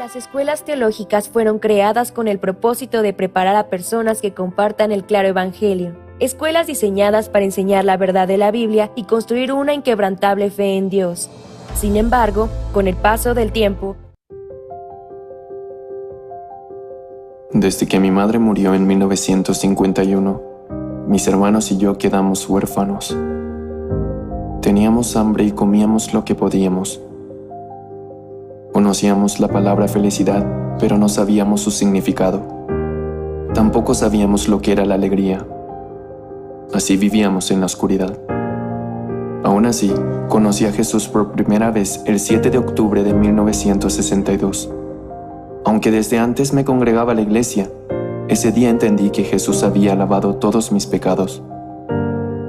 Las escuelas teológicas fueron creadas con el propósito de preparar a personas que compartan el claro evangelio. Escuelas diseñadas para enseñar la verdad de la Biblia y construir una inquebrantable fe en Dios. Sin embargo, con el paso del tiempo, desde que mi madre murió en 1951, mis hermanos y yo quedamos huérfanos. Teníamos hambre y comíamos lo que podíamos. Conocíamos la palabra felicidad, pero no sabíamos su significado. Tampoco sabíamos lo que era la alegría. Así vivíamos en la oscuridad. Aún así, conocí a Jesús por primera vez el 7 de octubre de 1962. Aunque desde antes me congregaba a la iglesia, ese día entendí que Jesús había lavado todos mis pecados.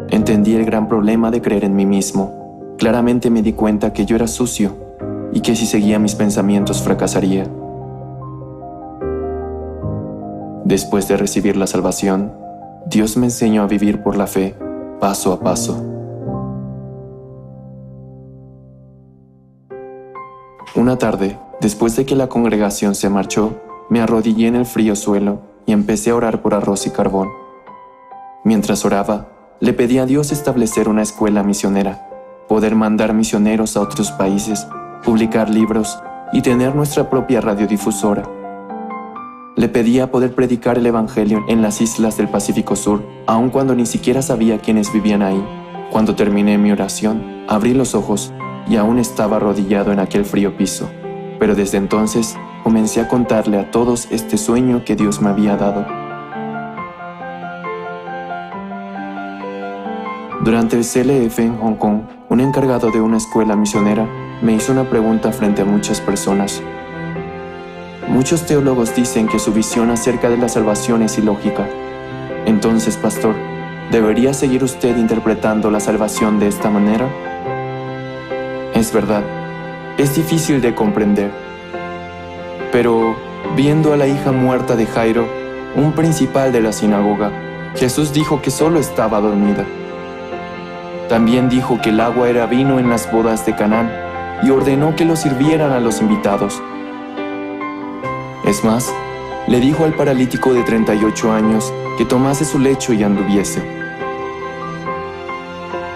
Entendí el gran problema de creer en mí mismo. Claramente me di cuenta que yo era sucio y que si seguía mis pensamientos fracasaría. Después de recibir la salvación, Dios me enseñó a vivir por la fe, paso a paso. Una tarde, después de que la congregación se marchó, me arrodillé en el frío suelo y empecé a orar por arroz y carbón. Mientras oraba, le pedí a Dios establecer una escuela misionera, poder mandar misioneros a otros países, publicar libros y tener nuestra propia radiodifusora. Le pedía poder predicar el Evangelio en las islas del Pacífico Sur, aun cuando ni siquiera sabía quiénes vivían ahí. Cuando terminé mi oración, abrí los ojos y aún estaba arrodillado en aquel frío piso. Pero desde entonces comencé a contarle a todos este sueño que Dios me había dado. Durante el CLF en Hong Kong, un encargado de una escuela misionera me hizo una pregunta frente a muchas personas. Muchos teólogos dicen que su visión acerca de la salvación es ilógica. Entonces, pastor, ¿debería seguir usted interpretando la salvación de esta manera? Es verdad, es difícil de comprender. Pero, viendo a la hija muerta de Jairo, un principal de la sinagoga, Jesús dijo que solo estaba dormida. También dijo que el agua era vino en las bodas de Canaán y ordenó que lo sirvieran a los invitados. Es más, le dijo al paralítico de 38 años que tomase su lecho y anduviese.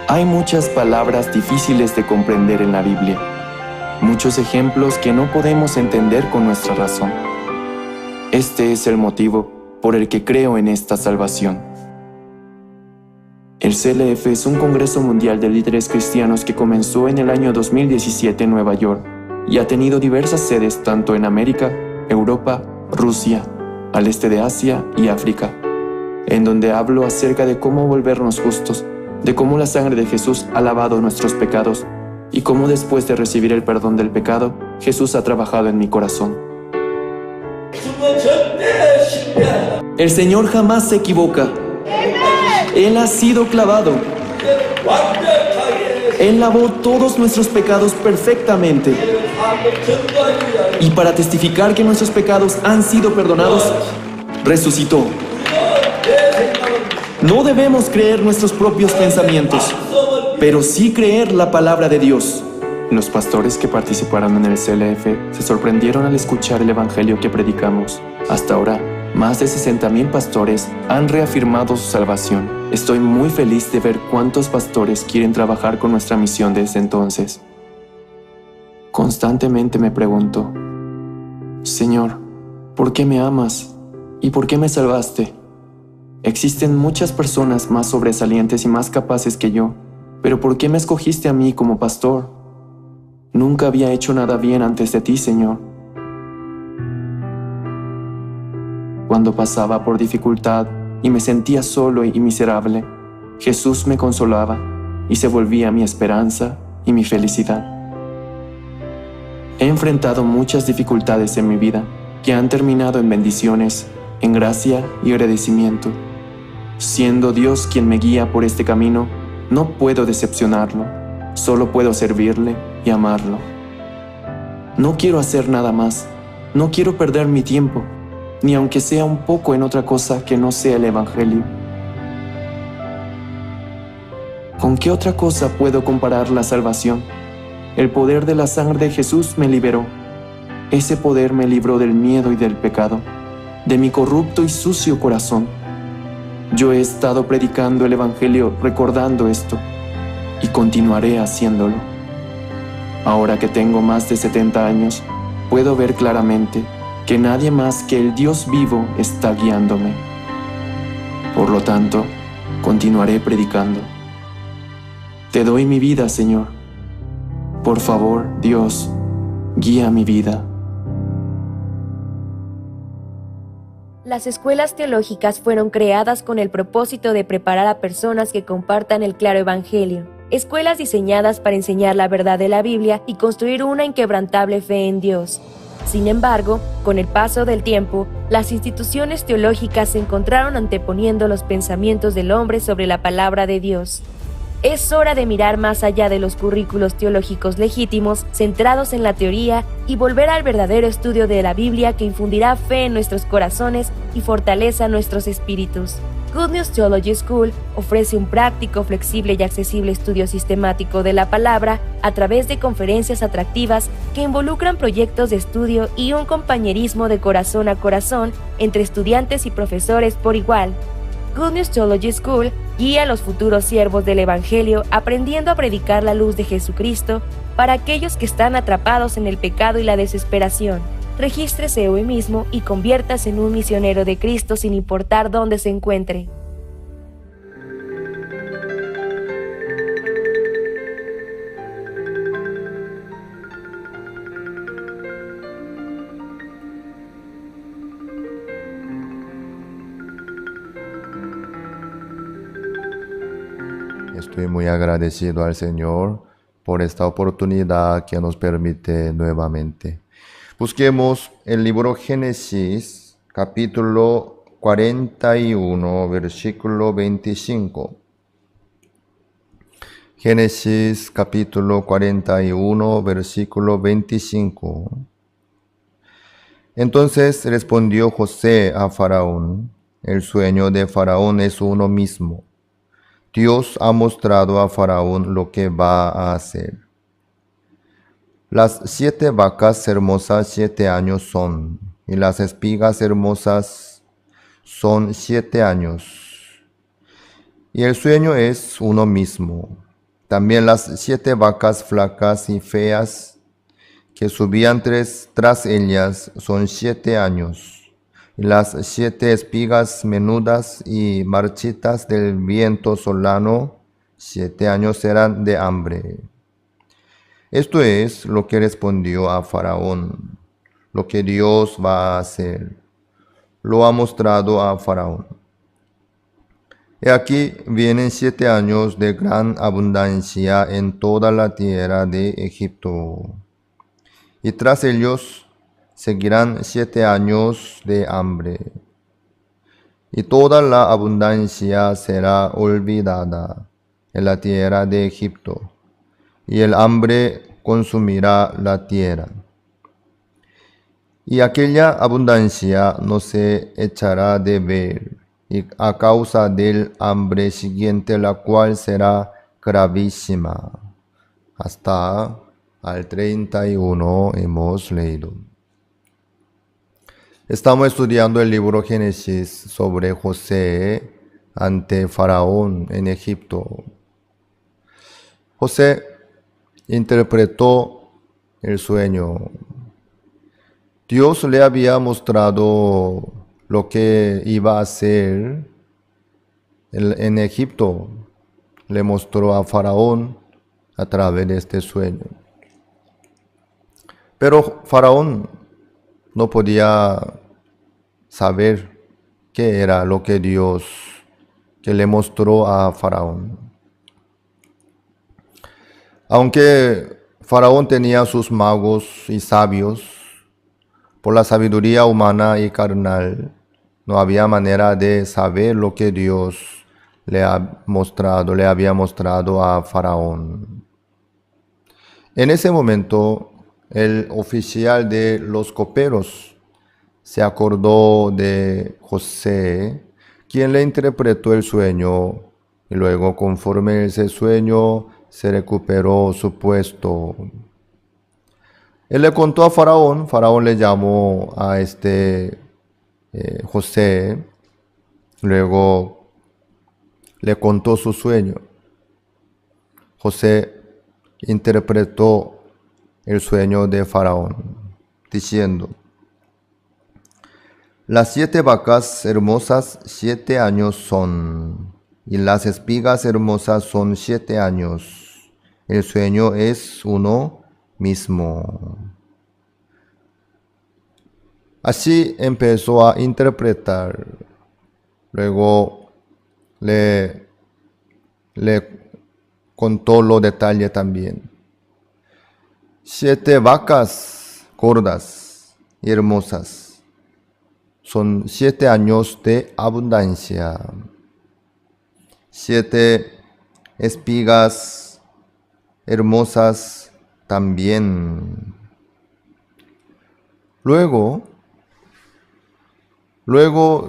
Hay muchas palabras difíciles de comprender en la Biblia, muchos ejemplos que no podemos entender con nuestra razón. Este es el motivo por el que creo en esta salvación. El CLF es un congreso mundial de líderes cristianos que comenzó en el año 2017 en Nueva York y ha tenido diversas sedes tanto en América, Europa, Rusia, al este de Asia y África, en donde hablo acerca de cómo volvernos justos, de cómo la sangre de Jesús ha lavado nuestros pecados y cómo después de recibir el perdón del pecado, Jesús ha trabajado en mi corazón. El Señor jamás se equivoca. Él ha sido clavado. Él lavó todos nuestros pecados perfectamente. Y para testificar que nuestros pecados han sido perdonados, resucitó. No debemos creer nuestros propios pensamientos, pero sí creer la palabra de Dios. Los pastores que participaron en el CLF se sorprendieron al escuchar el evangelio que predicamos. Hasta ahora, más de 60,000 pastores han reafirmado su salvación. Estoy muy feliz de ver cuántos pastores quieren trabajar con nuestra misión desde entonces. Constantemente me pregunto, Señor, ¿por qué me amas? ¿Y por qué me salvaste? Existen muchas personas más sobresalientes y más capaces que yo, pero ¿por qué me escogiste a mí como pastor? Nunca había hecho nada bien antes de ti, Señor. Cuando pasaba por dificultad y me sentía solo y miserable, Jesús me consolaba y se volvía mi esperanza y mi felicidad. He enfrentado muchas dificultades en mi vida que han terminado en bendiciones, en gracia y agradecimiento. Siendo Dios quien me guía por este camino, no puedo decepcionarlo, solo puedo servirle y amarlo. No quiero hacer nada más, no quiero perder mi tiempo, ni aunque sea un poco en otra cosa que no sea el Evangelio. ¿Con qué otra cosa puedo comparar la salvación? El poder de la sangre de Jesús me liberó. Ese poder me libró del miedo y del pecado, de mi corrupto y sucio corazón. Yo he estado predicando el Evangelio recordando esto, y continuaré haciéndolo. Ahora que tengo más de 70 años, puedo ver claramente que nadie más que el Dios vivo está guiándome. Por lo tanto, continuaré predicando. Te doy mi vida, Señor. Por favor, Dios, guía mi vida. Las escuelas teológicas fueron creadas con el propósito de preparar a personas que compartan el claro evangelio. escuelas diseñadas para enseñar la verdad de la Biblia y construir una inquebrantable fe en Dios. Sin embargo, con el paso del tiempo, las instituciones teológicas se encontraron anteponiendo los pensamientos del hombre sobre la palabra de Dios. Es hora de mirar más allá de los currículos teológicos legítimos, centrados en la teoría, y volver al verdadero estudio de la Biblia que infundirá fe en nuestros corazones y fortaleza nuestros espíritus. Good News Theology School ofrece un práctico, flexible y accesible estudio sistemático de la palabra a través de conferencias atractivas que involucran proyectos de estudio y un compañerismo de corazón a corazón entre estudiantes y profesores por igual. Good News Theology School guía a los futuros siervos del Evangelio aprendiendo a predicar la luz de Jesucristo para aquellos que están atrapados en el pecado y la desesperación. Regístrese hoy mismo y conviértase en un misionero de Cristo sin importar dónde se encuentre. Estoy muy agradecido al Señor por esta oportunidad que nos permite nuevamente. Busquemos el libro Génesis, capítulo 41, versículo 25. Génesis, capítulo 41, versículo 25. Entonces respondió José a Faraón: el sueño de Faraón es uno mismo. Dios ha mostrado a Faraón lo que va a hacer. Las 7 vacas hermosas 7 años son, y las espigas hermosas son 7 años. Y el sueño es uno mismo. También las 7 vacas flacas y feas que subían tras ellas son 7 años. Y las 7 espigas menudas y marchitas del viento solano, 7 años serán de hambre. Esto es lo que respondió a Faraón, lo que Dios va a hacer. Lo ha mostrado a Faraón. He aquí vienen 7 años de gran abundancia en toda la tierra de Egipto. Y tras ellos seguirán 7 años de hambre. Y toda la abundancia será olvidada en la tierra de Egipto. Y el hambre consumirá la tierra. Y aquella abundancia no se echará de ver, y a causa del hambre siguiente, la cual será gravísima. Hasta al 31 hemos leído. Estamos estudiando el libro Génesis sobre José ante Faraón en Egipto. José interpretó el sueño. Dios le había mostrado lo que iba a hacer en Egipto. Le mostró a Faraón a través de este sueño. Pero Faraón no podía saber qué era lo que Dios que le mostró a Faraón. Aunque Faraón tenía sus magos y sabios, por la sabiduría humana y carnal, no había manera de saber lo que Dios le había mostrado a Faraón. En ese momento, el oficial de los coperos se acordó de José, quien le interpretó el sueño, y luego, conforme ese sueño, se recuperó su puesto. Él le contó a Faraón. Faraón le llamó a José, luego le contó su sueño. José interpretó el sueño de Faraón, diciendo: las 7 vacas hermosas 7 años son, y las espigas hermosas son 7 años. El sueño es uno mismo. Así empezó a interpretar. Luego le contó los detalles también. 7 vacas gordas y hermosas. Son 7 años de abundancia. 7 espigas hermosas también. Luego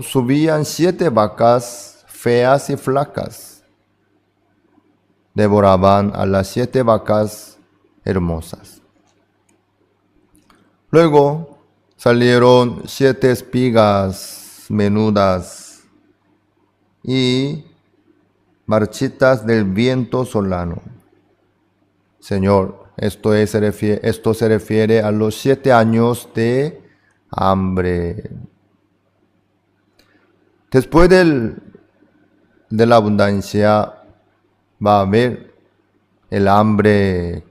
subían 7 vacas feas y flacas. Devoraban a las 7 vacas hermosas. Luego salieron 7 espigas menudas y marchitas del viento solano. Señor, esto se refiere a los 7 años de hambre. Después de la abundancia va a haber el hambre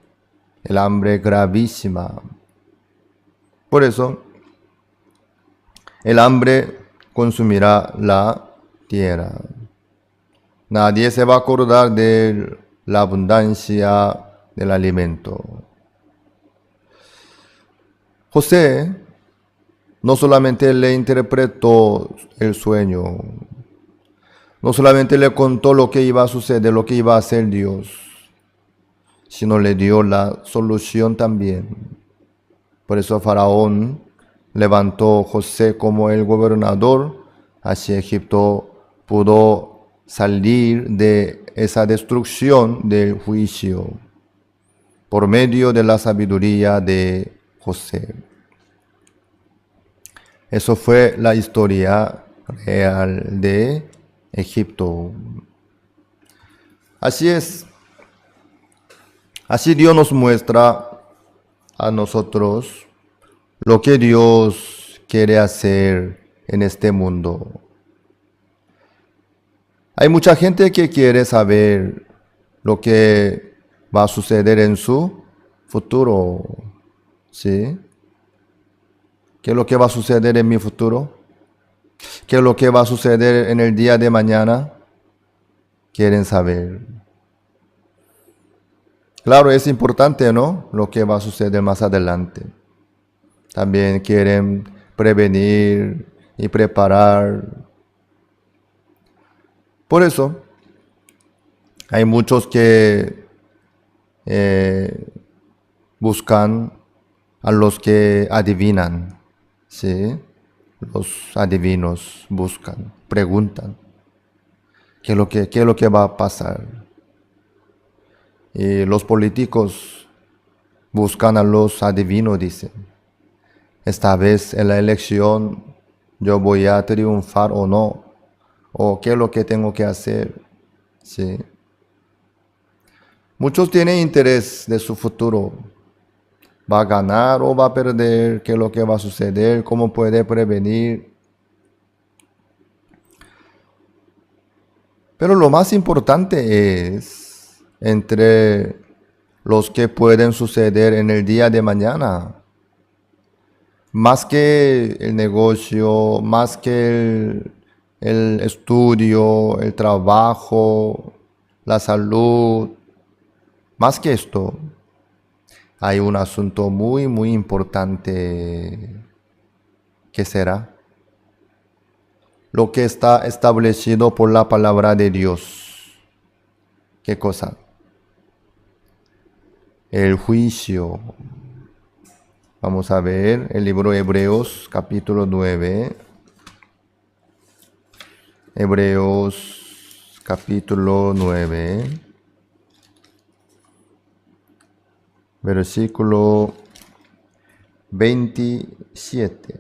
gravísima. Por eso, el hambre consumirá la tierra. Nadie se va a acordar de la abundancia del alimento. José no solamente le interpretó el sueño, no solamente le contó lo que iba a suceder, lo que iba a hacer Dios, sino le dio la solución también. Por eso Faraón levantó a José como el gobernador hacia Egipto, pudo salir de esa destrucción del juicio por medio de la sabiduría de José. Eso fue la historia real de Egipto. Así es. Así Dios nos muestra a nosotros lo que Dios quiere hacer en este mundo. Hay mucha gente que quiere saber lo que va a suceder en su futuro. ¿Sí? ¿Qué es lo que va a suceder en mi futuro? ¿Qué es lo que va a suceder en el día de mañana? Quieren saber. Claro, es importante, ¿no? Lo que va a suceder más adelante. También quieren prevenir y preparar. Por eso, hay muchos que buscan a los que adivinan, ¿sí? Los adivinos buscan, preguntan, ¿qué es lo que va a pasar? Y los políticos buscan a los adivinos, dicen. Esta vez en la elección yo voy a triunfar o no. O qué es lo que tengo que hacer. ¿Sí? Muchos tienen interés de su futuro. ¿Va a ganar o va a perder? ¿Qué es lo que va a suceder? ¿Cómo puede prevenir? Pero lo más importante es entre los que pueden suceder en el día de mañana. Más que el negocio, más que el estudio, el trabajo, la salud, más que esto, hay un asunto muy, muy importante. ¿Qué será? Lo que está establecido por la palabra de Dios. ¿Qué cosa? El juicio. Vamos a ver el libro de Hebreos, capítulo 9. Hebreos, capítulo 9. Versículo 27.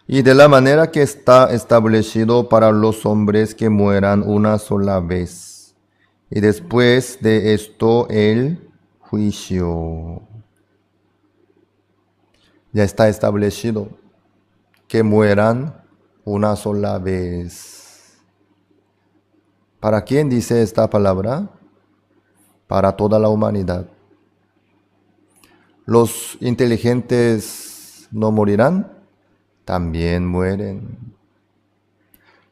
Y de la manera que está establecido para los hombres que mueran una sola vez, y después de esto el juicio. Ya está establecido que mueran una sola vez. ¿Para quién dice esta palabra? Para toda la humanidad. Los inteligentes no morirán, también mueren.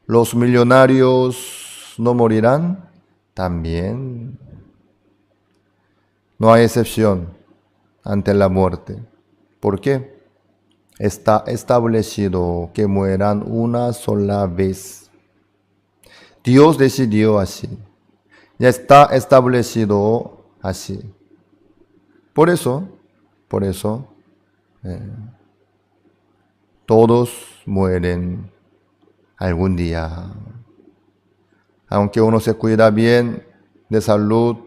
Los millonarios no morirán, también no hay excepción ante la muerte. ¿Por qué? Está establecido que mueran una sola vez. Dios decidió así. Ya está establecido así. Por eso, todos mueren algún día. Aunque uno se cuida bien de salud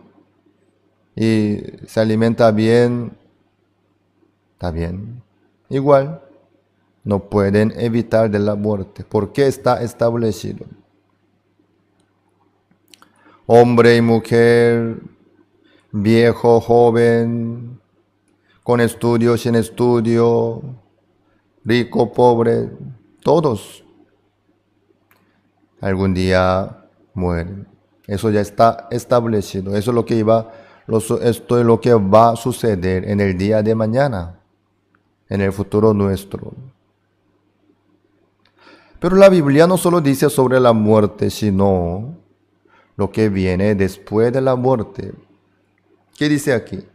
y se alimenta bien, está bien. Igual, no pueden evitar de la muerte, porque está establecido. Hombre y mujer, viejo, joven, con estudio, sin estudio, rico, pobre, todos algún día mueren. Eso ya está establecido. Eso es lo que esto es lo que va a suceder en el día de mañana, en el futuro nuestro. Pero la Biblia no solo dice sobre la muerte, sino lo que viene después de la muerte. ¿Qué dice aquí?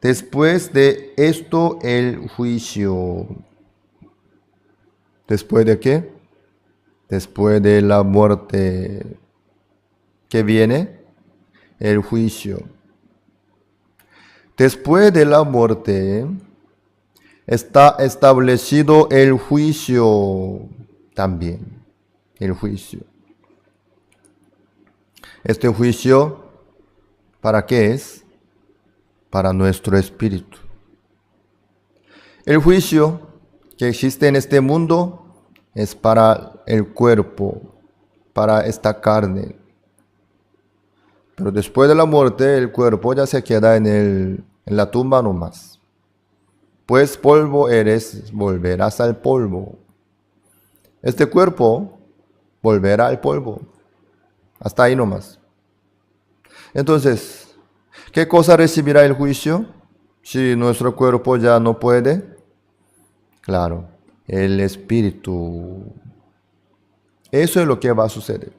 Después de esto el juicio. ¿Después de qué? Después de la muerte. ¿Qué viene? El juicio. Después de la muerte está establecido el juicio también. El juicio. Este juicio, ¿para qué es? Para nuestro espíritu. El juicio que existe en este mundo es para el cuerpo, para esta carne. Pero después de la muerte, el cuerpo ya se queda en la tumba nomás. Pues polvo eres, volverás al polvo. Este cuerpo volverá al polvo. Hasta ahí nomás. Entonces, ¿qué cosa recibirá el juicio si nuestro cuerpo ya no puede? Claro, el espíritu. Eso es lo que va a suceder.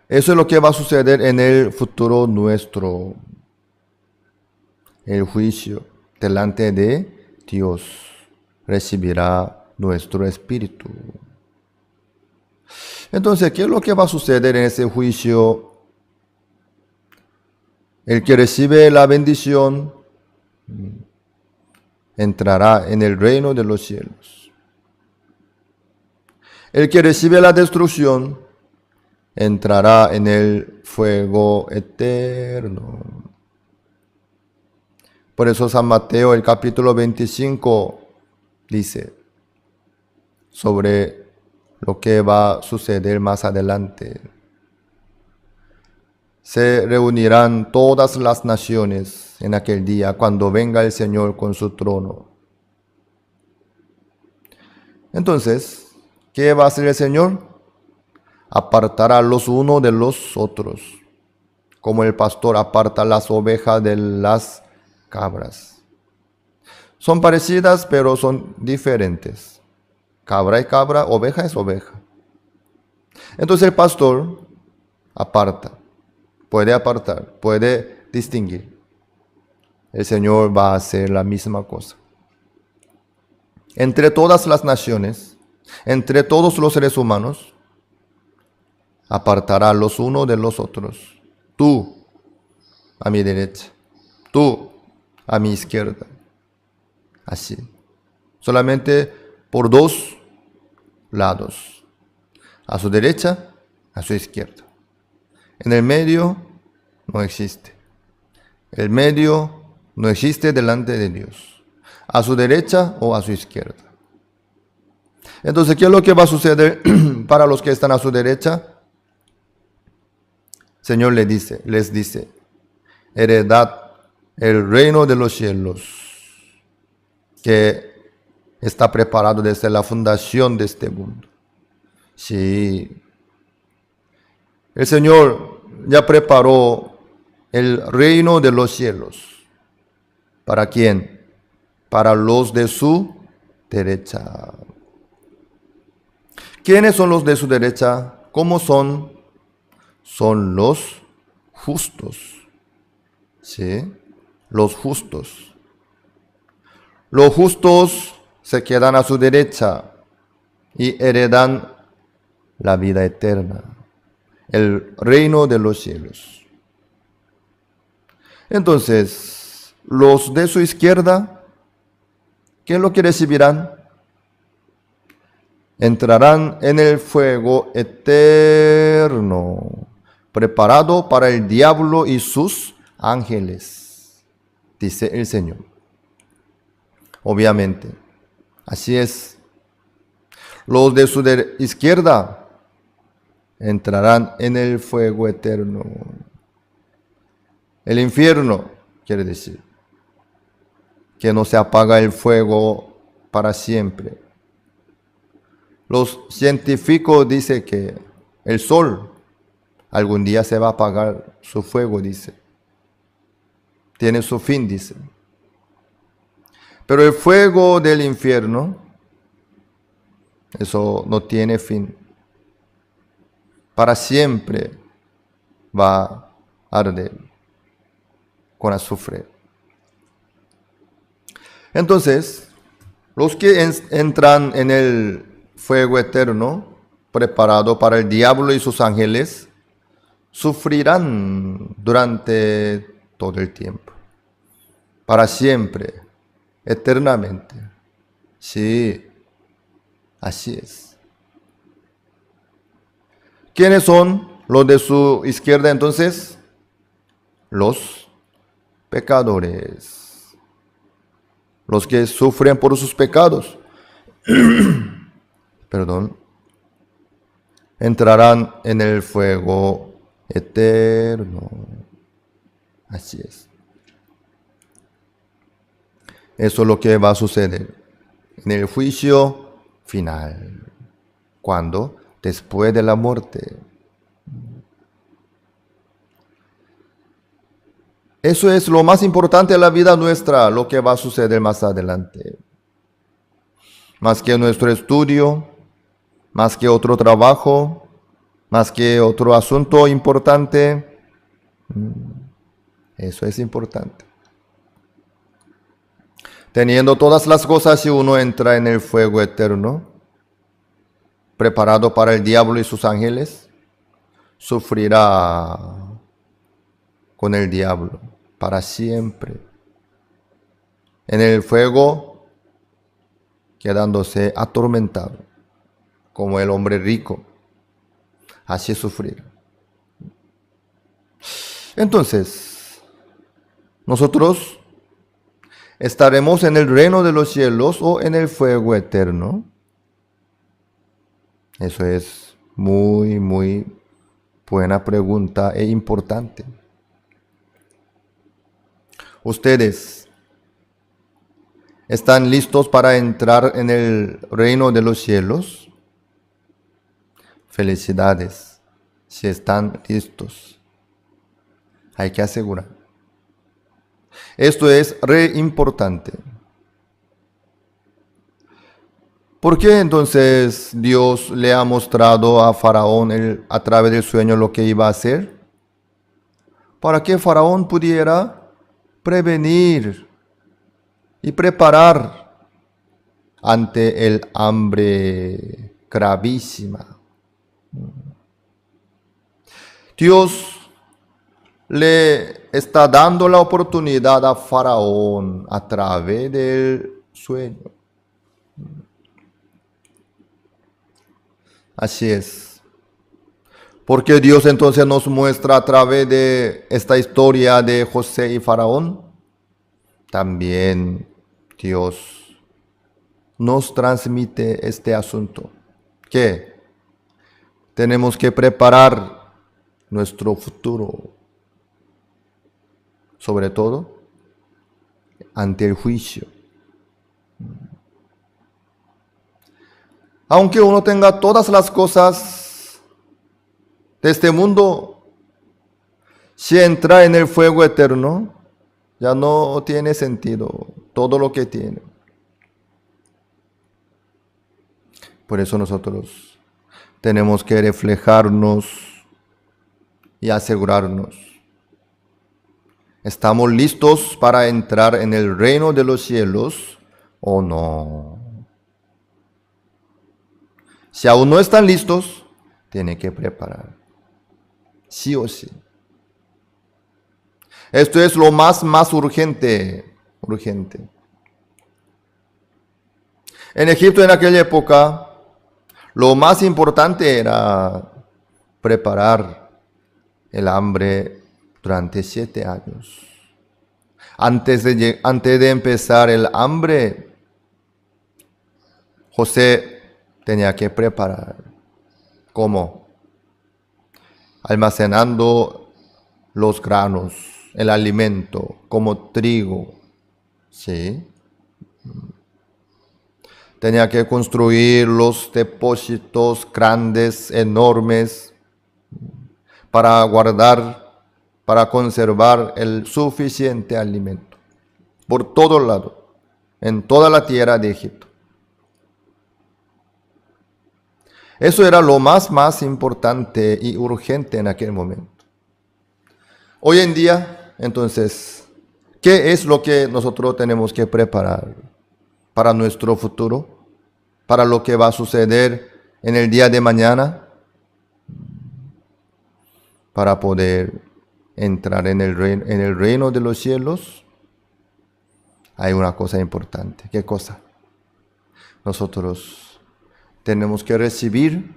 Eso es lo que va a suceder en el futuro nuestro. El juicio delante de Dios recibirá nuestro espíritu. Entonces, ¿qué es lo que va a suceder en ese juicio? El que recibe la bendición entrará en el reino de los cielos. El que recibe la destrucción entrará en el fuego eterno. Por eso San Mateo, el capítulo 25, dice sobre lo que va a suceder más adelante. Se reunirán todas las naciones en aquel día cuando venga el Señor con su trono. Entonces, ¿qué va a hacer el Señor? Apartará los unos de los otros, como el pastor aparta las ovejas de las cabras. Son parecidas, pero son diferentes. Cabra es cabra, oveja es oveja. Entonces el pastor apartar, puede distinguir. El Señor va a hacer la misma cosa. Entre todas las naciones, entre todos los seres humanos, apartará los unos de los otros. Tú a mi derecha, tú a mi izquierda. Así. Solamente por dos lados. A su derecha, a su izquierda. En el medio no existe. El medio no existe delante de Dios. A su derecha o a su izquierda. Entonces, ¿qué es lo que va a suceder para los que están a su derecha? El Señor les dice, heredad el reino de los cielos, que está preparado desde la fundación de este mundo. Sí, el Señor ya preparó el reino de los cielos. ¿Para quién? Para los de su derecha. ¿Quiénes son los de su derecha? ¿Cómo son? Son los justos. ¿Sí? Los justos. Los justos se quedan a su derecha y heredan la vida eterna, el reino de los cielos. Entonces, los de su izquierda, ¿qué es lo que recibirán? Entrarán en el fuego eterno, preparado para el diablo y sus ángeles, dice el Señor. Obviamente, así es. Los de su izquierda entrarán en el fuego eterno. El infierno quiere decir que no se apaga el fuego para siempre. Los científicos dicen que el sol algún día se va a apagar su fuego, dice. Tiene su fin, dice. Pero el fuego del infierno, eso no tiene fin. Para siempre va a arder con azufre. Entonces, los que entran en el fuego eterno, preparado para el diablo y sus ángeles, sufrirán durante todo el tiempo, para siempre, eternamente. Sí, así es. ¿Quiénes son los de su izquierda entonces? Los pecadores, los que sufren por sus pecados. Perdón, entrarán en el fuego eterno. Así es. Eso es lo que va a suceder en el juicio final. ¿Cuándo? Después de la muerte. Eso es lo más importante de la vida nuestra, lo que va a suceder más adelante. Más que nuestro estudio, más que otro trabajo, más que otro asunto importante. Eso es importante. Teniendo todas las cosas, si uno entra en el fuego eterno, preparado para el diablo y sus ángeles, sufrirá con el diablo para siempre. En el fuego, quedándose atormentado, como el hombre rico. Así sufrir. Entonces, nosotros estaremos en el reino de los cielos o en el fuego eterno. Eso es muy, muy buena pregunta e importante. ¿Ustedes están listos para entrar en el reino de los cielos? Felicidades, si están listos. Hay que asegurar. Esto es re importante. ¿Por qué entonces Dios le ha mostrado a Faraón a través del sueño lo que iba a hacer? Para que Faraón pudiera prevenir y preparar ante el hambre gravísima. Dios le está dando la oportunidad a Faraón a través del sueño. Así es. Porque Dios entonces nos muestra a través de esta historia de José y Faraón. También Dios nos transmite este asunto. Que tenemos que preparar nuestro futuro. Sobre todo ante el juicio. Aunque uno tenga todas las cosas de este mundo, si entra en el fuego eterno, ya no tiene sentido todo lo que tiene. Por eso nosotros tenemos que reflejarnos y asegurarnos. ¿Estamos listos para entrar en el reino de los cielos o no? Si aún no están listos, tienen que preparar. Sí o sí. Esto es lo más urgente. En Egipto en aquella época, lo más importante era preparar el hambre durante 7 años. Antes de empezar el hambre, José tenía que preparar. ¿Cómo? Almacenando los granos, el alimento, como trigo. ¿Sí? Tenía que construir los depósitos grandes, enormes, para guardar, para conservar el suficiente alimento. Por todo lado, en toda la tierra de Egipto. Eso era lo más importante y urgente en aquel momento. Hoy en día, entonces, ¿qué es lo que nosotros tenemos que preparar para nuestro futuro? Para lo que va a suceder en el día de mañana, para poder entrar en el reino de los cielos. Hay una cosa importante. ¿Qué cosa? Nosotros tenemos que recibir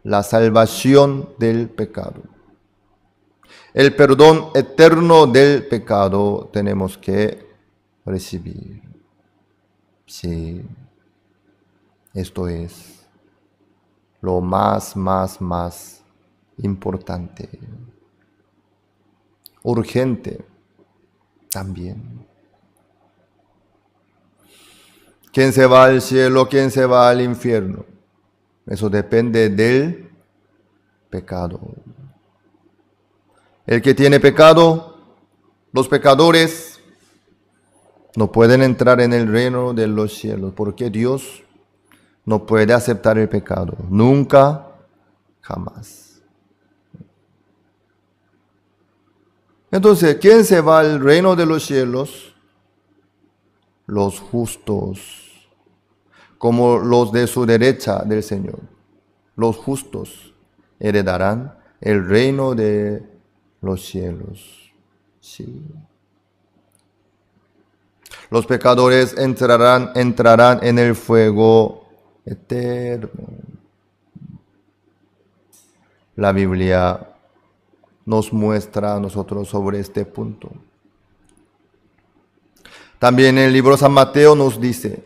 la salvación del pecado. El perdón eterno del pecado tenemos que recibir. Sí, esto es lo más importante. Urgente también. ¿Quién se va al cielo? ¿Quién se va al infierno? Eso depende del pecado. El que tiene pecado, los pecadores, no pueden entrar en el reino de los cielos, porque Dios no puede aceptar el pecado. Nunca, jamás. Entonces, ¿quién se va al reino de los cielos? Los justos, como los de su derecha del Señor. Los justos heredarán el reino de los cielos. Sí. Los pecadores entrarán en el fuego eterno. La Biblia nos muestra a nosotros sobre este punto. También el libro de San Mateo nos dice,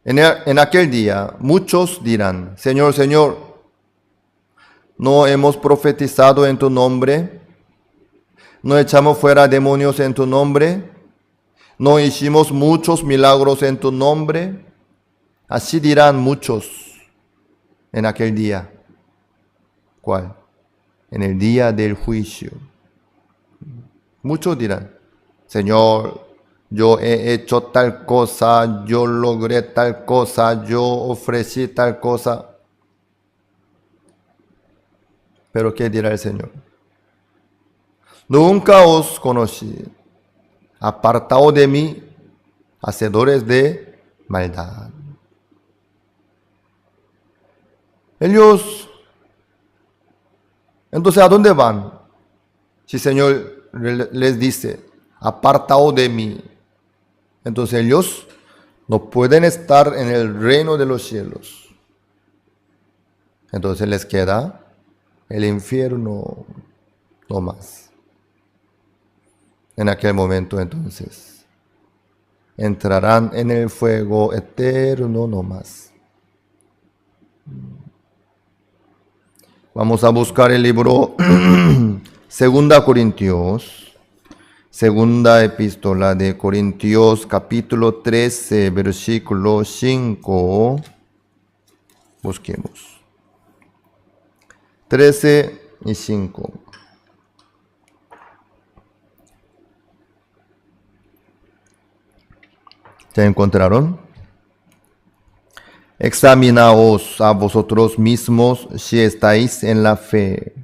en aquel día muchos dirán, Señor, Señor, ¿no hemos profetizado en tu nombre? ¿No echamos fuera demonios en tu nombre? ¿No hicimos muchos milagros en tu nombre? Así dirán muchos en aquel día. ¿Cuál? En el día del juicio. Muchos dirán, Señor, yo he hecho tal cosa, yo logré tal cosa, yo ofrecí tal cosa. Pero ¿qué dirá el Señor? Nunca os conocí. Apartaos de mí, hacedores de maldad. Ellos, entonces, ¿a dónde van? Si el Señor les dice, apartaos de mí, entonces ellos no pueden estar en el reino de los cielos. Entonces les queda el infierno no más. En aquel momento entonces entrarán en el fuego eterno no más. Vamos a buscar el libro Segunda Corintios, segunda epístola de Corintios, capítulo 13, versículo 5. Busquemos. 13 y 5. ¿Se encontraron? Examinaos a vosotros mismos si estáis en la fe.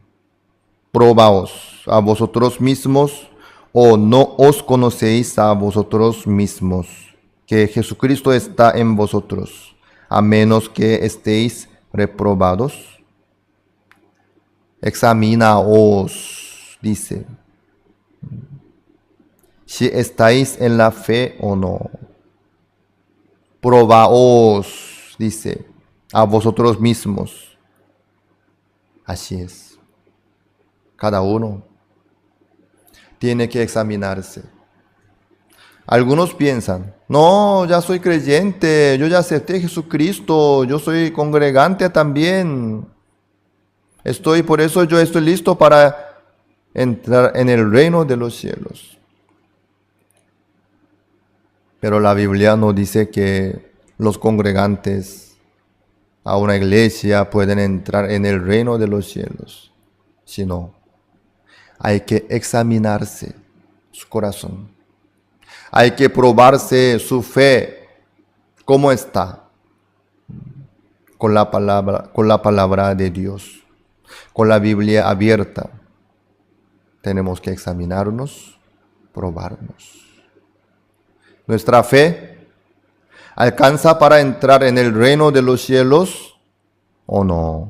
Probaos a vosotros mismos o no os conocéis a vosotros mismos, que Jesucristo está en vosotros, a menos que estéis reprobados. Examinaos, dice, si estáis en la fe o no. Probaos, dice, a vosotros mismos. Así es. Cada uno tiene que examinarse. Algunos piensan, no, ya soy creyente, yo ya acepté a Jesucristo, yo soy congregante también. Por eso yo estoy listo para entrar en el reino de los cielos. Pero la Biblia no dice que los congregantes a una iglesia pueden entrar en el reino de los cielos, sino hay que examinarse su corazón. Hay que probarse su fe, cómo está con la palabra de Dios, con la Biblia abierta. Tenemos que examinarnos, probarnos. Nuestra fe alcanza para entrar en el reino de los cielos o no.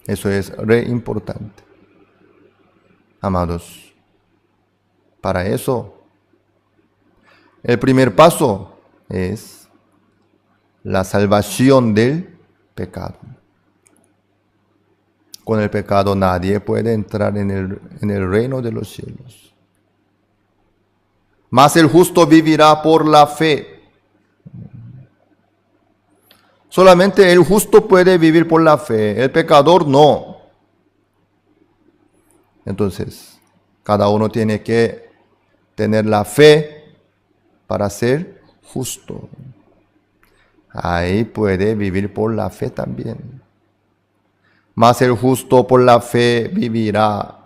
Eso es re importante. Amados, para eso, el primer paso es la salvación del pecado. Con el pecado nadie puede entrar en el reino de los cielos. Mas el justo vivirá por la fe. Solamente el justo puede vivir por la fe, el pecador no. Entonces, cada uno tiene que tener la fe para ser justo. Ahí puede vivir por la fe también. Mas el justo por la fe vivirá.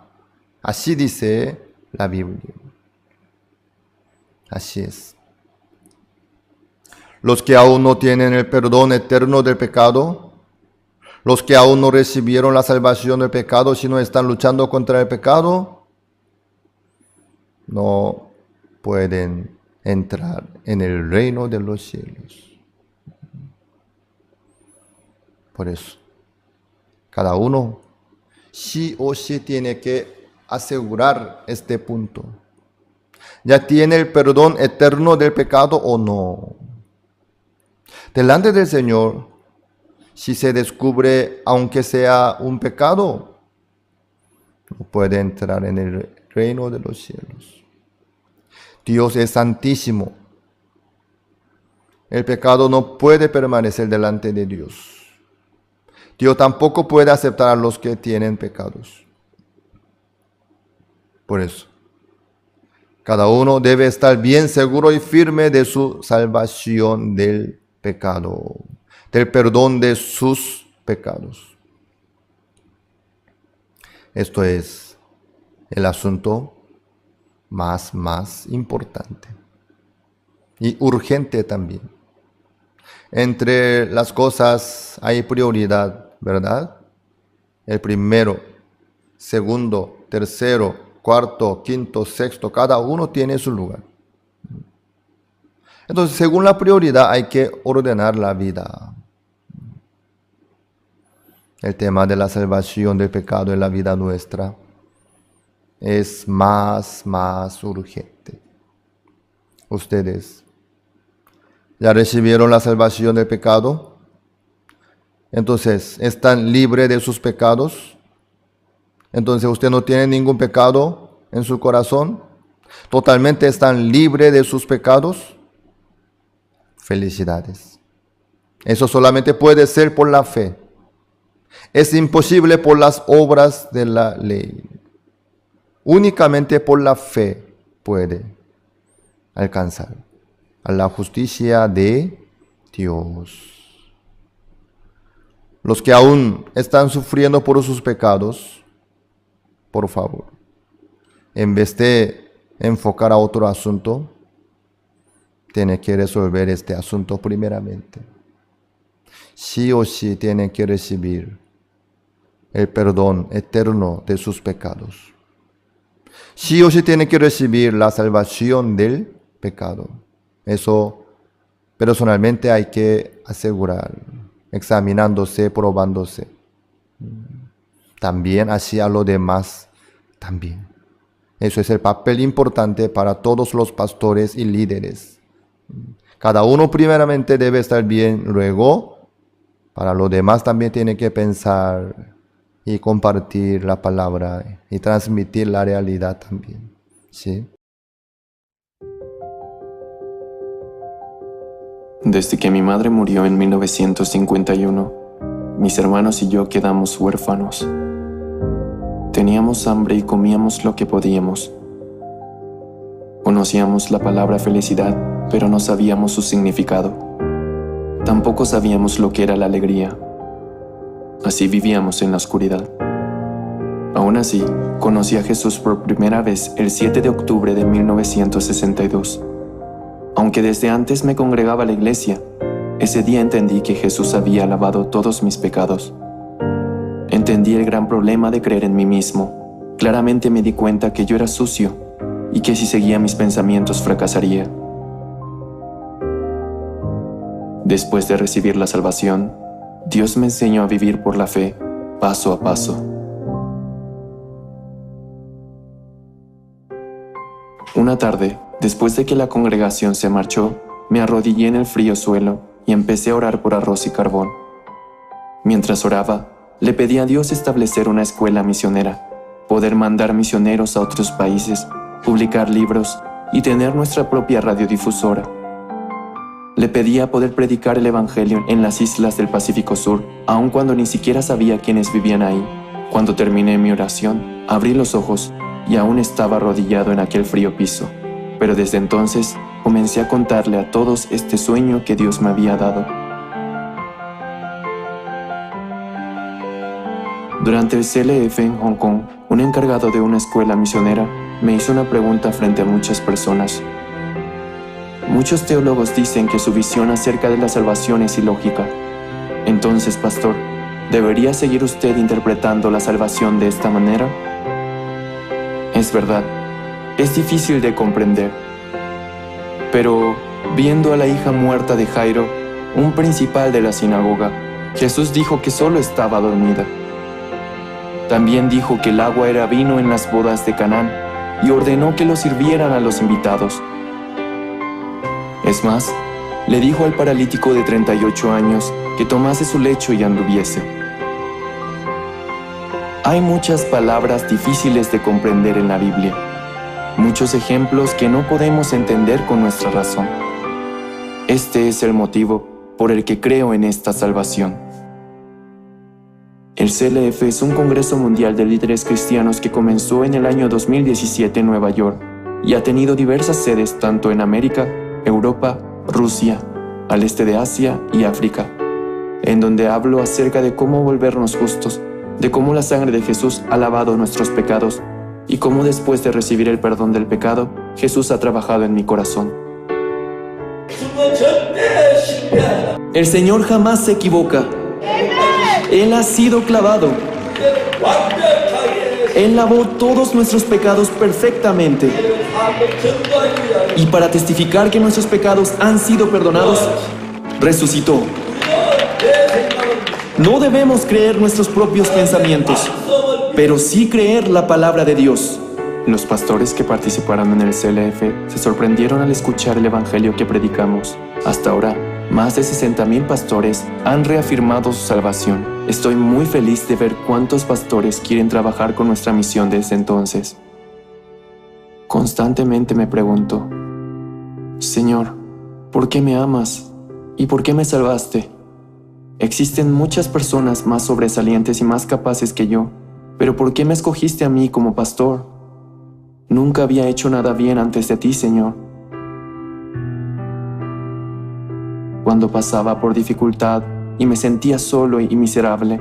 Así dice la Biblia. Así es. Los que aún no tienen el perdón eterno del pecado, los que aún no recibieron la salvación del pecado, sino están luchando contra el pecado, no pueden entrar en el reino de los cielos. Por eso, cada uno sí o sí tiene que asegurar este punto. ¿Ya tiene el perdón eterno del pecado o no? Delante del Señor, si se descubre, aunque sea un pecado, no puede entrar en el reino de los cielos. Dios es santísimo. El pecado no puede permanecer delante de Dios. Dios tampoco puede aceptar a los que tienen pecados. Por eso, cada uno debe estar bien seguro y firme de su salvación del pecado, del perdón de sus pecados. Esto es el asunto más importante y urgente también. Entre las cosas hay prioridad, ¿verdad? El primero, segundo, tercero, cuarto, quinto, sexto, cada uno tiene su lugar. Entonces, según la prioridad hay que ordenar la vida. El tema de la salvación del pecado en la vida nuestra es más urgente. Ustedes ya recibieron la salvación del pecado, entonces están libres de sus pecados. Entonces usted no tiene ningún pecado en su corazón, totalmente están libres de sus pecados. Felicidades. Eso solamente puede ser por la fe. Es imposible por las obras de la ley. Únicamente por la fe puede alcanzar a la justicia de Dios. Los que aún están sufriendo por sus pecados, por favor, en vez de enfocar a otro asunto, tiene que resolver este asunto primeramente. Sí o sí tiene que recibir el perdón eterno de sus pecados. Sí o sí tiene que recibir la salvación del pecado. Eso personalmente hay que asegurar, examinándose, probándose. También hacia lo demás, también. Eso es el papel importante para todos los pastores y líderes. Cada uno primeramente debe estar bien, luego para los demás también tiene que pensar y compartir la palabra y transmitir la realidad también. ¿Sí? Desde que mi madre murió en 1951, mis hermanos y yo quedamos huérfanos. Teníamos hambre y comíamos lo que podíamos. Conocíamos la palabra felicidad, pero no sabíamos su significado. Tampoco sabíamos lo que era la alegría. Así vivíamos en la oscuridad. Aún así, conocí a Jesús por primera vez el 7 de octubre de 1962. Aunque desde antes me congregaba a la iglesia, ese día entendí que Jesús había lavado todos mis pecados. Entendí el gran problema de creer en mí mismo. Claramente me di cuenta que yo era sucio y que si seguía mis pensamientos fracasaría. Después de recibir la salvación, Dios me enseñó a vivir por la fe, paso a paso. Una tarde, después de que la congregación se marchó, me arrodillé en el frío suelo y empecé a orar por arroz y carbón. Mientras oraba, le pedí a Dios establecer una escuela misionera, poder mandar misioneros a otros países, publicar libros y tener nuestra propia radiodifusora. Le pedía poder predicar el Evangelio en las islas del Pacífico Sur, aun cuando ni siquiera sabía quiénes vivían ahí. Cuando terminé mi oración, abrí los ojos y aún estaba arrodillado en aquel frío piso. Pero desde entonces comencé a contarle a todos este sueño que Dios me había dado. Durante el CLF en Hong Kong, un encargado de una escuela misionera me hizo una pregunta frente a muchas personas. Muchos teólogos dicen que su visión acerca de la salvación es ilógica. Entonces, pastor, ¿debería seguir usted interpretando la salvación de esta manera? Es verdad, es difícil de comprender. Pero, viendo a la hija muerta de Jairo, un principal de la sinagoga, Jesús dijo que solo estaba dormida. También dijo que el agua era vino en las bodas de Canaán y ordenó que lo sirvieran a los invitados. Es más, le dijo al paralítico de 38 años que tomase su lecho y anduviese. Hay muchas palabras difíciles de comprender en la Biblia, muchos ejemplos que no podemos entender con nuestra razón. Este es el motivo por el que creo en esta salvación. El CLF es un congreso mundial de líderes cristianos que comenzó en el año 2017 en Nueva York y ha tenido diversas sedes tanto en América, Europa, Rusia, al este de Asia y África, en donde hablo acerca de cómo volvernos justos, de cómo la sangre de Jesús ha lavado nuestros pecados y cómo después de recibir el perdón del pecado, Jesús ha trabajado en mi corazón. El Señor jamás se equivoca. Él ha sido clavado. Él lavó todos nuestros pecados perfectamente. Y para testificar que nuestros pecados han sido perdonados, resucitó. No debemos creer nuestros propios pensamientos, pero sí creer la palabra de Dios. Los pastores que participaron en el CLF se sorprendieron al escuchar el evangelio que predicamos. Hasta ahora, más de 60,000 pastores han reafirmado su salvación. Estoy muy feliz de ver cuántos pastores quieren trabajar con nuestra misión desde entonces. Constantemente me pregunto, Señor, ¿por qué me amas? ¿Y por qué me salvaste? Existen muchas personas más sobresalientes y más capaces que yo, pero ¿por qué me escogiste a mí como pastor? Nunca había hecho nada bien antes de ti, Señor. Cuando pasaba por dificultad y me sentía solo y miserable,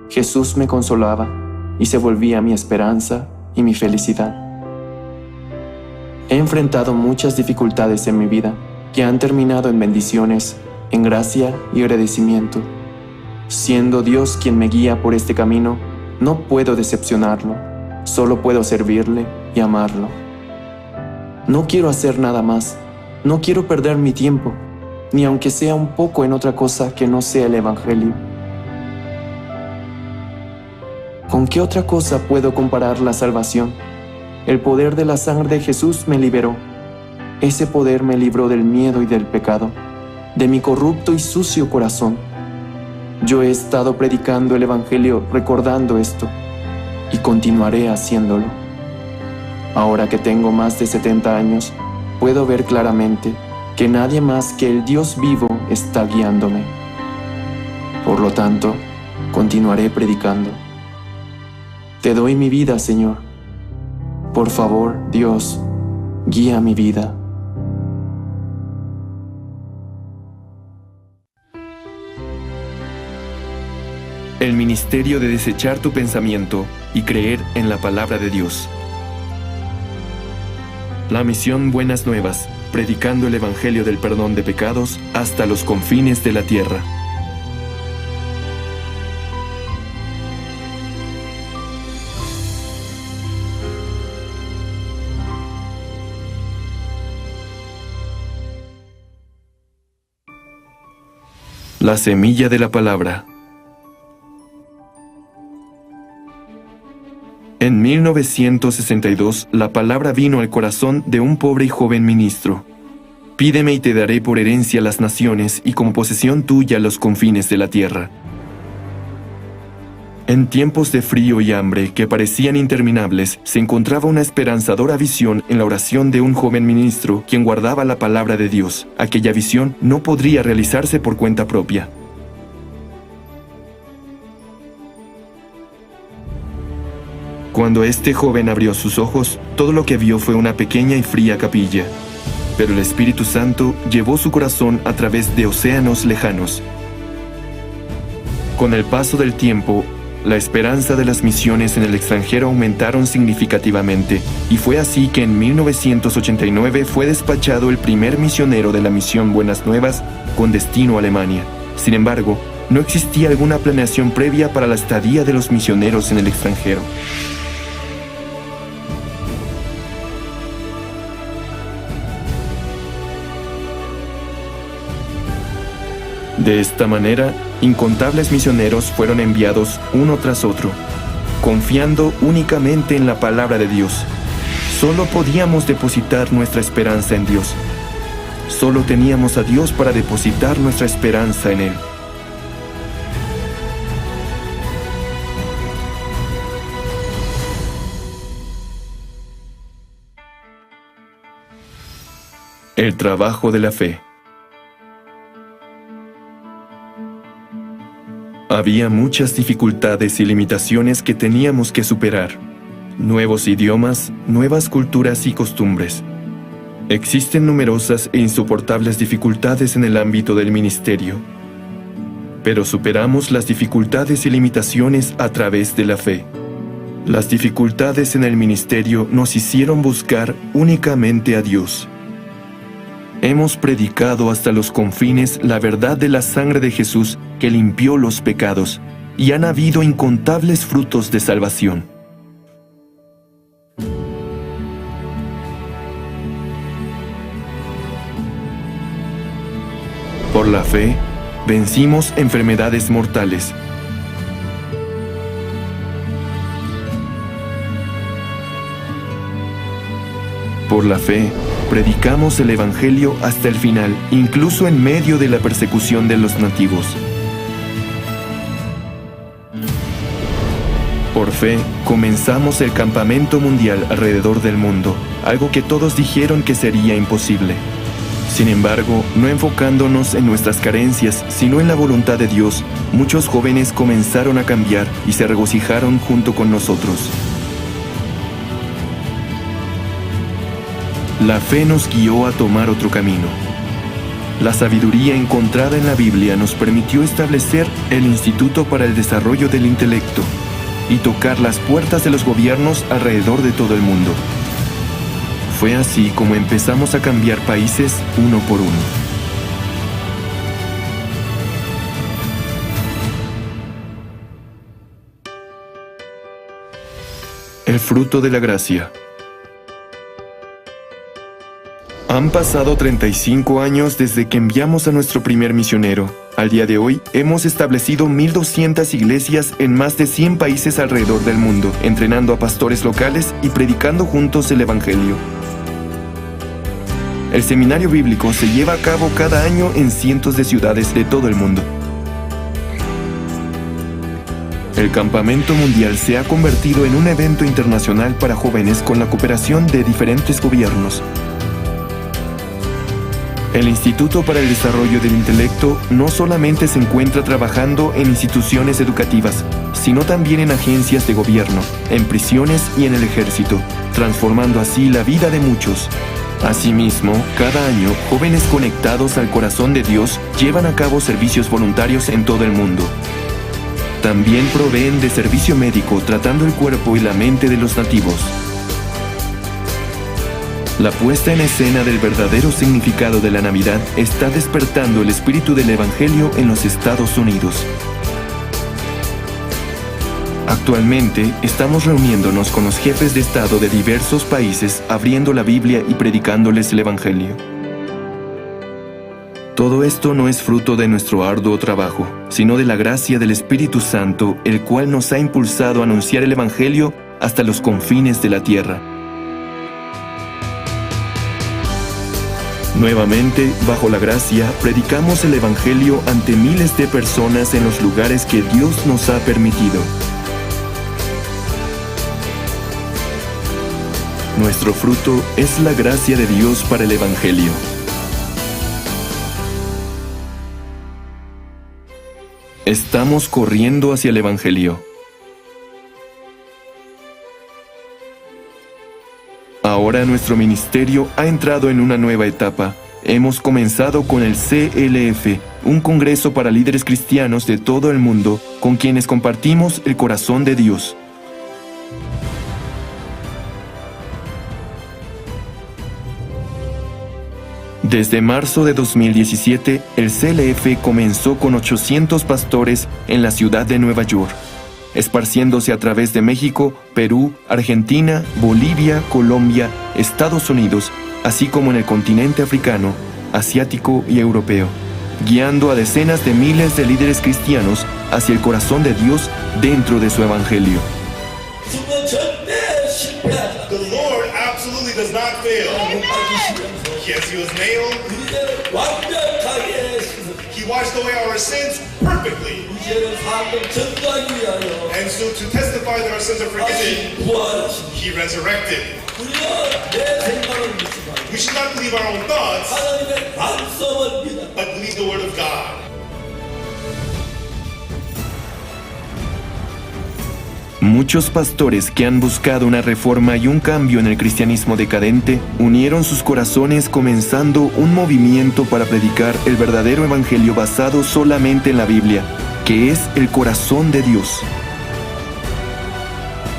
Jesús me consolaba y se volvía mi esperanza y mi felicidad. He enfrentado muchas dificultades en mi vida que han terminado en bendiciones, en gracia y agradecimiento. Siendo Dios quien me guía por este camino, no puedo decepcionarlo, solo puedo servirle y amarlo. No quiero hacer nada más, no quiero perder mi tiempo, ni aunque sea un poco en otra cosa que no sea el Evangelio. ¿Con qué otra cosa puedo comparar la salvación? El poder de la sangre de Jesús me liberó. Ese poder me libró del miedo y del pecado, de mi corrupto y sucio corazón. Yo he estado predicando el Evangelio recordando esto, y continuaré haciéndolo. Ahora que tengo más de 70 años, puedo ver claramente que nadie más que el Dios vivo está guiándome. Por lo tanto, continuaré predicando. Te doy mi vida, Señor. Por favor, Dios, guía mi vida. El ministerio de desechar tu pensamiento y creer en la palabra de Dios. La misión Buenas Nuevas, predicando el Evangelio del perdón de pecados hasta los confines de la tierra. La semilla de la palabra. En 1962, la palabra vino al corazón de un pobre y joven ministro. Pídeme y te daré por herencia las naciones y como posesión tuya los confines de la tierra. En tiempos de frío y hambre que parecían interminables, se encontraba una esperanzadora visión en la oración de un joven ministro quien guardaba la palabra de Dios. Aquella visión no podría realizarse por cuenta propia. Cuando este joven abrió sus ojos, todo lo que vio fue una pequeña y fría capilla. Pero el Espíritu Santo llevó su corazón a través de océanos lejanos. Con el paso del tiempo, la esperanza de las misiones en el extranjero aumentaron significativamente, y fue así que en 1989 fue despachado el primer misionero de la misión Buenas Nuevas con destino a Alemania. Sin embargo, no existía alguna planeación previa para la estadía de los misioneros en el extranjero. De esta manera, incontables misioneros fueron enviados uno tras otro, confiando únicamente en la palabra de Dios. Solo podíamos depositar nuestra esperanza en Dios. Solo teníamos a Dios para depositar nuestra esperanza en Él. El trabajo de la fe. Había muchas dificultades y limitaciones que teníamos que superar. Nuevos idiomas, nuevas culturas y costumbres. Existen numerosas e insoportables dificultades en el ámbito del ministerio. Pero superamos las dificultades y limitaciones a través de la fe. Las dificultades en el ministerio nos hicieron buscar únicamente a Dios. Hemos predicado hasta los confines la verdad de la sangre de Jesús que limpió los pecados, y han habido incontables frutos de salvación. Por la fe, vencimos enfermedades mortales. Por la fe, predicamos el Evangelio hasta el final, incluso en medio de la persecución de los nativos. Por fe, comenzamos el campamento mundial alrededor del mundo, algo que todos dijeron que sería imposible. Sin embargo, no enfocándonos en nuestras carencias, sino en la voluntad de Dios, muchos jóvenes comenzaron a cambiar y se regocijaron junto con nosotros. La fe nos guió a tomar otro camino. La sabiduría encontrada en la Biblia nos permitió establecer el Instituto para el Desarrollo del Intelecto y tocar las puertas de los gobiernos alrededor de todo el mundo. Fue así como empezamos a cambiar países uno por uno. El fruto de la gracia. Han pasado 35 años desde que enviamos a nuestro primer misionero. Al día de hoy, hemos establecido 1,200 iglesias en más de 100 países alrededor del mundo, entrenando a pastores locales y predicando juntos el Evangelio. El seminario bíblico se lleva a cabo cada año en cientos de ciudades de todo el mundo. El Campamento Mundial se ha convertido en un evento internacional para jóvenes con la cooperación de diferentes gobiernos. El Instituto para el Desarrollo del Intelecto no solamente se encuentra trabajando en instituciones educativas, sino también en agencias de gobierno, en prisiones y en el ejército, transformando así la vida de muchos. Asimismo, cada año, jóvenes conectados al corazón de Dios llevan a cabo servicios voluntarios en todo el mundo. También proveen de servicio médico tratando el cuerpo y la mente de los nativos. La puesta en escena del verdadero significado de la Navidad está despertando el espíritu del Evangelio en los Estados Unidos. Actualmente, estamos reuniéndonos con los jefes de Estado de diversos países, abriendo la Biblia y predicándoles el Evangelio. Todo esto no es fruto de nuestro arduo trabajo, sino de la gracia del Espíritu Santo, el cual nos ha impulsado a anunciar el Evangelio hasta los confines de la tierra. Nuevamente, bajo la gracia, predicamos el Evangelio ante miles de personas en los lugares que Dios nos ha permitido. Nuestro fruto es la gracia de Dios para el Evangelio. Estamos corriendo hacia el Evangelio. Ahora nuestro ministerio ha entrado en una nueva etapa. Hemos comenzado con el CLF, un congreso para líderes cristianos de todo el mundo, con quienes compartimos el corazón de Dios. Desde marzo de 2017, el CLF comenzó con 800 pastores en la ciudad de Nueva York, esparciéndose a través de México, Perú, Argentina, Bolivia, Colombia, Estados Unidos, así como en el continente africano, asiático y europeo, guiando a decenas de miles de líderes cristianos hacia el corazón de Dios dentro de su evangelio. The Lord absolutely does not fail. Yes, he was nailed. He washed away our sins perfectly. And so to testify that our sins are forgiven, he resurrected. We should not believe our own thoughts, but believe the word of God. Muchos pastores que han buscado una reforma y un cambio en el cristianismo decadente unieron sus corazones comenzando un movimiento para predicar el verdadero evangelio basado solamente en la Biblia, que es el corazón de Dios.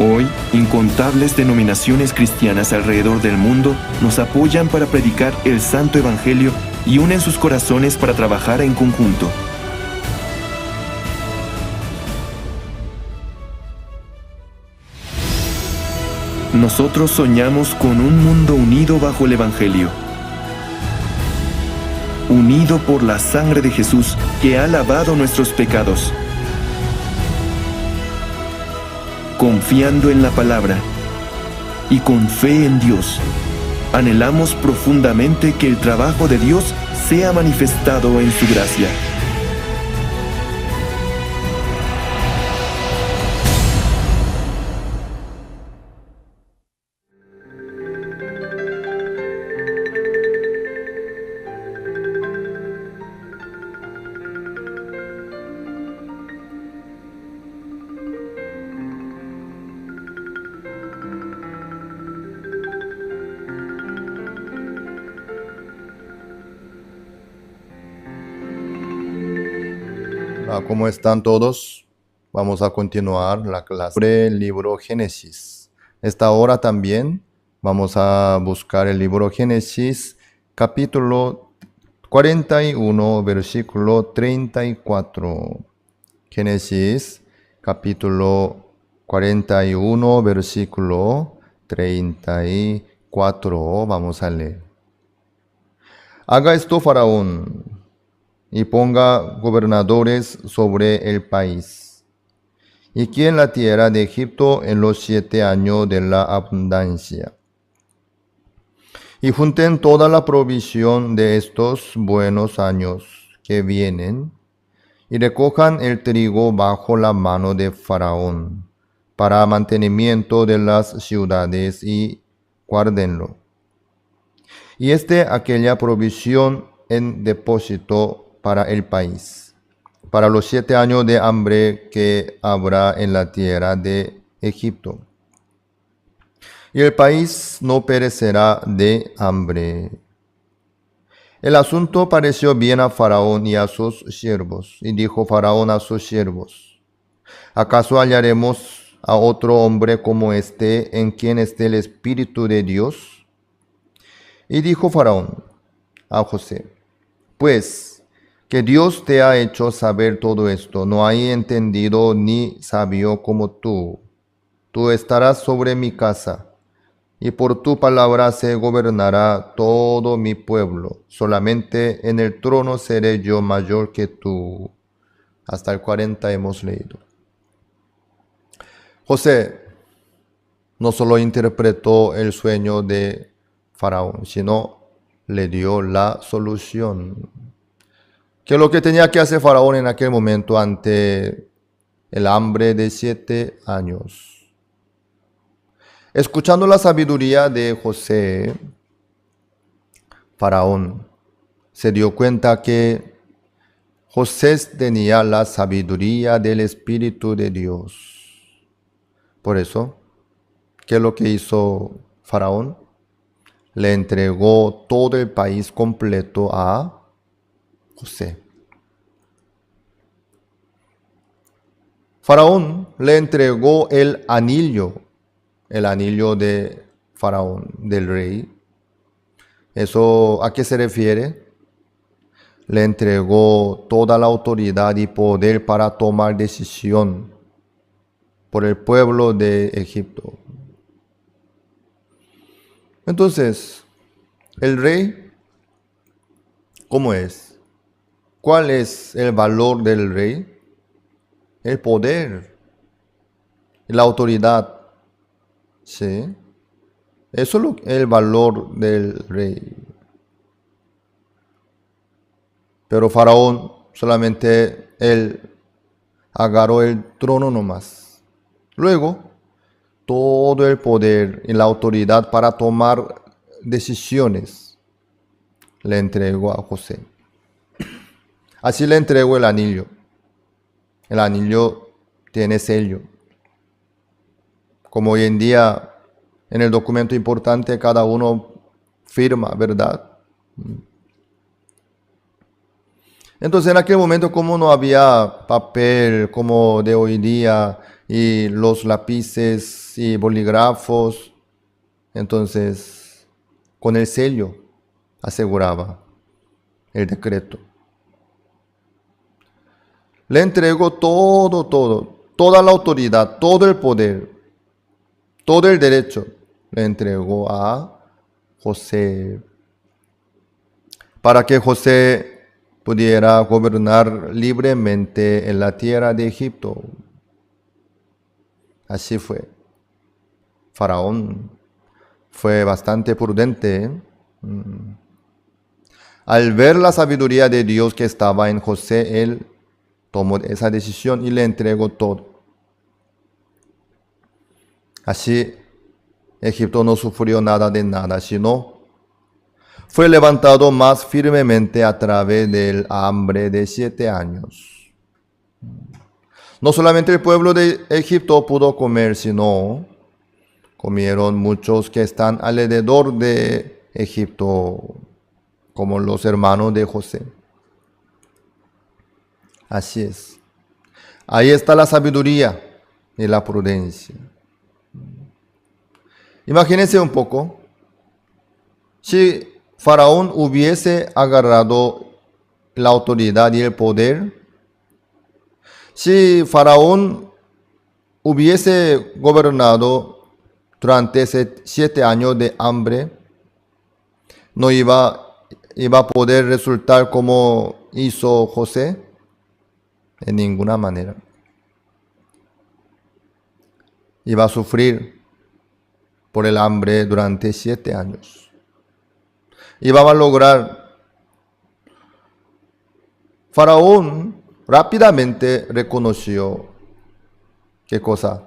Hoy, incontables denominaciones cristianas alrededor del mundo nos apoyan para predicar el santo evangelio y unen sus corazones para trabajar en conjunto. Nosotros soñamos con un mundo unido bajo el Evangelio, unido por la sangre de Jesús que ha lavado nuestros pecados, confiando en la palabra y con fe en Dios. Anhelamos profundamente que el trabajo de Dios sea manifestado en su gracia. ¿Cómo están todos? Vamos a continuar la clase sobre el libro Génesis. Esta hora también Vamos a buscar el libro Génesis, capítulo 41, versículo 34. Génesis, capítulo 41, versículo 34. Vamos a leer. Haga esto Faraón y ponga gobernadores sobre el país, y quien la tierra de Egipto en los 7 años de la abundancia. Y junten toda la provisión de estos buenos años que vienen, y recojan el trigo bajo la mano de Faraón, para mantenimiento de las ciudades, y guárdenlo. Y aquella provisión en depósito para el país, para los 7 años de hambre que habrá en la tierra de Egipto. Y el país no perecerá de hambre. El asunto pareció bien a Faraón y a sus siervos, y dijo Faraón a sus siervos: ¿acaso hallaremos a otro hombre como este, en quien esté el Espíritu de Dios? Y dijo Faraón a José: pues que Dios te ha hecho saber todo esto, no hay entendido ni sabio como tú. Tú estarás sobre mi casa, y por tu palabra se gobernará todo mi pueblo. Solamente en el trono seré yo mayor que tú. Hasta el 40 hemos leído. José no solo interpretó el sueño de Faraón, sino le dio la solución. ¿Qué es lo que tenía que hacer Faraón en aquel momento ante el hambre de 7 años? Escuchando la sabiduría de José, Faraón se dio cuenta que José tenía la sabiduría del Espíritu de Dios. Por eso, ¿qué es lo que hizo Faraón? Le entregó todo el país completo a José. Faraón le entregó el anillo de Faraón, del rey. ¿Eso a qué se refiere? Le entregó toda la autoridad y poder para tomar decisión por el pueblo de Egipto. Entonces, el rey, ¿cómo es? ¿Cuál es el valor del rey? El poder, la autoridad. Sí, eso es el valor del rey. Pero Faraón solamente él agarró el trono nomás. Luego, todo el poder y la autoridad para tomar decisiones le entregó a José. Así le entregó el anillo. El anillo tiene sello. Como hoy en día, en el documento importante, cada uno firma, ¿verdad? Entonces, en aquel momento, como no había papel como de hoy día, y los lápices y bolígrafos, entonces, con el sello aseguraba el decreto. Le entregó toda la autoridad, todo el poder, todo el derecho le entregó a José, para que José pudiera gobernar libremente en la tierra de Egipto. Así fue. Faraón fue bastante prudente. Al ver la sabiduría de Dios que estaba en José, él tomó esa decisión y le entregó todo. Así, Egipto no sufrió nada de nada, sino fue levantado más firmemente a través del hambre de 7 años. No solamente el pueblo de Egipto pudo comer, sino comieron muchos que están alrededor de Egipto, como los hermanos de José. Así es. Ahí está la sabiduría y la prudencia. Imagínense un poco, si Faraón hubiese agarrado la autoridad y el poder, si Faraón hubiese gobernado durante 7 años de hambre, no iba a poder resultar como hizo José, en ninguna manera. Iba a sufrir por el hambre durante 7 años. Iba a lograr. Faraón rápidamente reconoció, ¿qué cosa?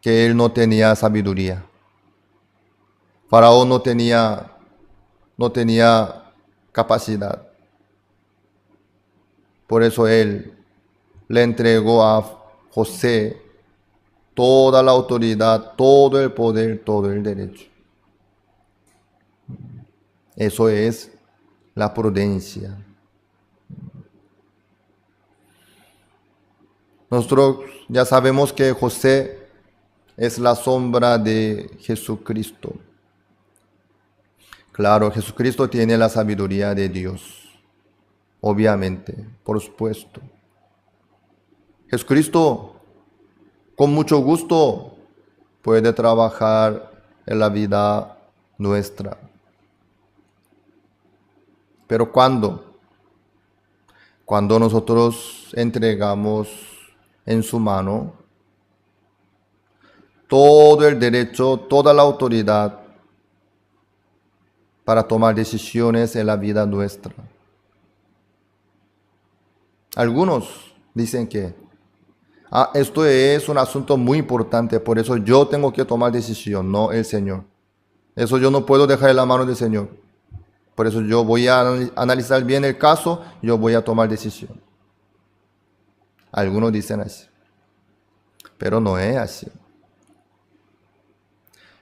Que él no tenía sabiduría. Faraón no tenía capacidad. Por eso él le entregó a José toda la autoridad, todo el poder, todo el derecho. Eso es la prudencia. Nosotros ya sabemos que José es la sombra de Jesucristo. Claro, Jesucristo tiene la sabiduría de Dios, obviamente, por supuesto. Jesucristo, con mucho gusto, puede trabajar en la vida nuestra. Pero ¿cuándo? Cuando nosotros entregamos en su mano todo el derecho, toda la autoridad para tomar decisiones en la vida nuestra. Algunos dicen que esto es un asunto muy importante, por eso yo tengo que tomar decisión, no el Señor. Eso yo no puedo dejar en la mano del Señor. Por eso yo voy a analizar bien el caso, yo voy a tomar decisión. Algunos dicen así, pero no es así.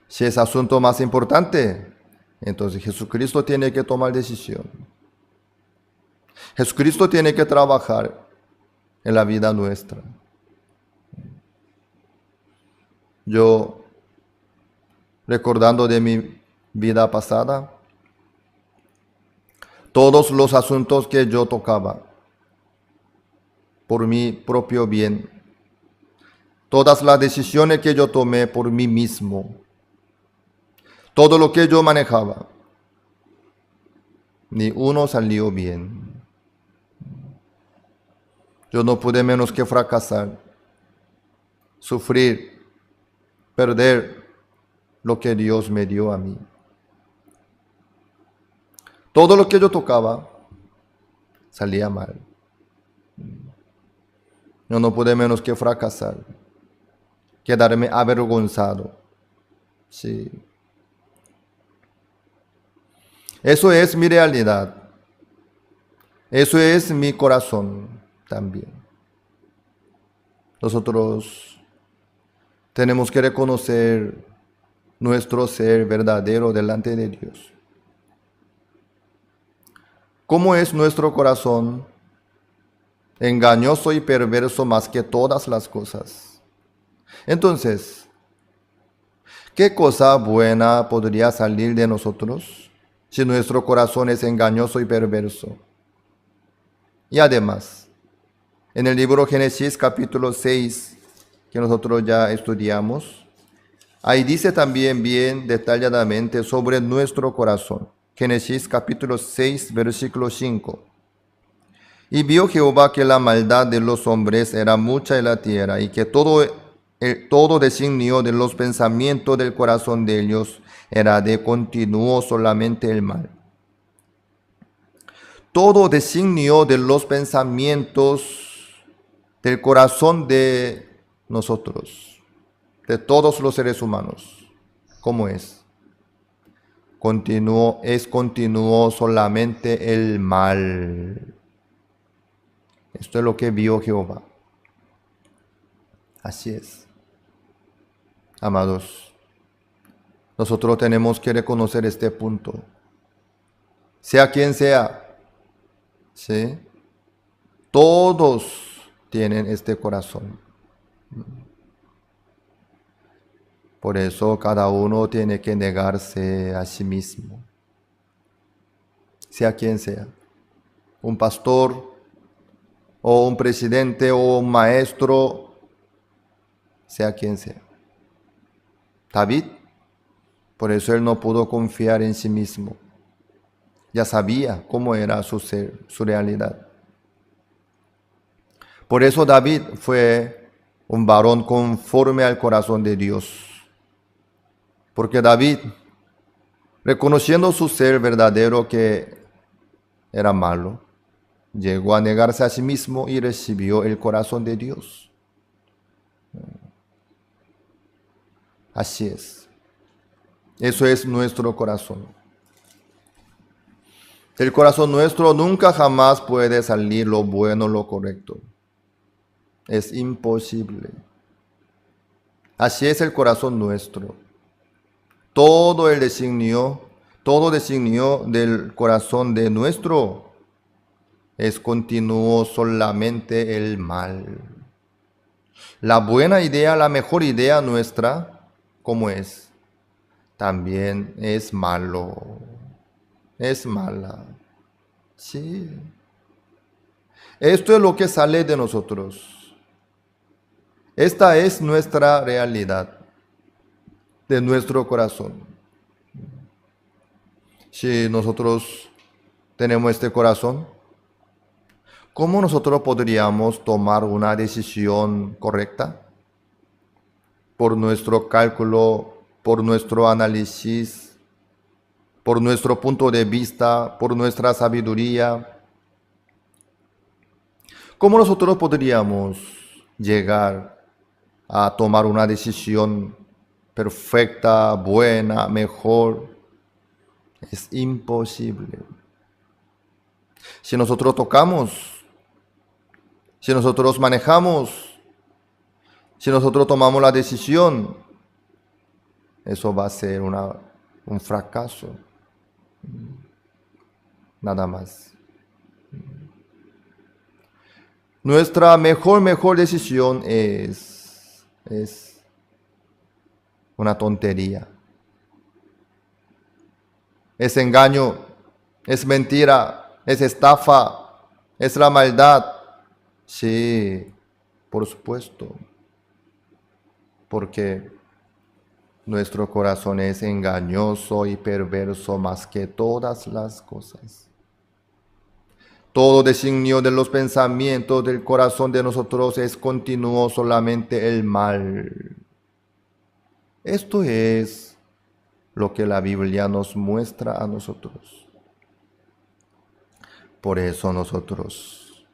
Si es asunto más importante, entonces Jesucristo tiene que tomar decisión. Jesucristo tiene que trabajar en la vida nuestra. Yo, recordando de mi vida pasada, todos los asuntos que yo tocaba, por mi propio bien, todas las decisiones que yo tomé por mí mismo, todo lo que yo manejaba, ni uno salió bien. Yo no pude menos que fracasar, sufrir, perder lo que Dios me dio a mí. Todo lo que yo tocaba salía mal. Yo no pude menos que fracasar, quedarme avergonzado. Sí. Eso es mi realidad. Eso es mi corazón también. Nosotros tenemos que reconocer nuestro ser verdadero delante de Dios. ¿Cómo es nuestro corazón? Engañoso y perverso más que todas las cosas. Entonces, ¿qué cosa buena podría salir de nosotros si nuestro corazón es engañoso y perverso? Y además, en el libro Génesis capítulo 6, que nosotros ya estudiamos, ahí dice también bien detalladamente sobre nuestro corazón. Génesis capítulo 6, versículo 5. Y vio Jehová que la maldad de los hombres era mucha en la tierra, y que todo designio de los pensamientos del corazón de ellos era de continuo solamente el mal. Todo designio de los pensamientos del corazón de nosotros, de todos los seres humanos, ¿cómo es? Continuo solamente el mal. Esto es lo que vio Jehová. Así es. Amados, nosotros tenemos que reconocer este punto. Sea quien sea, ¿sí? Todos tienen este corazón. Por eso cada uno tiene que negarse a sí mismo, sea quien sea, un pastor o un presidente o un maestro, sea quien sea. David, por eso él no pudo confiar en sí mismo. Ya sabía cómo era su ser, su realidad. Por eso David fue un varón conforme al corazón de Dios. Porque David, reconociendo su ser verdadero que era malo, llegó a negarse a sí mismo y recibió el corazón de Dios. Así es. Eso es nuestro corazón. Del corazón nuestro nunca jamás puede salir lo bueno, lo correcto. Es imposible. Así es el corazón nuestro. Todo designio del corazón de nuestro es continuo solamente el mal. La buena idea, la mejor idea nuestra, ¿cómo es? También es malo. Es mala. Sí. Esto es lo que sale de nosotros. Esta es nuestra realidad, de nuestro corazón. Si nosotros tenemos este corazón, ¿cómo nosotros podríamos tomar una decisión correcta? Por nuestro cálculo, por nuestro análisis, por nuestro punto de vista, por nuestra sabiduría. ¿Cómo nosotros podríamos llegar a tomar una decisión perfecta, buena, mejor? Es imposible. Si nosotros tocamos, si nosotros manejamos, si nosotros tomamos la decisión, eso va a ser un fracaso. Nada más. Nuestra mejor decisión es una tontería. Es engaño, es mentira, es estafa, es la maldad. Sí, por supuesto. Porque nuestro corazón es engañoso y perverso más que todas las cosas. Todo designio de los pensamientos del corazón de nosotros es continuo solamente el mal. Esto es lo que la Biblia nos muestra a nosotros. Por eso nosotros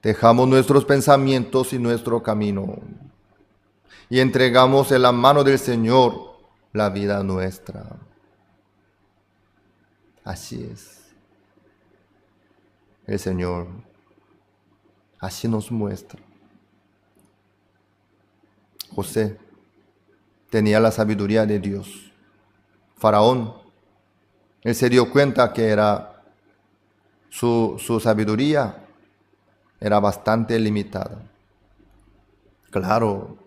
dejamos nuestros pensamientos y nuestro camino y entregamos en la mano del Señor la vida nuestra. Así es. El Señor así nos muestra. José tenía la sabiduría de Dios. Faraón, él se dio cuenta que su sabiduría era bastante limitada. Claro,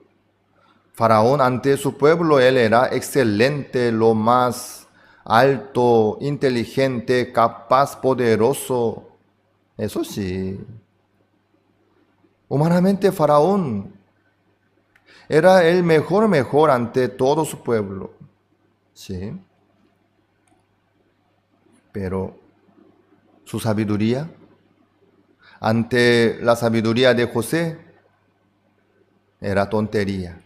Faraón ante su pueblo, él era excelente, lo más alto, inteligente, capaz, poderoso. Eso sí. Humanamente Faraón era el mejor ante todo su pueblo. Sí. Pero su sabiduría, ante la sabiduría de José, era tontería.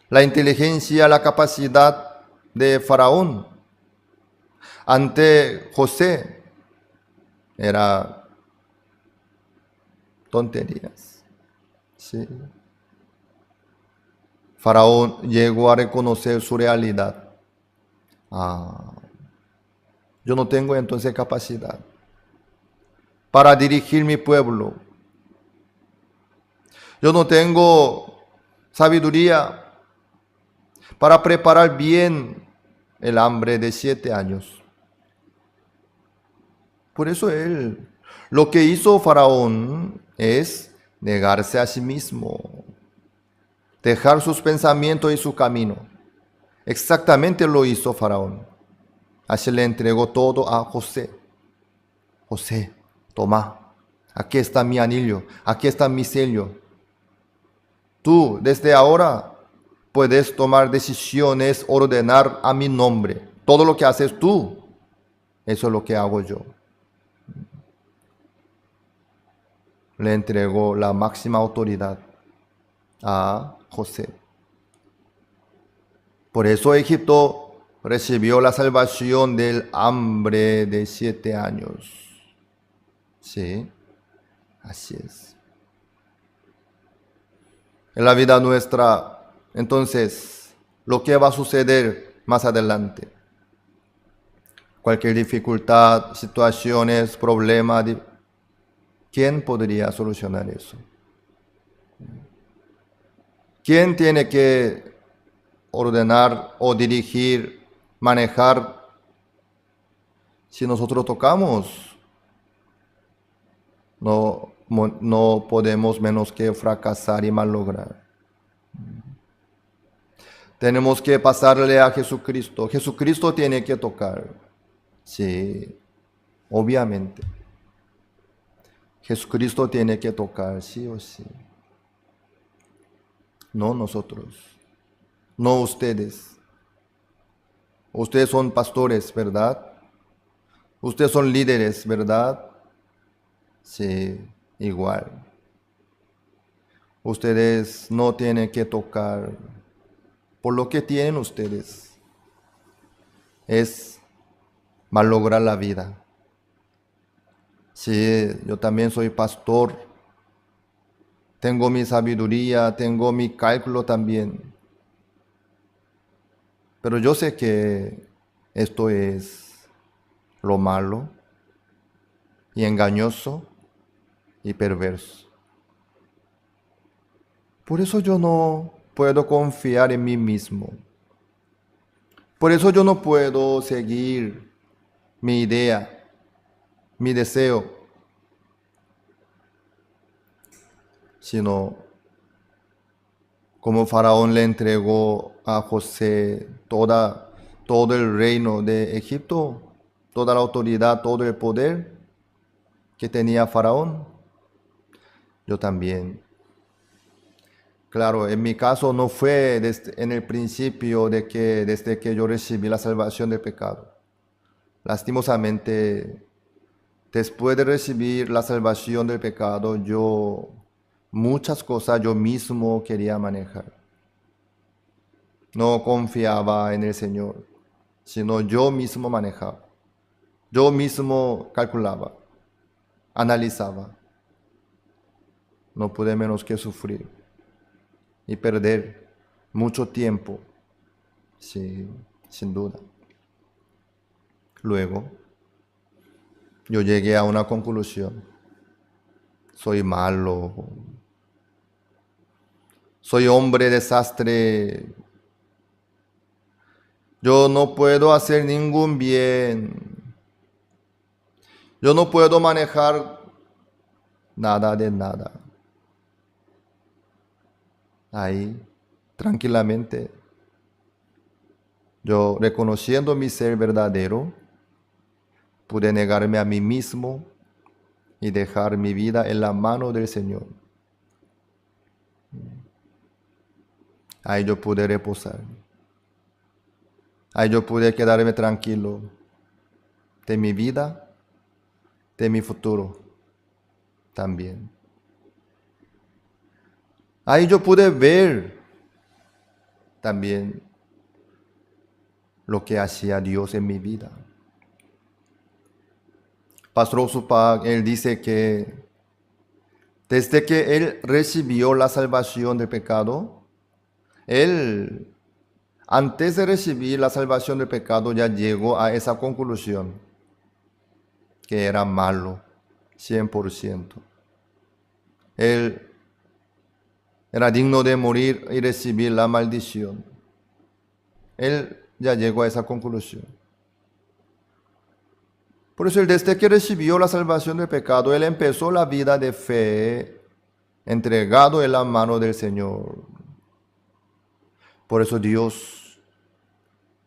La inteligencia, la capacidad de Faraón ante José era tonterías. Sí. Faraón llegó a reconocer su realidad. Yo no tengo entonces capacidad para dirigir mi pueblo. Yo no tengo sabiduría para preparar bien el hambre de 7 años. Por eso lo que hizo Faraón es negarse a sí mismo. dejar sus pensamientos y su camino. Exactamente lo hizo Faraón. Así le entregó todo a José. José, toma, aquí está mi anillo, aquí está mi sello. Tú, desde ahora, puedes tomar decisiones, ordenar a mi nombre. Todo lo que haces tú, eso es lo que hago yo. Le entregó la máxima autoridad a José. Por eso Egipto recibió la salvación del hambre de 7 años. Sí, así es. En la vida nuestra, entonces, lo que va a suceder más adelante. Cualquier dificultad, situaciones, problema, ¿quién podría solucionar eso? ¿Quién tiene que ordenar o dirigir, manejar? Si nosotros tocamos, no podemos menos que fracasar y malograr. Tenemos que pasarle a Jesucristo. Jesucristo tiene que tocar. Sí, obviamente. Jesucristo tiene que tocar, sí o sí. No nosotros, no ustedes. Ustedes son pastores, ¿verdad? Ustedes son líderes, ¿verdad? Sí, igual. Ustedes no tienen que tocar. Por lo que tienen ustedes es malograr la vida. Sí, yo también soy pastor. Tengo mi sabiduría, tengo mi cálculo también. Pero yo sé que esto es lo malo y engañoso y perverso. Por eso yo no puedo confiar en mí mismo. Por eso yo no puedo seguir mi idea, mi deseo, sino como Faraón le entregó a José todo el reino de Egipto, toda la autoridad, todo el poder que tenía Faraón, yo también. Claro, en mi caso no fue en el principio desde que yo recibí la salvación del pecado. Lastimosamente, después de recibir la salvación del pecado, muchas cosas yo mismo quería manejar. No confiaba en el Señor, sino yo mismo manejaba. Yo mismo calculaba, analizaba. No pude menos que sufrir y perder mucho tiempo, sí, sin duda. Luego, yo llegué a una conclusión. Soy malo. Soy hombre desastre. Yo no puedo hacer ningún bien. Yo no puedo manejar nada de nada. Ahí, tranquilamente, yo reconociendo mi ser verdadero, pude negarme a mí mismo y dejar mi vida en la mano del Señor. Ahí yo pude reposar. Ahí yo pude quedarme tranquilo de mi vida, de mi futuro también. Ahí yo pude ver también lo que hacía Dios en mi vida. Pastor Osupak, él dice que desde que él recibió la salvación del pecado, él, antes de recibir la salvación del pecado, ya llegó a esa conclusión, que era malo, 100%. Él era digno de morir y recibir la maldición. Él ya llegó a esa conclusión. Por eso, desde que recibió la salvación del pecado, él empezó la vida de fe, entregado en la mano del Señor. Por eso Dios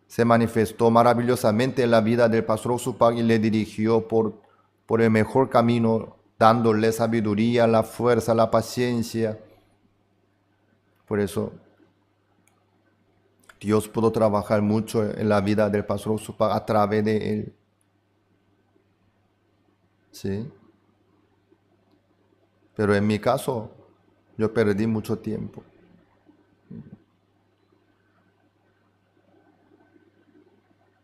se manifestó maravillosamente en la vida del pastor Supak y le dirigió por el mejor camino, dándole sabiduría, la fuerza, la paciencia. Por eso Dios pudo trabajar mucho en la vida del pastor Supak a través de él. ¿Sí? Pero en mi caso, yo perdí mucho tiempo.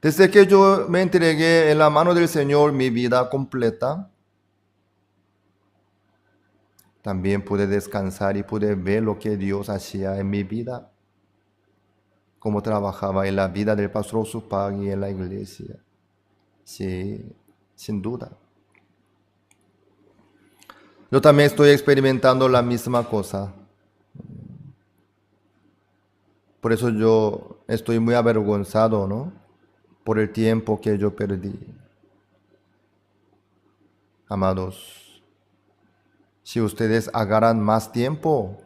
Desde que yo me entregué en la mano del Señor mi vida completa, también pude descansar y pude ver lo que Dios hacía en mi vida, cómo trabajaba en la vida del pastor Supak y en la iglesia. Sí, sin duda. Yo también estoy experimentando la misma cosa. Por eso yo estoy muy avergonzado, ¿no? Por el tiempo que yo perdí. Amados, si ustedes agarran más tiempo,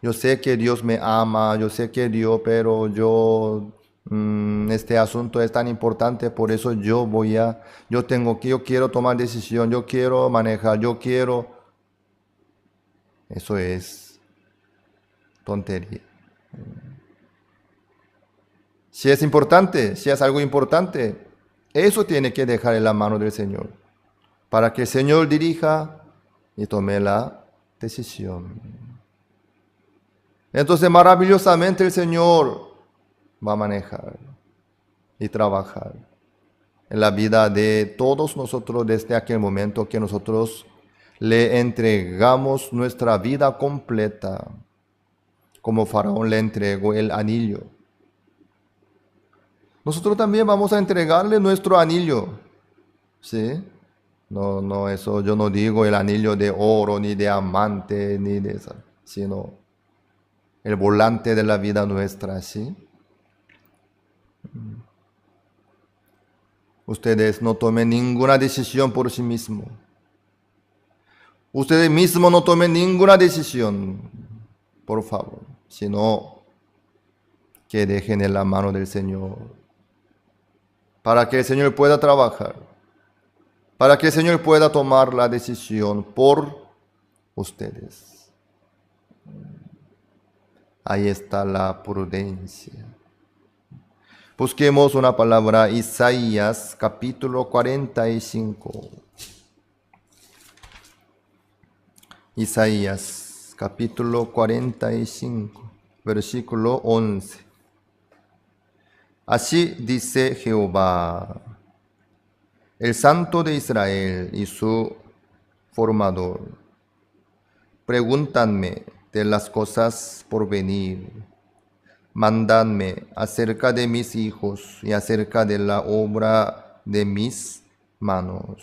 yo sé que Dios me ama, yo sé que Dios, pero este asunto es tan importante, por eso yo quiero tomar decisión, yo quiero manejar, eso es tontería. Si es importante, si es algo importante, eso tiene que dejar en la mano del Señor, para que el Señor dirija y tome la decisión. Entonces maravillosamente el Señor va a manejar y trabajar en la vida de todos nosotros desde aquel momento que nosotros le entregamos nuestra vida completa, como Faraón le entregó el anillo. Nosotros también vamos a entregarle nuestro anillo, ¿sí? No, eso yo no digo el anillo de oro, ni de diamante, ni de esa, sino el volante de la vida nuestra, ¿sí? Ustedes no tomen ninguna decisión por sí mismos. Ustedes mismos no tomen ninguna decisión, por favor, sino que dejen en la mano del Señor, para que el Señor pueda trabajar, para que el Señor pueda tomar la decisión por ustedes. Ahí está la prudencia. Busquemos una palabra, Isaías capítulo 45. Isaías capítulo 45, versículo 11. Así dice Jehová, el Santo de Israel y su formador. Pregúntame de las cosas por venir. Mandadme acerca de mis hijos y acerca de la obra de mis manos.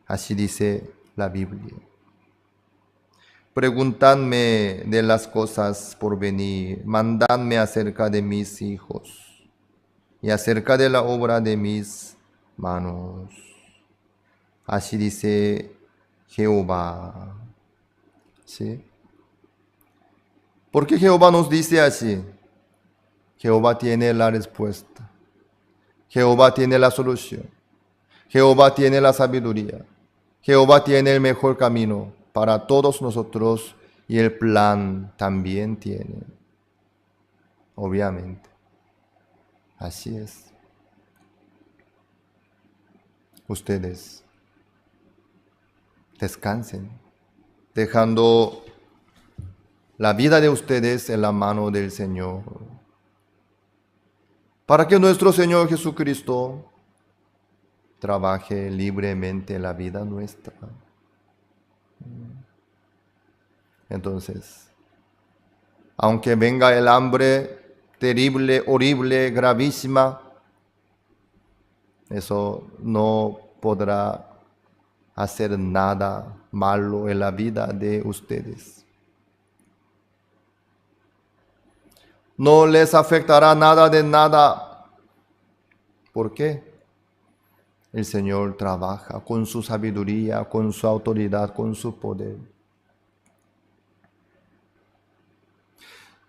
Así dice la Biblia. Preguntadme de las cosas por venir. Mandadme acerca de mis hijos y acerca de la obra de mis manos. Así dice Jehová. ¿Sí? ¿Por qué Jehová nos dice así? Jehová tiene la respuesta. Jehová tiene la solución. Jehová tiene la sabiduría. Jehová tiene el mejor camino para todos nosotros y el plan también tiene. Obviamente. Así es. Ustedes descansen, dejando la vida de ustedes en la mano del Señor, para que nuestro Señor Jesucristo trabaje libremente en la vida nuestra. Entonces, aunque venga el hambre terrible, horrible, gravísima, eso no podrá hacer nada malo en la vida de ustedes. No les afectará nada de nada. ¿Por qué? El Señor trabaja con su sabiduría, con su autoridad, con su poder.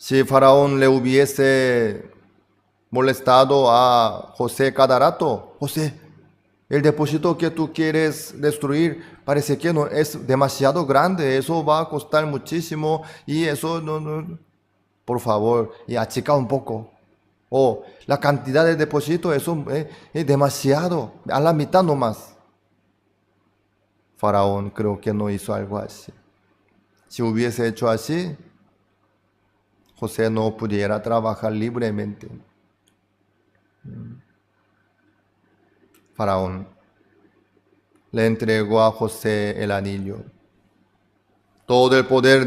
Si Faraón le hubiese molestado a José cada rato, José, el depósito que tú quieres destruir parece que no es demasiado grande, eso va a costar muchísimo y eso no. Por favor, y achica un poco. O la cantidad de depósito, eso es demasiado, a la mitad nomás. Faraón creo que no hizo algo así. Si hubiese hecho así, José no pudiera trabajar libremente. Faraón le entregó a José el anillo, todo el poder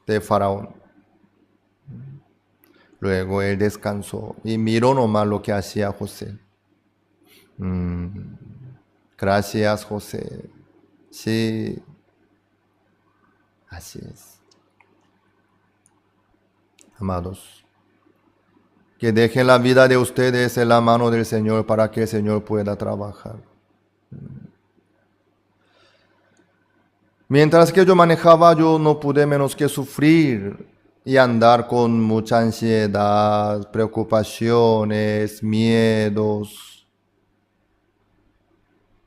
de Faraón. Luego él descansó y miró nomás lo que hacía José. Gracias, José. Sí, así es. Amados, que dejen la vida de ustedes en la mano del Señor para que el Señor pueda trabajar. Mientras que yo manejaba, yo no pude menos que sufrir y andar con mucha ansiedad, preocupaciones, miedos.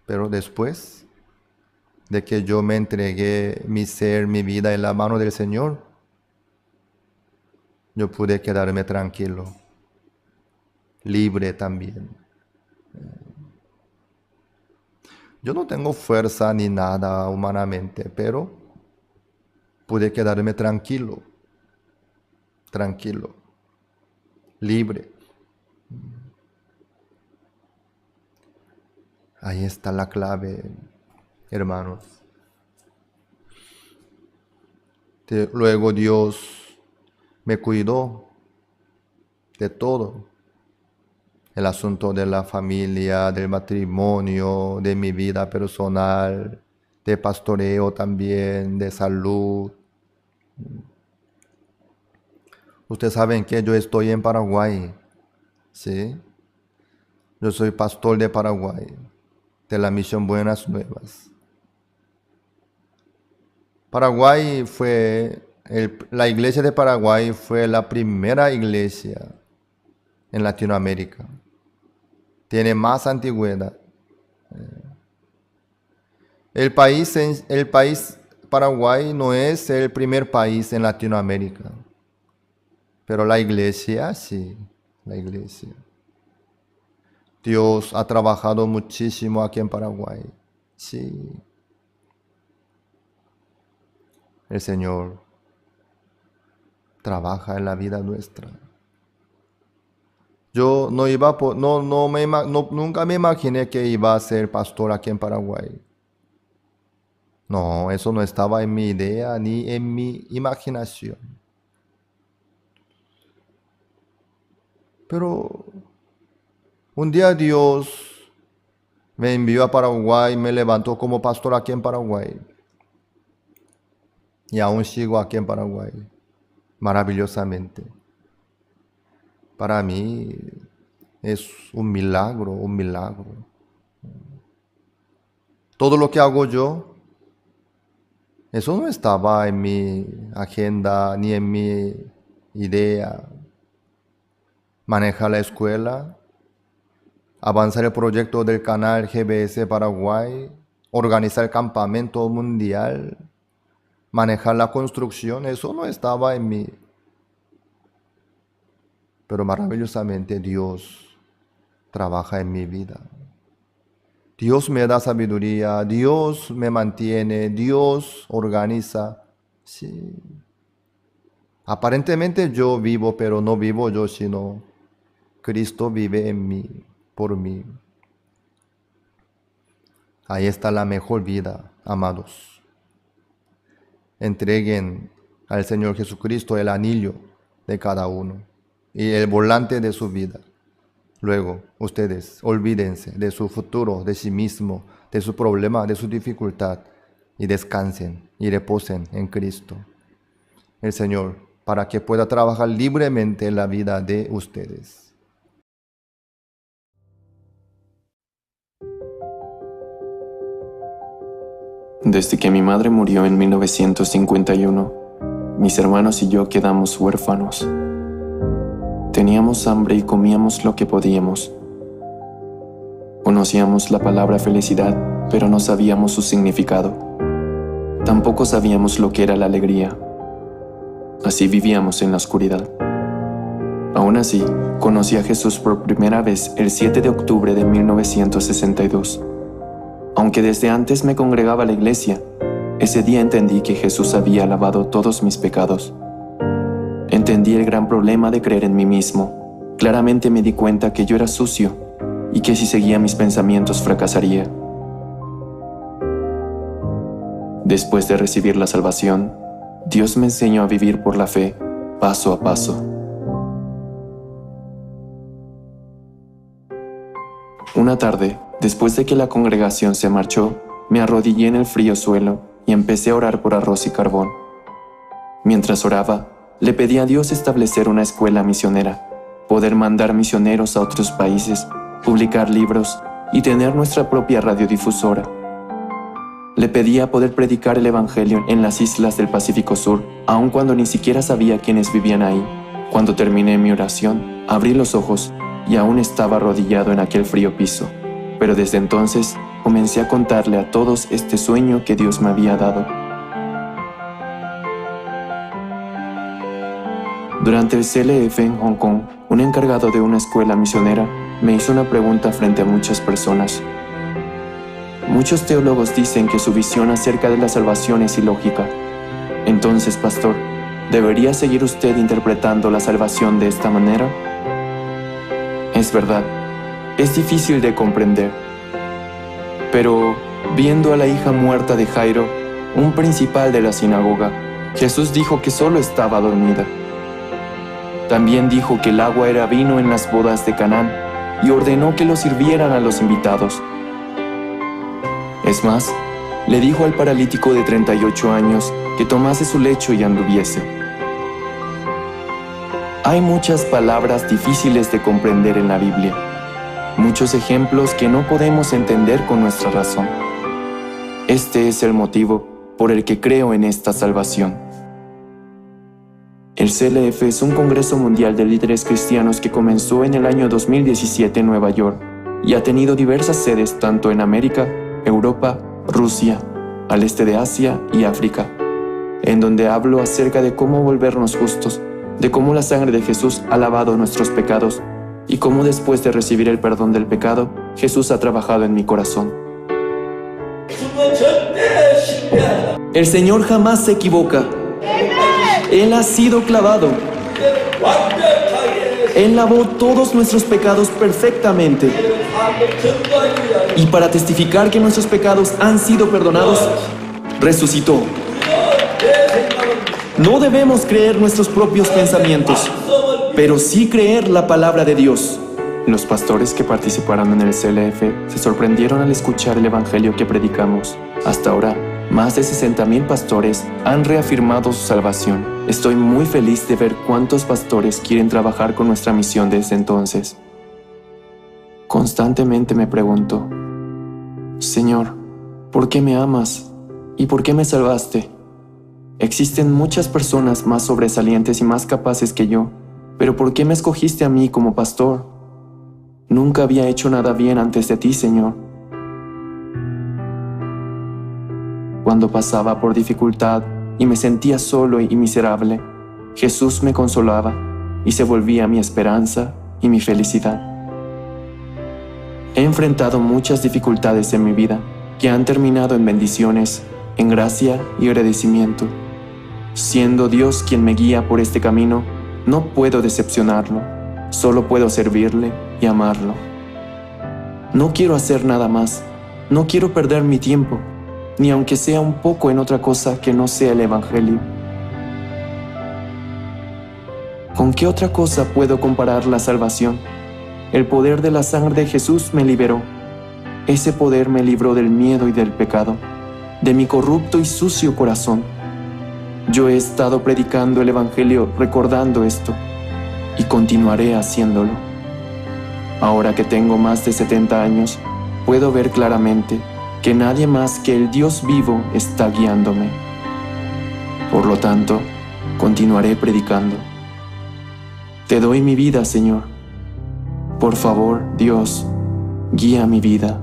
Pero después de que yo me entregué mi ser, mi vida en la mano del Señor, yo pude quedarme tranquilo, libre también. Yo no tengo fuerza ni nada humanamente, pero pude quedarme tranquilo, libre. Ahí está la clave, hermanos. Luego Dios me cuidó de todo. El asunto de la familia, del matrimonio, de mi vida personal, de pastoreo también, de salud. Ustedes saben que yo estoy en Paraguay, ¿sí? Yo soy pastor de Paraguay, de la Misión Buenas Nuevas. Paraguay la iglesia de Paraguay fue la primera iglesia en Latinoamérica. Tiene más antigüedad. El país Paraguay no es el primer país en Latinoamérica, pero la iglesia sí, la iglesia. Dios ha trabajado muchísimo aquí en Paraguay, sí. El Señor trabaja en la vida nuestra. Yo nunca me imaginé que iba a ser pastor aquí en Paraguay. No, eso no estaba en mi idea ni en mi imaginación. Pero un día Dios me envió a Paraguay, me levantó como pastor aquí en Paraguay. Y aún sigo aquí en Paraguay, maravillosamente. Para mí es un milagro, un milagro. Todo lo que hago yo, eso no estaba en mi agenda ni en mi idea. Manejar la escuela, avanzar el proyecto del canal GBS Paraguay, organizar el campamento mundial, manejar la construcción, eso no estaba en mí. Pero maravillosamente Dios trabaja en mi vida. Dios me da sabiduría, Dios me mantiene, Dios organiza. Sí. Aparentemente yo vivo, pero no vivo yo, sino Cristo vive en mí, por mí. Ahí está la mejor vida, amados. Entreguen al Señor Jesucristo el anillo de cada uno y el volante de su vida. Luego, ustedes olvídense de su futuro, de sí mismo, de su problema, de su dificultad y descansen y reposen en Cristo, el Señor, para que pueda trabajar libremente en la vida de ustedes. Desde que mi madre murió en 1951, mis hermanos y yo quedamos huérfanos. Teníamos hambre y comíamos lo que podíamos. Conocíamos la palabra felicidad, pero no sabíamos su significado. Tampoco sabíamos lo que era la alegría. Así vivíamos en la oscuridad. Aún así, conocí a Jesús por primera vez el 7 de octubre de 1962. Aunque desde antes me congregaba a la iglesia, ese día entendí que Jesús había lavado todos mis pecados. Entendí el gran problema de creer en mí mismo. Claramente me di cuenta que yo era sucio y que si seguía mis pensamientos fracasaría. Después de recibir la salvación, Dios me enseñó a vivir por la fe, paso a paso. Una tarde, después de que la congregación se marchó, me arrodillé en el frío suelo y empecé a orar por arroz y carbón. Mientras oraba, le pedí a Dios establecer una escuela misionera, poder mandar misioneros a otros países, publicar libros y tener nuestra propia radiodifusora. Le pedía poder predicar el Evangelio en las islas del Pacífico Sur, aun cuando ni siquiera sabía quiénes vivían ahí. Cuando terminé mi oración, abrí los ojos y aún estaba arrodillado en aquel frío piso. Pero desde entonces comencé a contarle a todos este sueño que Dios me había dado. Durante el CLF en Hong Kong, un encargado de una escuela misionera me hizo una pregunta frente a muchas personas. Muchos teólogos dicen que su visión acerca de la salvación es ilógica. Entonces, pastor, ¿debería seguir usted interpretando la salvación de esta manera? Es verdad, es difícil de comprender. Pero, viendo a la hija muerta de Jairo, un principal de la sinagoga, Jesús dijo que solo estaba dormida. También dijo que el agua era vino en las bodas de Canaán y ordenó que lo sirvieran a los invitados. Es más, le dijo al paralítico de 38 años que tomase su lecho y anduviese. Hay muchas palabras difíciles de comprender en la Biblia, muchos ejemplos que no podemos entender con nuestra razón. Este es el motivo por el que creo en esta salvación. El CLF es un congreso mundial de líderes cristianos que comenzó en el año 2017 en Nueva York y ha tenido diversas sedes tanto en América, Europa, Rusia, al este de Asia y África, en donde hablo acerca de cómo volvernos justos, de cómo la sangre de Jesús ha lavado nuestros pecados y cómo después de recibir el perdón del pecado, Jesús ha trabajado en mi corazón. El Señor jamás se equivoca. Él ha sido clavado. Él lavó todos nuestros pecados perfectamente. Y para testificar que nuestros pecados han sido perdonados, resucitó. No debemos creer nuestros propios pensamientos, pero sí creer la palabra de Dios. Los pastores que participaron en el CLF se sorprendieron al escuchar el evangelio que predicamos. Hasta ahora, más de 60,000 pastores han reafirmado su salvación. Estoy muy feliz de ver cuántos pastores quieren trabajar con nuestra misión desde entonces. Constantemente me pregunto, Señor, ¿por qué me amas? ¿Y por qué me salvaste? Existen muchas personas más sobresalientes y más capaces que yo, pero ¿por qué me escogiste a mí como pastor? Nunca había hecho nada bien antes de ti, Señor. Cuando pasaba por dificultad y me sentía solo y miserable, Jesús me consolaba y se volvía mi esperanza y mi felicidad. He enfrentado muchas dificultades en mi vida que han terminado en bendiciones, en gracia y agradecimiento. Siendo Dios quien me guía por este camino, no puedo decepcionarlo, solo puedo servirle y amarlo. No quiero hacer nada más, no quiero perder mi tiempo, ni aunque sea un poco en otra cosa que no sea el Evangelio. ¿Con qué otra cosa puedo comparar la salvación? El poder de la sangre de Jesús me liberó. Ese poder me libró del miedo y del pecado, de mi corrupto y sucio corazón. Yo he estado predicando el Evangelio recordando esto, y continuaré haciéndolo. Ahora que tengo más de 70 años, puedo ver claramente que nadie más que el Dios vivo está guiándome. Por lo tanto, Continuaré predicando. Te doy mi vida, Señor. Por favor, Dios, guía mi vida.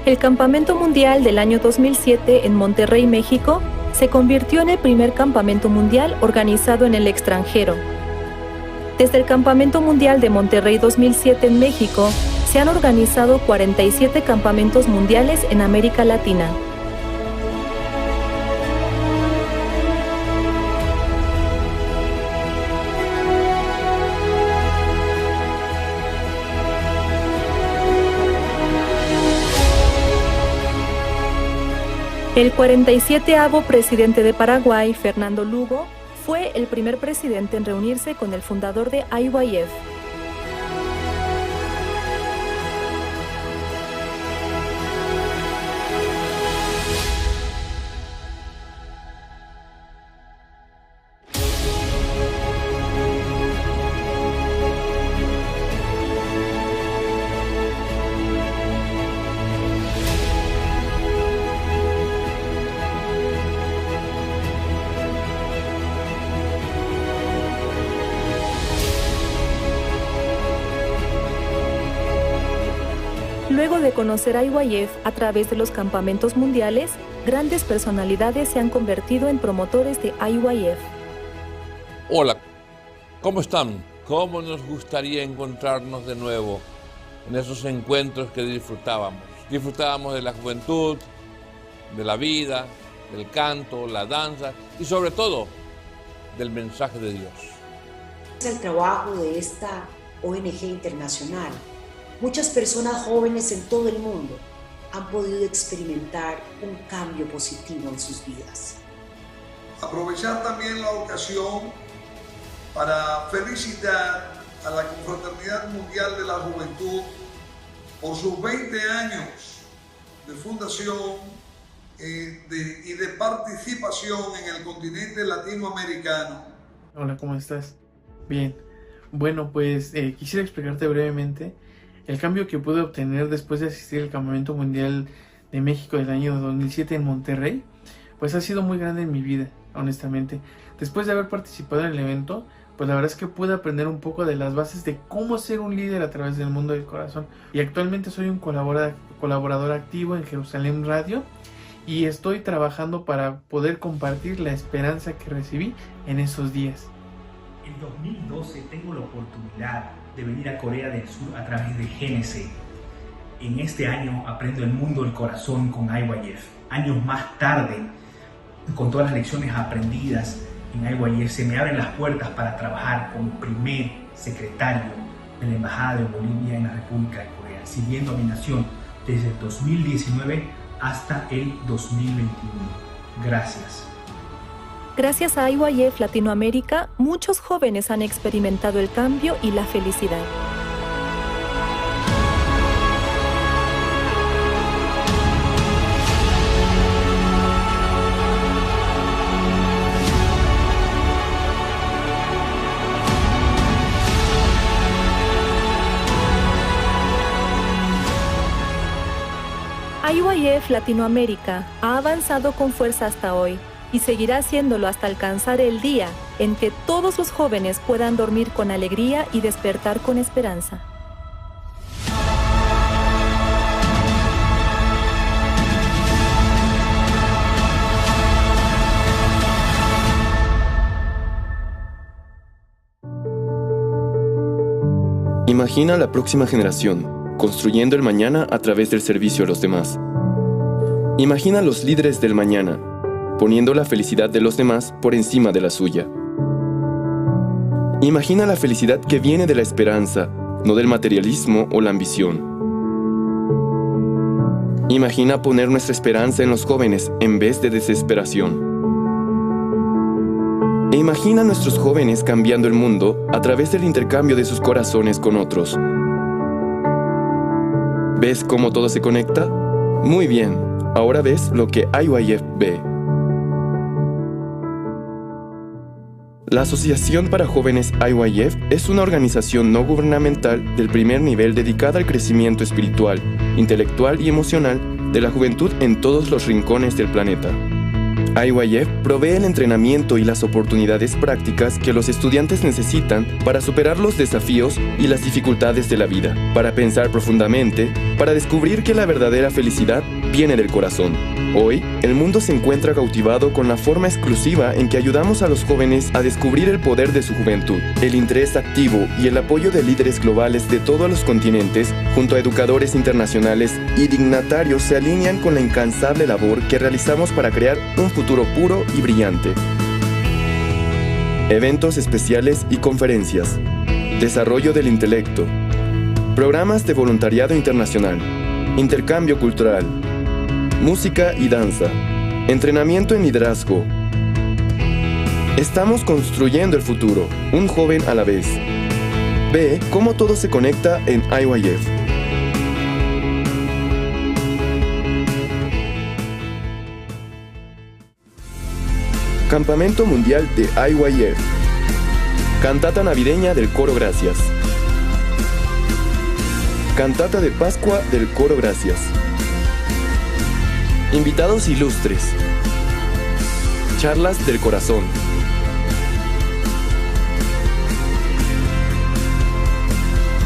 El Campamento Mundial del año 2007 en Monterrey, México, se convirtió en el primer campamento mundial organizado en el extranjero. Desde el Campamento Mundial de Monterrey 2007 en México, se han organizado 47 campamentos mundiales en América Latina. El 47º presidente de Paraguay, Fernando Lugo, fue el primer presidente en reunirse con el fundador de IYF. Luego de conocer a IYF a través de los campamentos mundiales, grandes personalidades se han convertido en promotores de IYF. Hola, ¿cómo están? ¿Cómo nos gustaría encontrarnos de nuevo en esos encuentros que disfrutábamos? Disfrutábamos de la juventud, de la vida, del canto, la danza y sobre todo del mensaje de Dios. Es el trabajo de esta ONG internacional. Muchas personas jóvenes en todo el mundo han podido experimentar un cambio positivo en sus vidas. Aprovechar también la ocasión para felicitar a la Confraternidad Mundial de la Juventud por sus 20 años de fundación y de participación en el continente latinoamericano. Hola, ¿cómo estás? Bien. Bueno, pues quisiera explicarte brevemente el cambio que pude obtener después de asistir al Campamento Mundial de México del año 2007 en Monterrey. Pues ha sido muy grande en mi vida, honestamente. Después de haber participado en el evento, pues la verdad es que pude aprender un poco de las bases de cómo ser un líder a través del mundo del corazón. Y actualmente soy un colaborador activo en Jerusalén Radio y estoy trabajando para poder compartir la esperanza que recibí en esos días. En 2012 tengo la oportunidad de venir a Corea del Sur a través de GNC. En este año aprendo el mundo del corazón con IYF. Años más tarde, con todas las lecciones aprendidas en IYF, se me abren las puertas para trabajar como primer secretario de la Embajada de Bolivia en la República de Corea, sirviendo a mi nación desde el 2019 hasta el 2021. Gracias. Gracias a IYF Latinoamérica, muchos jóvenes han experimentado el cambio y la felicidad. IYF Latinoamérica ha avanzado con fuerza hasta hoy y seguirá haciéndolo hasta alcanzar el día en que todos los jóvenes puedan dormir con alegría y despertar con esperanza. Imagina la próxima generación, construyendo el mañana a través del servicio a los demás. Imagina los líderes del mañana, poniendo la felicidad de los demás por encima de la suya. Imagina la felicidad que viene de la esperanza, no del materialismo o la ambición. Imagina poner nuestra esperanza en los jóvenes en vez de desesperación. E imagina a nuestros jóvenes cambiando el mundo a través del intercambio de sus corazones con otros. ¿Ves cómo todo se conecta? Muy bien, ahora ves lo que IYF ve. La Asociación para Jóvenes IYF es una organización no gubernamental del primer nivel dedicada al crecimiento espiritual, intelectual y emocional de la juventud en todos los rincones del planeta. IYF provee el entrenamiento y las oportunidades prácticas que los estudiantes necesitan para superar los desafíos y las dificultades de la vida, para pensar profundamente, para descubrir que la verdadera felicidad viene del corazón. Hoy, el mundo se encuentra cautivado con la forma exclusiva en que ayudamos a los jóvenes a descubrir el poder de su juventud. El interés activo y el apoyo de líderes globales de todos los continentes, junto a educadores internacionales y dignatarios, se alinean con la incansable labor que realizamos para crear un futuro puro y brillante. Eventos especiales y conferencias. Desarrollo del intelecto. Programas de voluntariado internacional. Intercambio cultural. Música y danza. Entrenamiento en liderazgo. Estamos construyendo el futuro, un joven a la vez. Ve cómo todo se conecta en IYF. Campamento Mundial de IYF. Cantata navideña del Coro Gracias. Cantata de Pascua del Coro Gracias. Invitados ilustres. Charlas del corazón.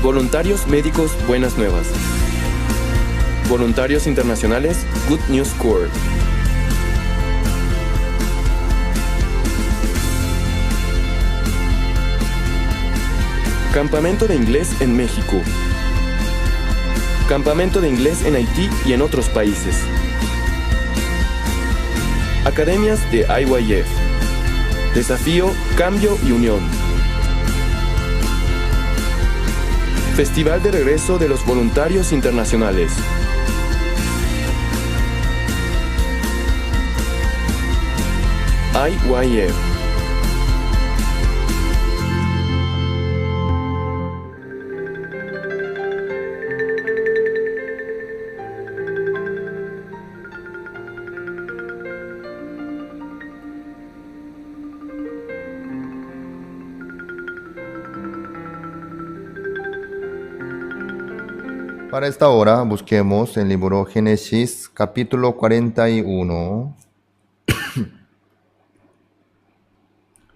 Voluntarios médicos Buenas Nuevas. Voluntarios internacionales Good News Corps. Campamento de inglés en México. Campamento de inglés en Haití y en otros países. Academias de IYF. Desafío, cambio y unión. Festival de regreso de los voluntarios internacionales. IYF. Para esta hora busquemos el libro Génesis capítulo 41,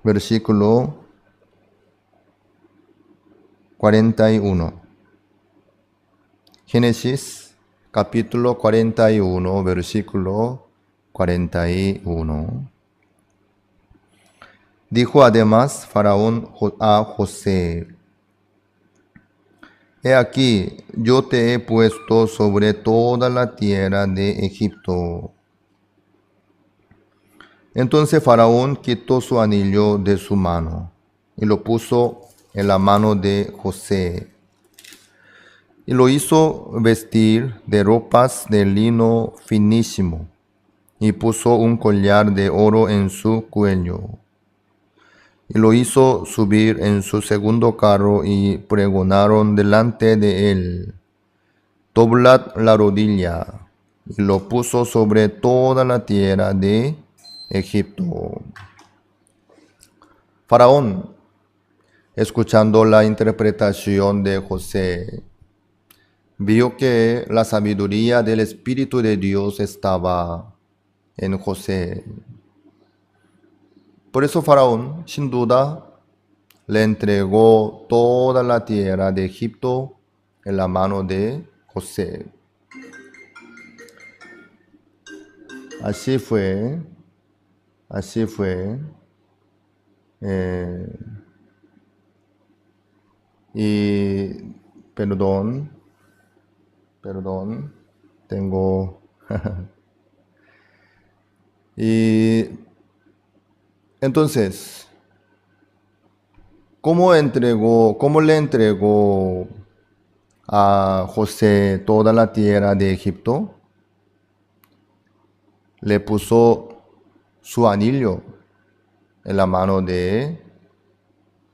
versículo 41. Génesis capítulo 41, versículo 41. Dijo además Faraón a José: He aquí, yo te he puesto sobre toda la tierra de Egipto. Entonces Faraón quitó su anillo de su mano y lo puso en la mano de José, y lo hizo vestir de ropas de lino finísimo, y puso un collar de oro en su cuello. Y lo hizo subir en su segundo carro y pregonaron delante de él: Doblad la rodilla. Y lo puso sobre toda la tierra de Egipto. Faraón, escuchando la interpretación de José, vio que la sabiduría del Espíritu de Dios estaba en José. Por eso Faraón, sin duda, le entregó toda la tierra de Egipto en la mano de José. Así fue. Y perdón, tengo Y entonces, ¿cómo le entregó a José toda la tierra de Egipto? Le puso su anillo en la mano de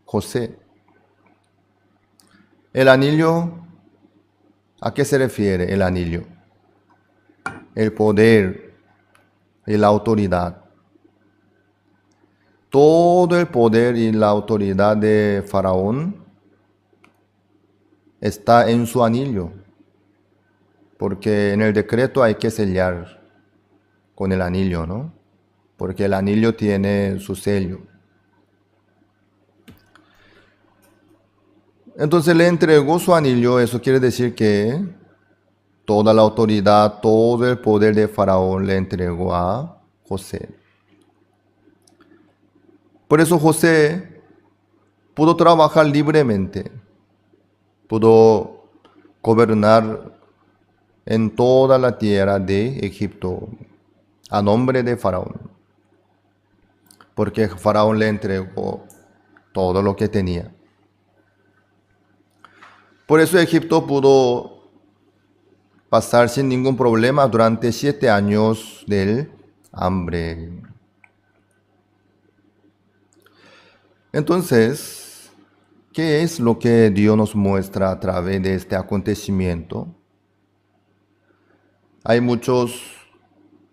José. El anillo, ¿a qué se refiere el anillo? El poder y la autoridad. Todo el poder y la autoridad de Faraón está en su anillo, porque en el decreto hay que sellar con el anillo, ¿no? Porque el anillo tiene su sello. Entonces le entregó su anillo, eso quiere decir que toda la autoridad, todo el poder de Faraón le entregó a José. Por eso José pudo trabajar libremente, pudo gobernar en toda la tierra de Egipto a nombre de Faraón, porque Faraón le entregó todo lo que tenía. Por eso Egipto pudo pasar sin ningún problema durante 7 años del hambre. Entonces, ¿qué es lo que Dios nos muestra a través de este acontecimiento? Hay muchos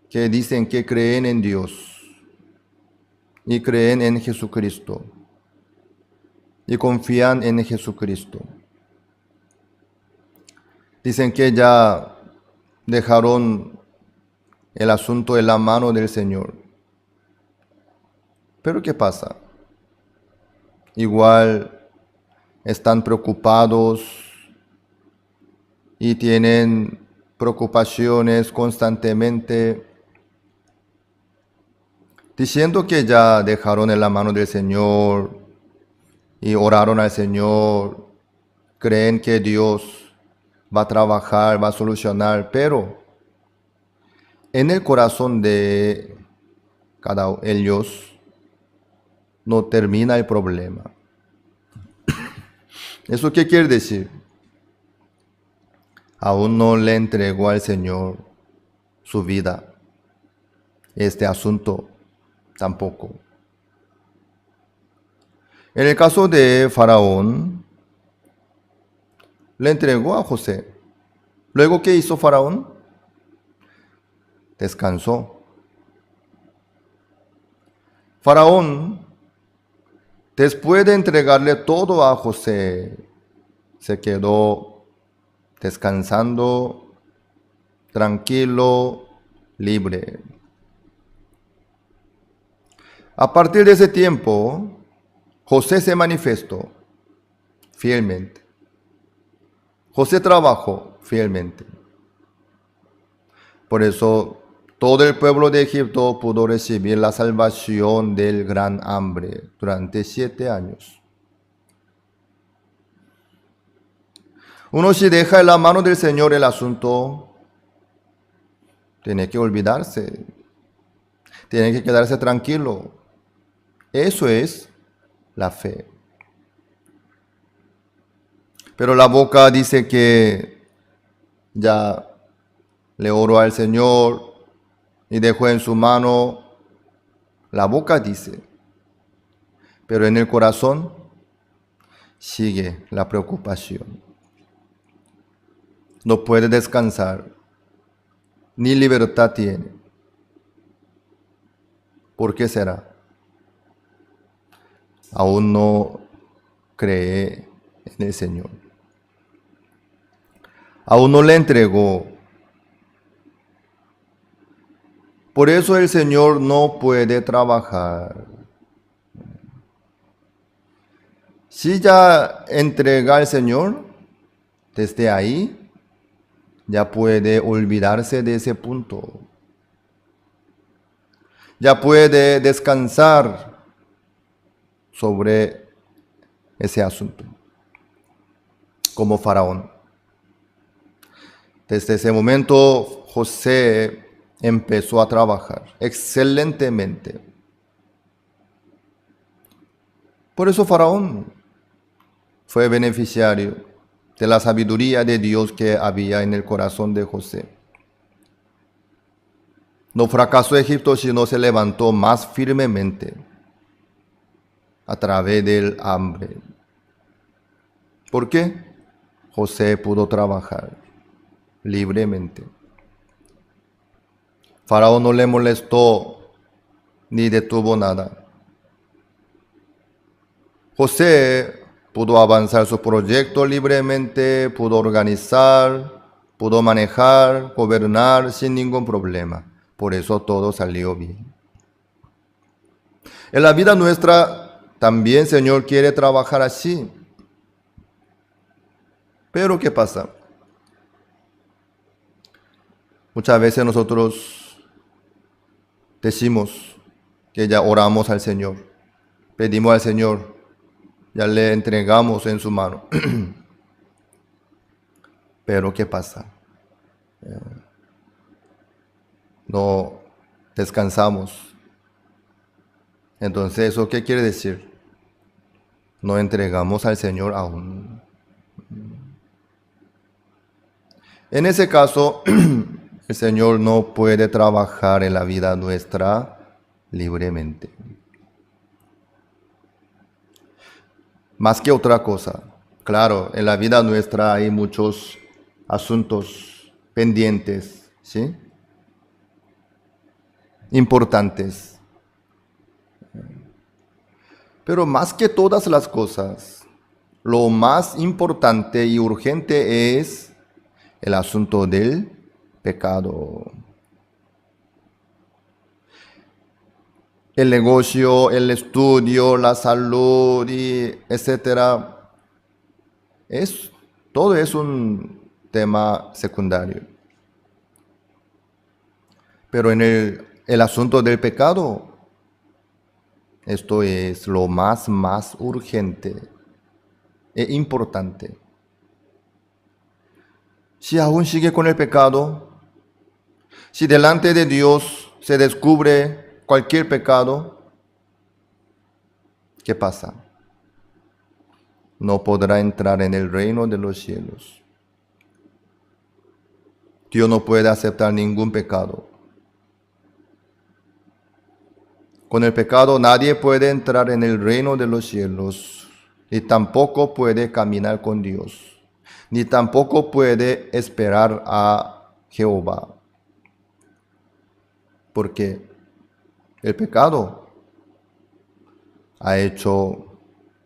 que dicen que creen en Dios y creen en Jesucristo y confían en Jesucristo. Dicen que ya dejaron el asunto en la mano del Señor. Pero ¿qué pasa? Igual están preocupados y tienen preocupaciones constantemente, diciendo que ya dejaron en la mano del Señor y oraron al Señor, creen que Dios va a trabajar, va a solucionar, pero en el corazón de cada ellos no termina el problema. ¿Eso qué quiere decir? Aún no le entregó al Señor su vida. Este asunto tampoco. En el caso de Faraón, le entregó a José. Luego, ¿qué hizo Faraón? Descansó. Faraón, después de entregarle todo a José, se quedó descansando, tranquilo, libre. A partir de ese tiempo, José se manifestó fielmente. José trabajó fielmente. Por eso todo el pueblo de Egipto pudo recibir la salvación del gran hambre durante 7 años. Uno si deja en la mano del Señor el asunto, tiene que olvidarse, tiene que quedarse tranquilo. Eso es la fe. Pero la boca dice que ya le oró al Señor y dejó en su mano. La boca dice, pero en el corazón sigue la preocupación. No puede descansar, ni libertad tiene. ¿Por qué será? Aún no cree en el Señor. Aún no le entregó. Por eso el Señor no puede trabajar. Si ya entrega al Señor, desde ahí ya puede olvidarse de ese punto. Ya puede descansar sobre ese asunto, como Faraón. Desde ese momento, José empezó a trabajar excelentemente. Por eso Faraón fue beneficiario de la sabiduría de Dios que había en el corazón de José. No fracasó Egipto, sino se levantó más firmemente a través del hambre. ¿Por qué? José pudo trabajar libremente. Faraón no le molestó ni detuvo nada. José pudo avanzar su proyecto libremente, pudo organizar, pudo manejar, gobernar sin ningún problema. Por eso todo salió bien. En la vida nuestra también, Señor, quiere trabajar así. Pero ¿qué pasa? Muchas veces nosotros decimos que ya oramos al Señor, pedimos al Señor, ya le entregamos en su mano. Pero ¿qué pasa? No descansamos. Entonces, ¿eso qué quiere decir? No entregamos al Señor aún. En ese caso, el Señor no puede trabajar en la vida nuestra libremente. Más que otra cosa, claro, en la vida nuestra hay muchos asuntos pendientes, ¿sí? Importantes. Pero más que todas las cosas, lo más importante y urgente es el asunto del pecado. El negocio, el estudio, la salud, y etcétera, todo es un tema secundario. Pero en el asunto del pecado, esto es lo más urgente e importante. Si aún sigue con el pecado, si delante de Dios se descubre cualquier pecado, ¿qué pasa? No podrá entrar en el reino de los cielos. Dios no puede aceptar ningún pecado. Con el pecado nadie puede entrar en el reino de los cielos y tampoco puede caminar con Dios, ni tampoco puede esperar a Jehová. Porque el pecado ha hecho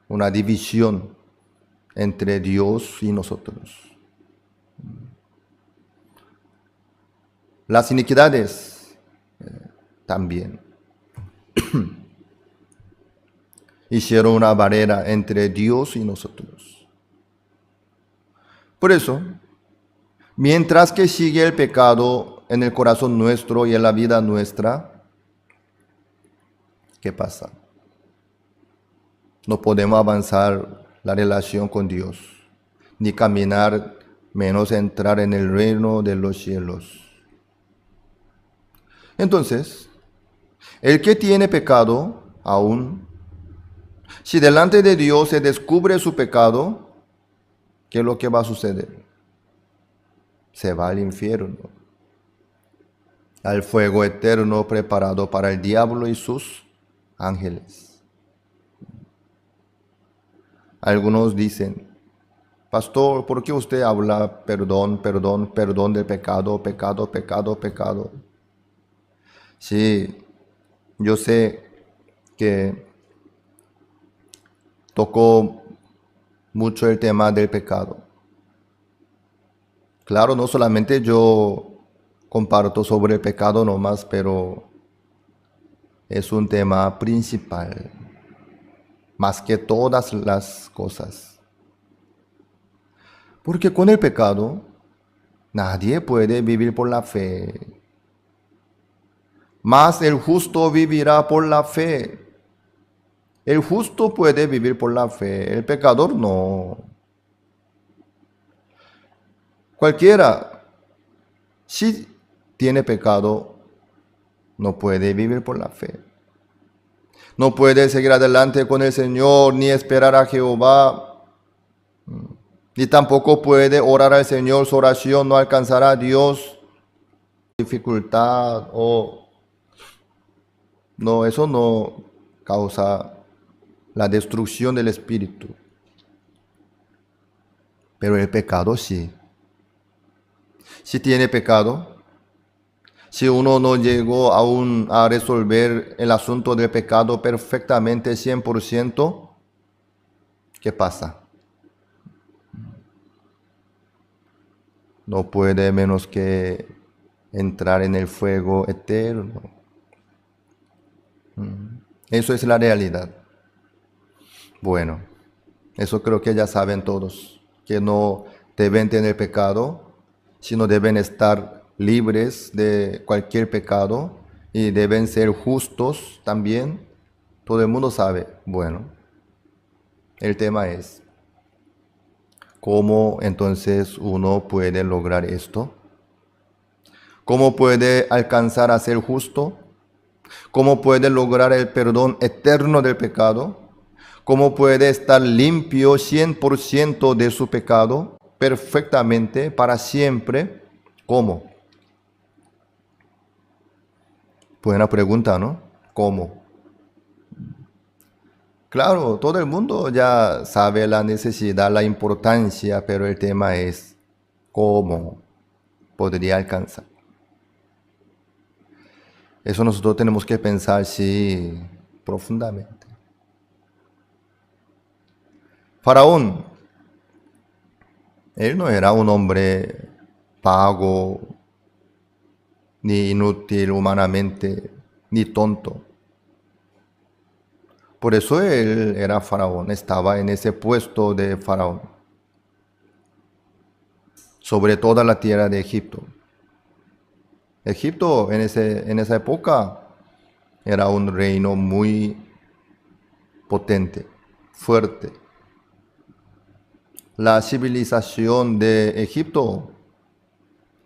una división entre Dios y nosotros. Las iniquidades también hicieron una barrera entre Dios y nosotros. Por eso, mientras que sigue el pecado en el corazón nuestro y en la vida nuestra, ¿qué pasa? No podemos avanzar la relación con Dios, ni caminar, menos entrar en el reino de los cielos. Entonces, el que tiene pecado aún, si delante de Dios se descubre su pecado, ¿qué es lo que va a suceder? Se va al infierno, al fuego eterno preparado para el diablo y sus ángeles. Algunos dicen, pastor, ¿por qué usted habla perdón del pecado, pecado? Sí, yo sé que tocó mucho el tema del pecado. Claro, no solamente yo comparto sobre el pecado nomás, pero es un tema principal, más que todas las cosas. Porque con el pecado nadie puede vivir por la fe. Mas el justo vivirá por la fe. El justo puede vivir por la fe, el pecador no. Cualquiera, si tiene pecado, No puede vivir por la fe. No puede seguir adelante con el Señor ni esperar a Jehová. Ni tampoco puede orar al Señor. Su oración no alcanzará a Dios. Dificultad o... No, eso no causa la destrucción del espíritu. Pero el pecado sí. Si tiene pecado, si uno no llegó aún a resolver el asunto del pecado perfectamente 100%, ¿qué pasa? No puede menos que entrar en el fuego eterno. Eso es la realidad. Bueno, eso creo que ya saben todos, que no deben tener pecado, sino deben estar libres de cualquier pecado y deben ser justos también. Todo el mundo sabe. Bueno, el tema es, ¿cómo entonces uno puede lograr esto? ¿Cómo puede alcanzar a ser justo? ¿Cómo puede lograr el perdón eterno del pecado? ¿Cómo puede estar limpio 100% de su pecado perfectamente para siempre? ¿Cómo? Buena pregunta, ¿no? ¿Cómo? Claro, todo el mundo ya sabe la necesidad, la importancia, pero el tema es ¿cómo podría alcanzar? Eso nosotros tenemos que pensar, sí, profundamente. Faraón, él no era un hombre vago, ni inútil humanamente, ni tonto. Por eso él era faraón, estaba en ese puesto de faraón, sobre toda la tierra de Egipto. Egipto en esa época era un reino muy potente, fuerte. La civilización de Egipto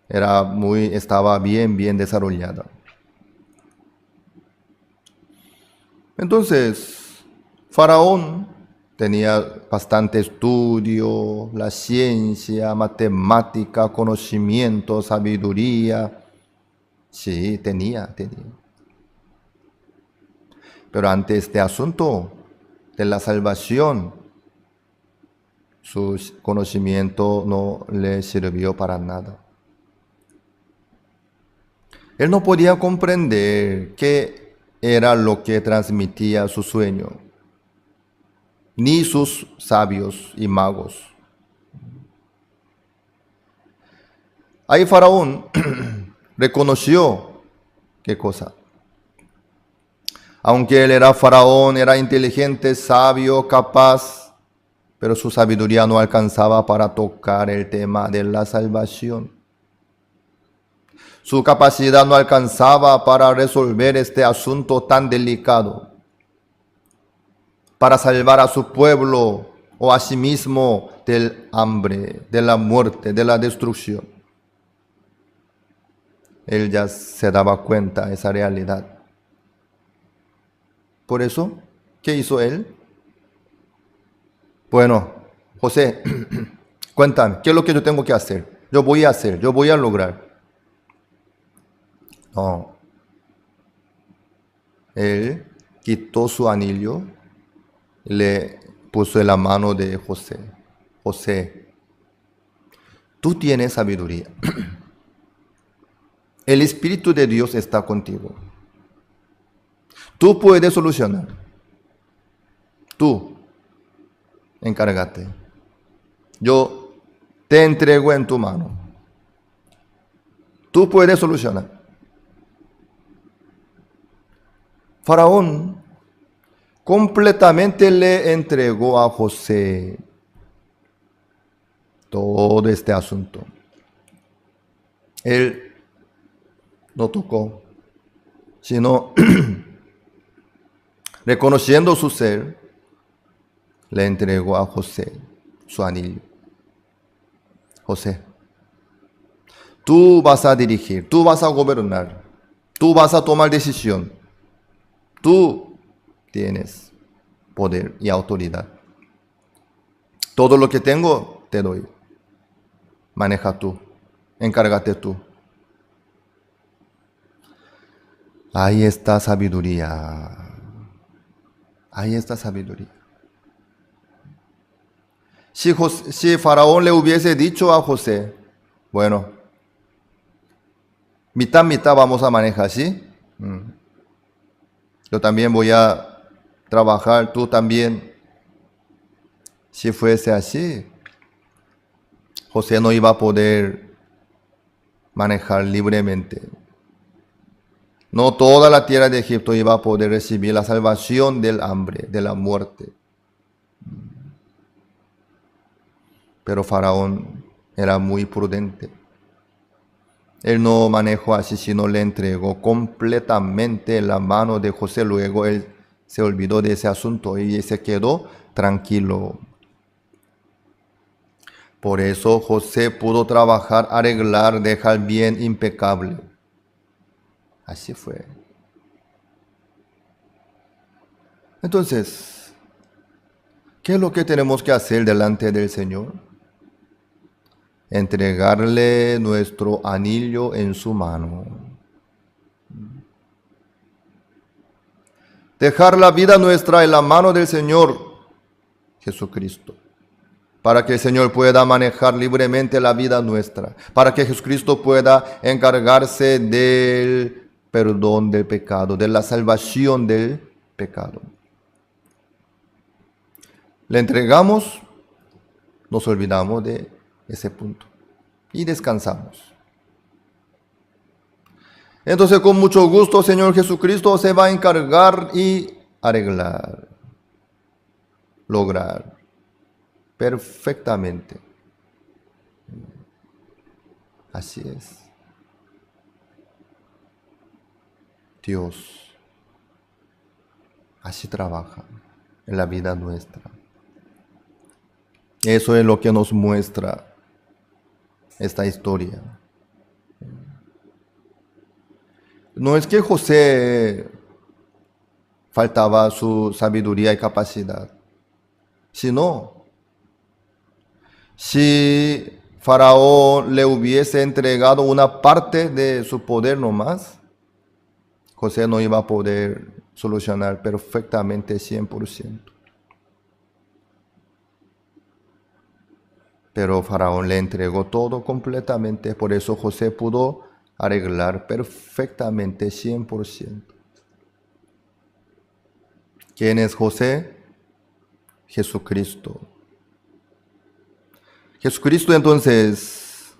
estaba bien desarrollada. Entonces, Faraón tenía bastante estudio, la ciencia, matemática, conocimiento, sabiduría. Sí, tenía. Pero ante este asunto de la salvación, su conocimiento no le sirvió para nada. Él no podía comprender qué era lo que transmitía su sueño, ni sus sabios y magos. Ahí Faraón reconoció, ¿qué cosa? Aunque él era faraón, era inteligente, sabio, capaz, pero su sabiduría no alcanzaba para tocar el tema de la salvación. Su capacidad no alcanzaba para resolver este asunto tan delicado, para salvar a su pueblo o a sí mismo del hambre, de la muerte, de la destrucción. Él ya se daba cuenta de esa realidad. Por eso, ¿qué hizo él? Bueno, José, cuéntame, ¿qué es lo que yo tengo que hacer? Yo voy a lograr. No. Él quitó su anillo, le puso en la mano de José. José, tú tienes sabiduría. El Espíritu de Dios está contigo. Tú puedes solucionar. Tú, encárgate. Yo te entrego en tu mano. Tú puedes solucionar. Faraón completamente le entregó a José todo este asunto. Él no tocó, sino reconociendo su ser, le entregó a José su anillo. José, tú vas a dirigir, tú vas a gobernar Tú vas a tomar decisión. Tú tienes poder y autoridad. Todo lo que tengo, te doy. Maneja tú. Encárgate tú. Ahí está sabiduría. Ahí está sabiduría. Si Faraón le hubiese dicho a José, bueno, mitad, mitad vamos a manejar, ¿sí? Yo también voy a trabajar, tú también. Si fuese así, José no iba a poder manejar libremente. No toda la tierra de Egipto iba a poder recibir la salvación del hambre, de la muerte. Pero Faraón era muy prudente. Él no manejó así, sino le entregó completamente en la mano de José. Luego él se olvidó de ese asunto y se quedó tranquilo. Por eso José pudo trabajar, arreglar, dejar bien impecable. Así fue. Entonces, ¿qué es lo que tenemos que hacer delante del Señor? Entregarle nuestro anillo en su mano. Dejar la vida nuestra en la mano del Señor Jesucristo. Para que el Señor pueda manejar libremente la vida nuestra. Para que Jesucristo pueda encargarse del perdón del pecado, de la salvación del pecado. Le entregamos, nos olvidamos de ese punto y descansamos. Entonces, con mucho gusto, Señor Jesucristo se va a encargar y arreglar, lograr perfectamente. Así es. Dios así trabaja en la vida nuestra. Eso es lo que nos muestra esta historia. No es que José faltaba su sabiduría y capacidad, sino si Faraón le hubiese entregado una parte de su poder nomás, José no iba a poder solucionar perfectamente 100%. Pero Faraón le entregó todo completamente, por eso José pudo arreglar perfectamente 100%. ¿Quién es José? Jesucristo. Jesucristo entonces,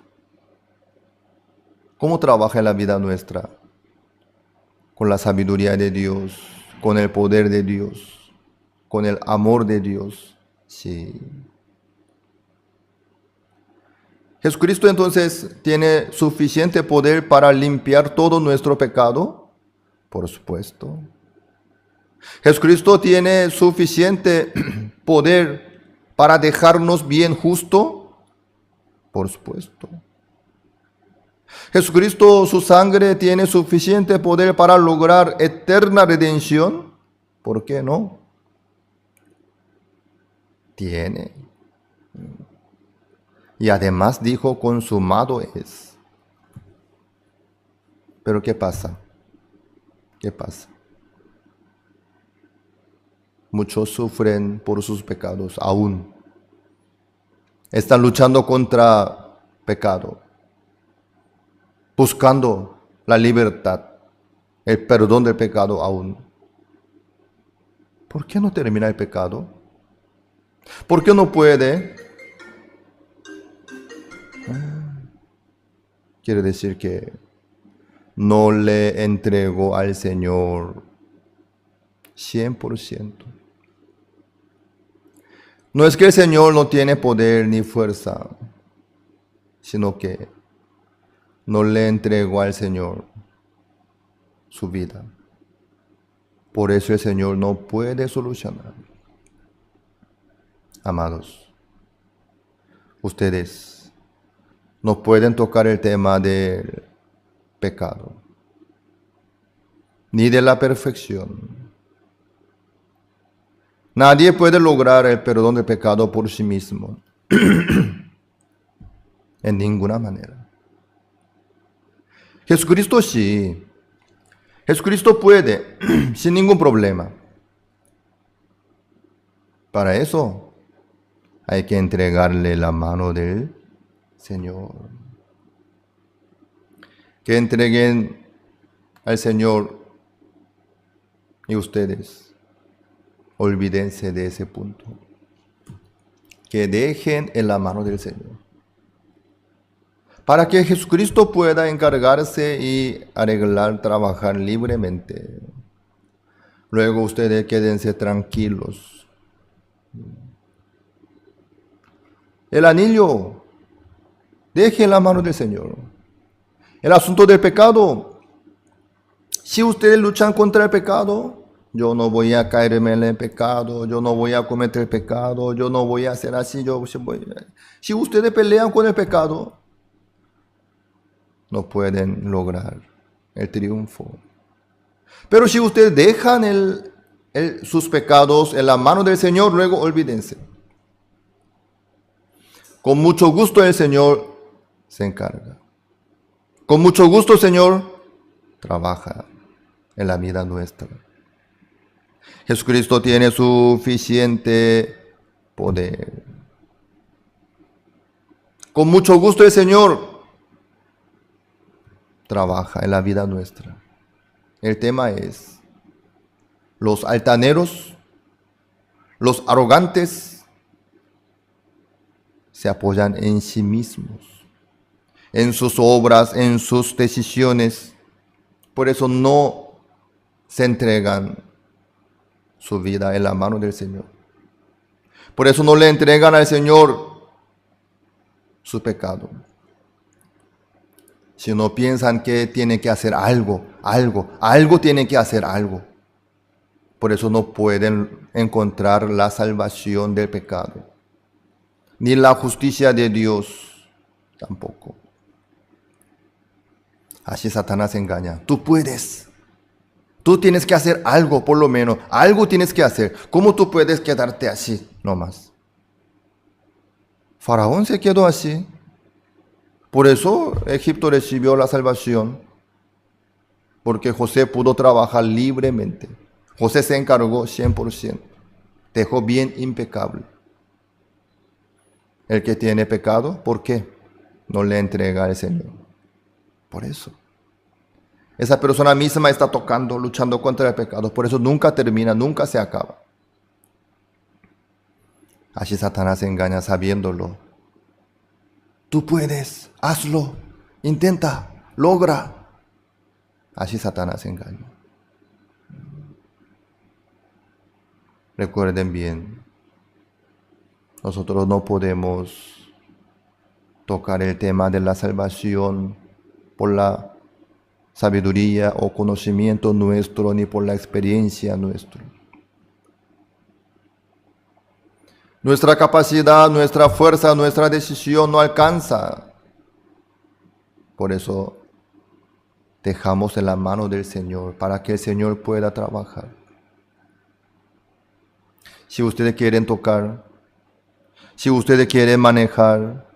¿cómo trabaja en la vida nuestra? Con la sabiduría de Dios, con el poder de Dios, con el amor de Dios. Sí. Jesucristo entonces tiene suficiente poder para limpiar todo nuestro pecado, por supuesto. Jesucristo tiene suficiente poder para dejarnos bien justo, por supuesto. Jesucristo, su sangre tiene suficiente poder para lograr eterna redención, ¿por qué no? Tiene. Y además dijo, consumado es. Pero ¿qué pasa? ¿Qué pasa? Muchos sufren por sus pecados aún. Están luchando contra pecado, buscando la libertad, el perdón del pecado aún. ¿Por qué no termina el pecado? ¿Por qué no puede? Quiere decir que no le entregó al Señor 100%. No es que el Señor no tiene poder ni fuerza, sino que no le entregó al Señor su vida. Por eso el Señor no puede solucionar. Amados, ustedes no pueden tocar el tema del pecado. ni de la perfección. Nadie puede lograr el perdón del pecado por sí mismo. En ninguna manera. Jesucristo sí. Jesucristo puede, sin ningún problema. Para eso hay que entregarle la mano del Señor. Que entreguen al Señor y ustedes olvídense de ese punto. Que dejen en la mano del Señor. Para que Jesucristo pueda encargarse y arreglar, trabajar libremente. Luego ustedes quédense tranquilos. El anillo, deje en la mano del Señor. El asunto del pecado, si ustedes luchan contra el pecado, yo no voy a caerme en el pecado, yo no voy a cometer pecado, yo no voy a hacer así, si ustedes pelean con el pecado, no pueden lograr el triunfo. Pero si ustedes dejan sus pecados en la mano del Señor, luego olvídense. Con mucho gusto el Señor se encarga. Con mucho gusto el Señor trabaja en la vida nuestra. Jesucristo tiene suficiente poder. Con mucho gusto el Señor trabaja en la vida nuestra. El tema es, los altaneros, los arrogantes, se apoyan en sí mismos, en sus obras, en sus decisiones. Por eso no se entregan su vida en la mano del Señor. Por eso no le entregan al Señor su pecado. Si no piensan que tiene que hacer algo tiene que hacer algo. Por eso no pueden encontrar la salvación del pecado, ni la justicia de Dios tampoco. Así Satanás engaña. Tú puedes. Tú tienes que hacer algo, por lo menos. Algo tienes que hacer. ¿Cómo tú puedes quedarte así nomás? Faraón se quedó así. Por eso Egipto recibió la salvación. Porque José pudo trabajar libremente. José se encargó 100%. Dejó bien impecable. El que tiene pecado, ¿por qué no le entrega al Señor? Por eso. Esa persona misma está tocando, luchando contra el pecado. Por eso nunca termina, nunca se acaba. Así Satanás engaña sabiéndolo. Tú puedes, hazlo, intenta, logra. Así Satanás engaña. Recuerden bien, nosotros no podemos tocar el tema de la salvación por la sabiduría o conocimiento nuestro, ni por la experiencia nuestra. Nuestra capacidad, nuestra fuerza, nuestra decisión no alcanza. Por eso dejamos en la mano del Señor para que el Señor pueda trabajar. Si ustedes quieren tocar, si ustedes quieren manejar,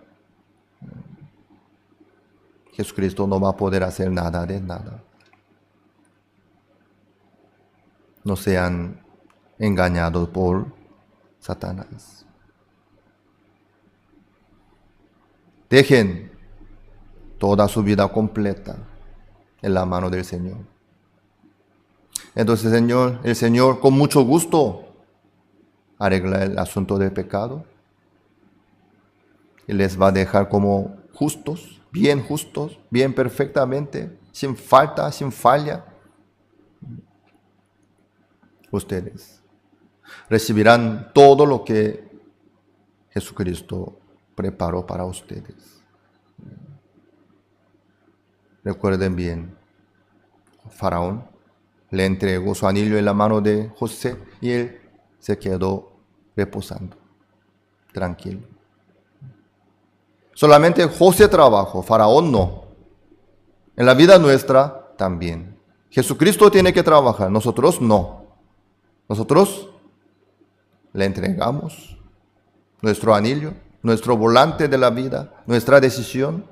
Jesucristo no va a poder hacer nada de nada. No sean engañados por Satanás. Dejen toda su vida completa en la mano del Señor. Entonces el Señor con mucho gusto arregla el asunto del pecado y les va a dejar como justos, bien perfectamente, sin falta, sin falla. Ustedes recibirán todo lo que Jesucristo preparó para ustedes. Recuerden bien, Faraón le entregó su anillo en la mano de José y él se quedó reposando, tranquilo. Solamente José trabajó, Faraón no. En la vida nuestra también. Jesucristo tiene que trabajar, nosotros no. Nosotros le entregamos nuestro anillo, nuestro volante de la vida, nuestra decisión.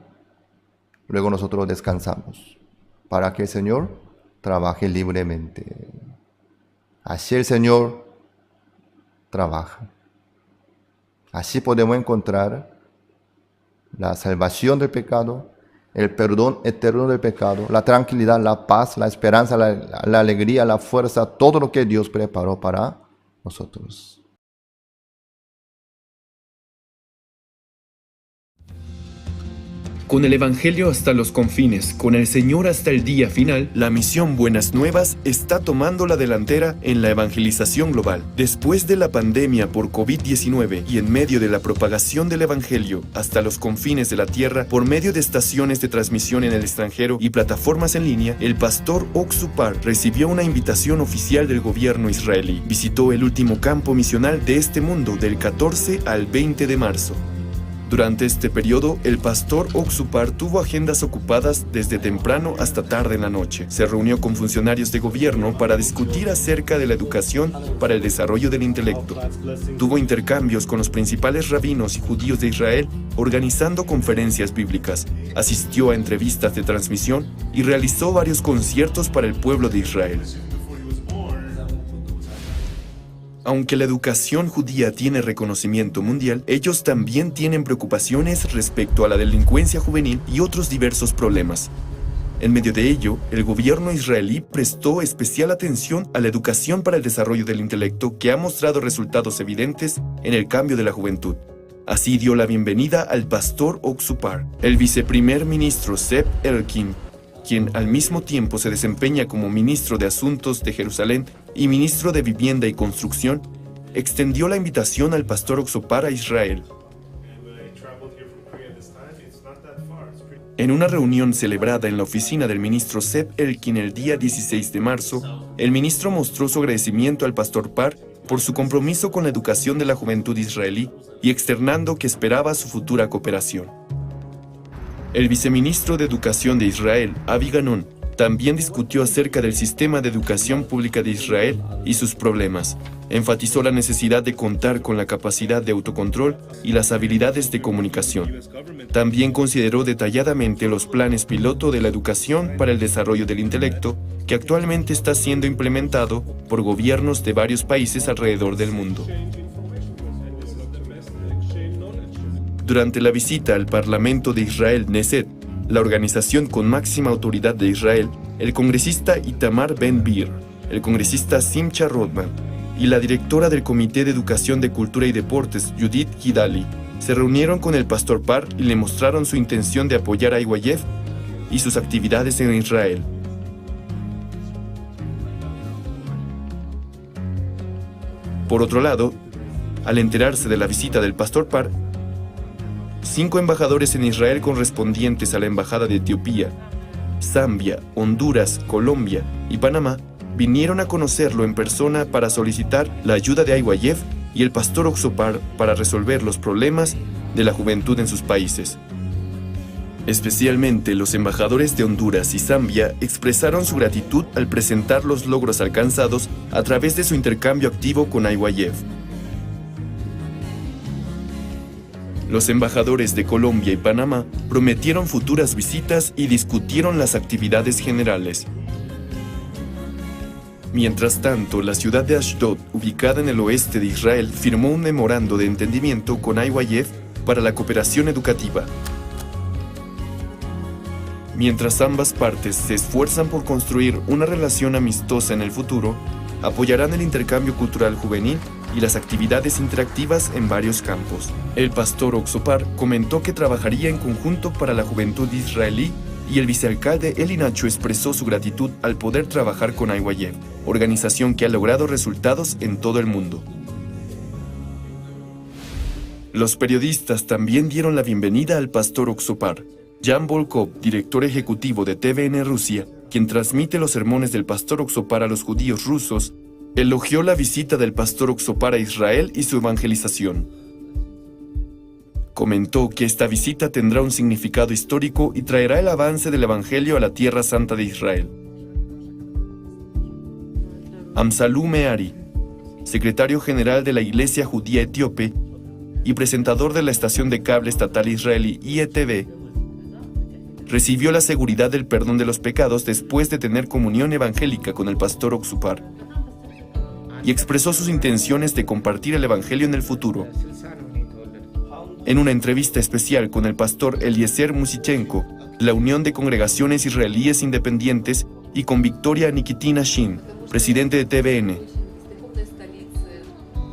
Luego nosotros descansamos para que el Señor trabaje libremente. Así el Señor trabaja. Así podemos encontrar la salvación del pecado, el perdón eterno del pecado, la tranquilidad, la paz, la esperanza, la alegría, la fuerza, todo lo que Dios preparó para nosotros. Con el Evangelio hasta los confines, con el Señor hasta el día final, la misión Buenas Nuevas está tomando la delantera en la evangelización global. Después de la pandemia por COVID-19 y en medio de la propagación del Evangelio hasta los confines de la tierra por medio de estaciones de transmisión en el extranjero y plataformas en línea, el pastor Oxupar recibió una invitación oficial del gobierno israelí. Visitó el último campo misional de este mundo del 14 al 20 de marzo. Durante este periodo, el pastor Oxupar tuvo agendas ocupadas desde temprano hasta tarde en la noche. Se reunió con funcionarios de gobierno para discutir acerca de la educación para el desarrollo del intelecto. Tuvo intercambios con los principales rabinos y judíos de Israel, organizando conferencias bíblicas. Asistió a entrevistas de transmisión y realizó varios conciertos para el pueblo de Israel. Aunque la educación judía tiene reconocimiento mundial, ellos también tienen preocupaciones respecto a la delincuencia juvenil y otros diversos problemas. En medio de ello, el gobierno israelí prestó especial atención a la educación para el desarrollo del intelecto, que ha mostrado resultados evidentes en el cambio de la juventud. Así dio la bienvenida al pastor Oxupar. El viceprimer ministro Zeev Elkin, quien al mismo tiempo se desempeña como ministro de Asuntos de Jerusalén y ministro de Vivienda y Construcción, extendió la invitación al pastor Oxupar a Israel. En una reunión celebrada en la oficina del ministro Zeev Elkin el día 16 de marzo, el ministro mostró su agradecimiento al pastor Par por su compromiso con la educación de la juventud israelí y externando que esperaba su futura cooperación. El viceministro de Educación de Israel, Avi Ganon, también discutió acerca del sistema de educación pública de Israel y sus problemas. Enfatizó la necesidad de contar con la capacidad de autocontrol y las habilidades de comunicación. También consideró detalladamente los planes piloto de la educación para el desarrollo del intelecto, que actualmente está siendo implementado por gobiernos de varios países alrededor del mundo. Durante la visita al Parlamento de Israel, Knesset, la organización con máxima autoridad de Israel, el congresista Itamar Ben-Gvir, el congresista Simcha Rodman y la directora del Comité de Educación de Cultura y Deportes, Judith Gidali, se reunieron con el pastor Par y le mostraron su intención de apoyar a IYF y sus actividades en Israel. Por otro lado, al enterarse de la visita del pastor Par, 5 embajadores en Israel correspondientes a la Embajada de Etiopía, Zambia, Honduras, Colombia y Panamá vinieron a conocerlo en persona para solicitar la ayuda de IYF y el pastor Oxupar para resolver los problemas de la juventud en sus países. Especialmente los embajadores de Honduras y Zambia expresaron su gratitud al presentar los logros alcanzados a través de su intercambio activo con IYF. Los embajadores de Colombia y Panamá prometieron futuras visitas y discutieron las actividades generales. Mientras tanto, la ciudad de Ashdod, ubicada en el oeste de Israel, firmó un memorando de entendimiento con IYF para la cooperación educativa. Mientras ambas partes se esfuerzan por construir una relación amistosa en el futuro, apoyarán el intercambio cultural juvenil y las actividades interactivas en varios campos. El pastor Oxupar comentó que trabajaría en conjunto para la juventud israelí y el vicealcalde Eli Nacho expresó su gratitud al poder trabajar con IYF, organización que ha logrado resultados en todo el mundo. Los periodistas también dieron la bienvenida al pastor Oxupar. Jan Volkov, director ejecutivo de TVN Rusia, quien transmite los sermones del pastor Oxupar a los judíos rusos, elogió la visita del pastor Oxupar a Israel y su evangelización. Comentó que esta visita tendrá un significado histórico y traerá el avance del Evangelio a la Tierra Santa de Israel. Amsalú Meari, secretario general de la Iglesia Judía Etíope y presentador de la estación de cable estatal israelí IETV, recibió la seguridad del perdón de los pecados después de tener comunión evangélica con el pastor Oxupar y expresó sus intenciones de compartir el evangelio en el futuro. En una entrevista especial con el pastor Eliezer Musichenko, de la Unión de Congregaciones Israelíes Independientes, y con Victoria Nikitina Shin, presidente de TVN,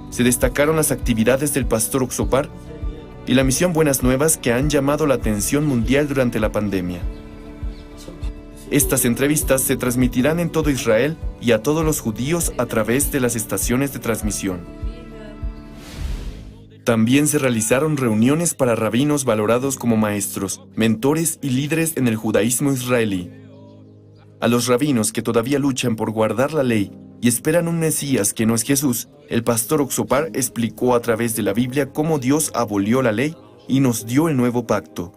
se destacaron las actividades del pastor Oxupar y la misión Buenas Nuevas que han llamado la atención mundial durante la pandemia. Estas entrevistas se transmitirán en todo Israel y a todos los judíos a través de las estaciones de transmisión. También se realizaron reuniones para rabinos valorados como maestros, mentores y líderes en el judaísmo israelí. A los rabinos que todavía luchan por guardar la ley y esperan un Mesías que no es Jesús, el pastor Oxupar explicó a través de la Biblia cómo Dios abolió la ley y nos dio el nuevo pacto.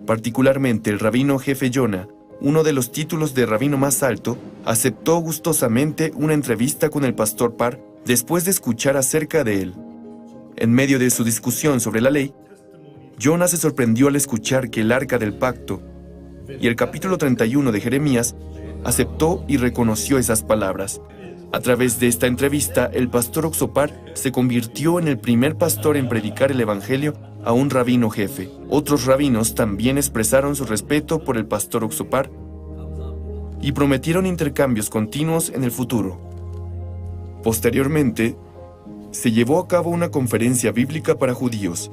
Particularmente el rabino jefe Yonah, uno de los títulos de rabino más alto, aceptó gustosamente una entrevista con el pastor Par después de escuchar acerca de él. En medio de su discusión sobre la ley, Yonah se sorprendió al escuchar que el arca del pacto y el capítulo 31 de Jeremías aceptó y reconoció esas palabras. A través de esta entrevista, el pastor Oxupar se convirtió en el primer pastor en predicar el evangelio a un rabino jefe. Otros rabinos también expresaron su respeto por el pastor Oxupar y prometieron intercambios continuos en el futuro. Posteriormente, se llevó a cabo una conferencia bíblica para judíos.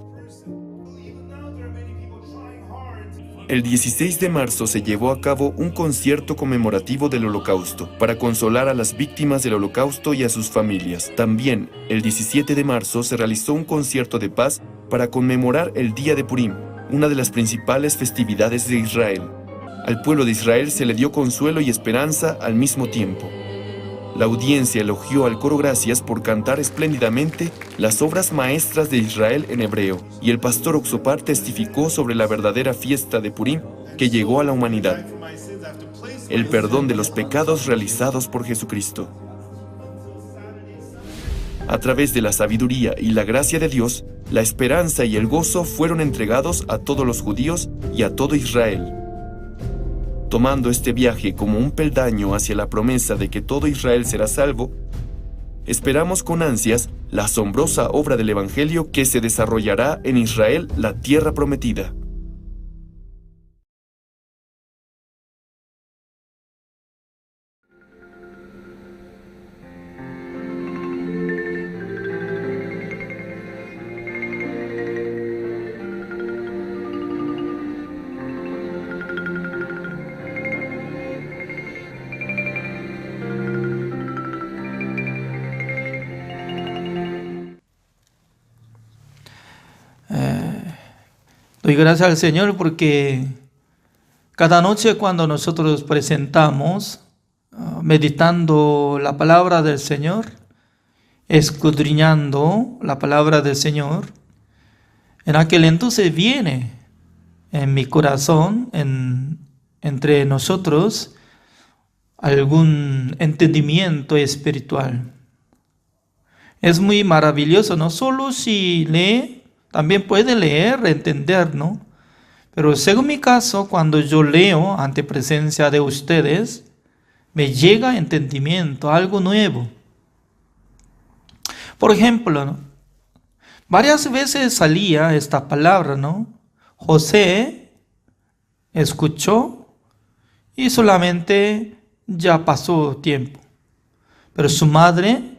El 16 de marzo se llevó a cabo un concierto conmemorativo del Holocausto para consolar a las víctimas del Holocausto y a sus familias. También, el 17 de marzo se realizó un concierto de paz para conmemorar el día de Purim, una de las principales festividades de Israel. Al pueblo de Israel se le dio consuelo y esperanza al mismo tiempo. La audiencia elogió al coro Gracias por cantar espléndidamente las obras maestras de Israel en hebreo, y el pastor Oxupar testificó sobre la verdadera fiesta de Purim que llegó a la humanidad, el perdón de los pecados realizados por Jesucristo. A través de la sabiduría y la gracia de Dios, la esperanza y el gozo fueron entregados a todos los judíos y a todo Israel. Tomando este viaje como un peldaño hacia la promesa de que todo Israel será salvo, esperamos con ansias la asombrosa obra del Evangelio que se desarrollará en Israel, la tierra prometida. Doy gracias al Señor porque cada noche cuando nosotros presentamos, meditando la palabra del Señor, escudriñando la palabra del Señor, en aquel entonces viene en mi corazón, entre nosotros, algún entendimiento espiritual. Es muy maravilloso, no solo si lee, también puede leer, entender, ¿no? Pero según mi caso, cuando yo leo ante presencia de ustedes, me llega entendimiento, algo nuevo. Por ejemplo, ¿no? Varias veces salía esta palabra, ¿no? José escuchó y solamente ya pasó tiempo. Pero su madre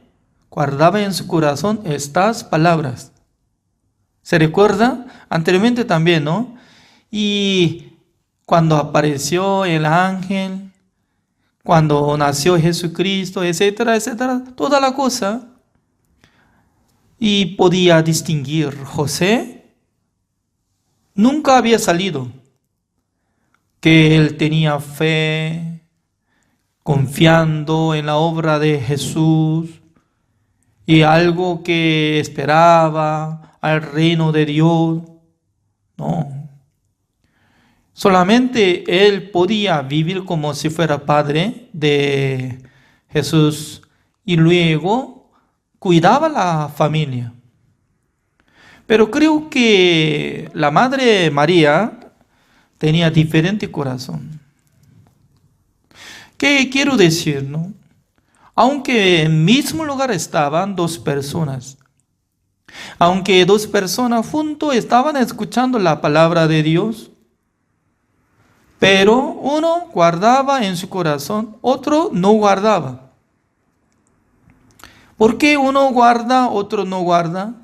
guardaba en su corazón estas palabras. ¿Se recuerda? Anteriormente también, ¿no? Y cuando apareció el ángel, cuando nació Jesucristo, etcétera, etcétera, toda la cosa. Y podía distinguir. José nunca había salido. Que él tenía fe, confiando en la obra de Jesús y algo que esperaba al reino de Dios. No. Solamente él podía vivir como si fuera padre de Jesús y luego cuidaba la familia. Pero creo que la Madre María tenía diferente corazón. ¿Qué quiero decir, no? Aunque en el mismo lugar estaban dos personas, aunque dos personas juntos estaban escuchando la palabra de Dios, pero uno guardaba en su corazón, otro no guardaba. ¿Por qué uno guarda, otro no guarda?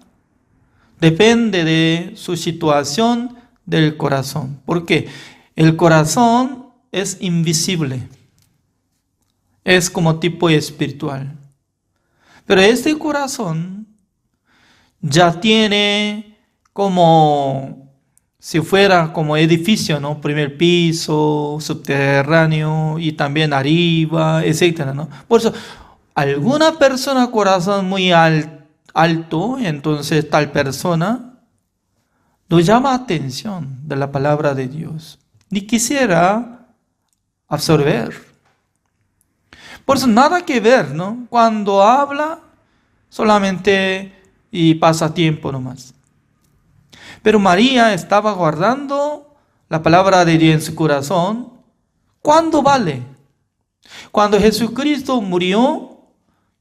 Depende de su situación del corazón. Porque el corazón es invisible. Es como tipo espiritual. Pero este corazón ya tiene como si fuera como edificio, ¿no? Primer piso, subterráneo y también arriba, etcétera, ¿no? Por eso, alguna persona corazón muy alto, entonces tal persona nos llama atención de la palabra de Dios. Ni quisiera absorber. Por eso nada que ver, ¿no? Cuando habla, solamente y pasa tiempo nomás. Pero María estaba guardando la palabra de Dios en su corazón. ¿Cuándo vale? Cuando Jesucristo murió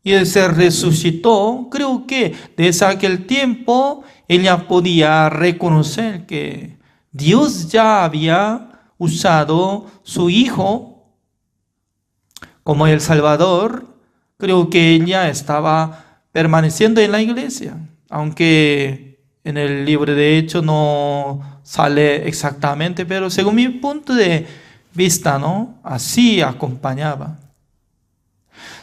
y Él se resucitó, creo que desde aquel tiempo ella podía reconocer que Dios ya había usado su Hijo como el Salvador. Creo que ella estaba permaneciendo en la iglesia, aunque en el libro de Hechos no sale exactamente, pero según mi punto de vista, ¿no? Así acompañaba.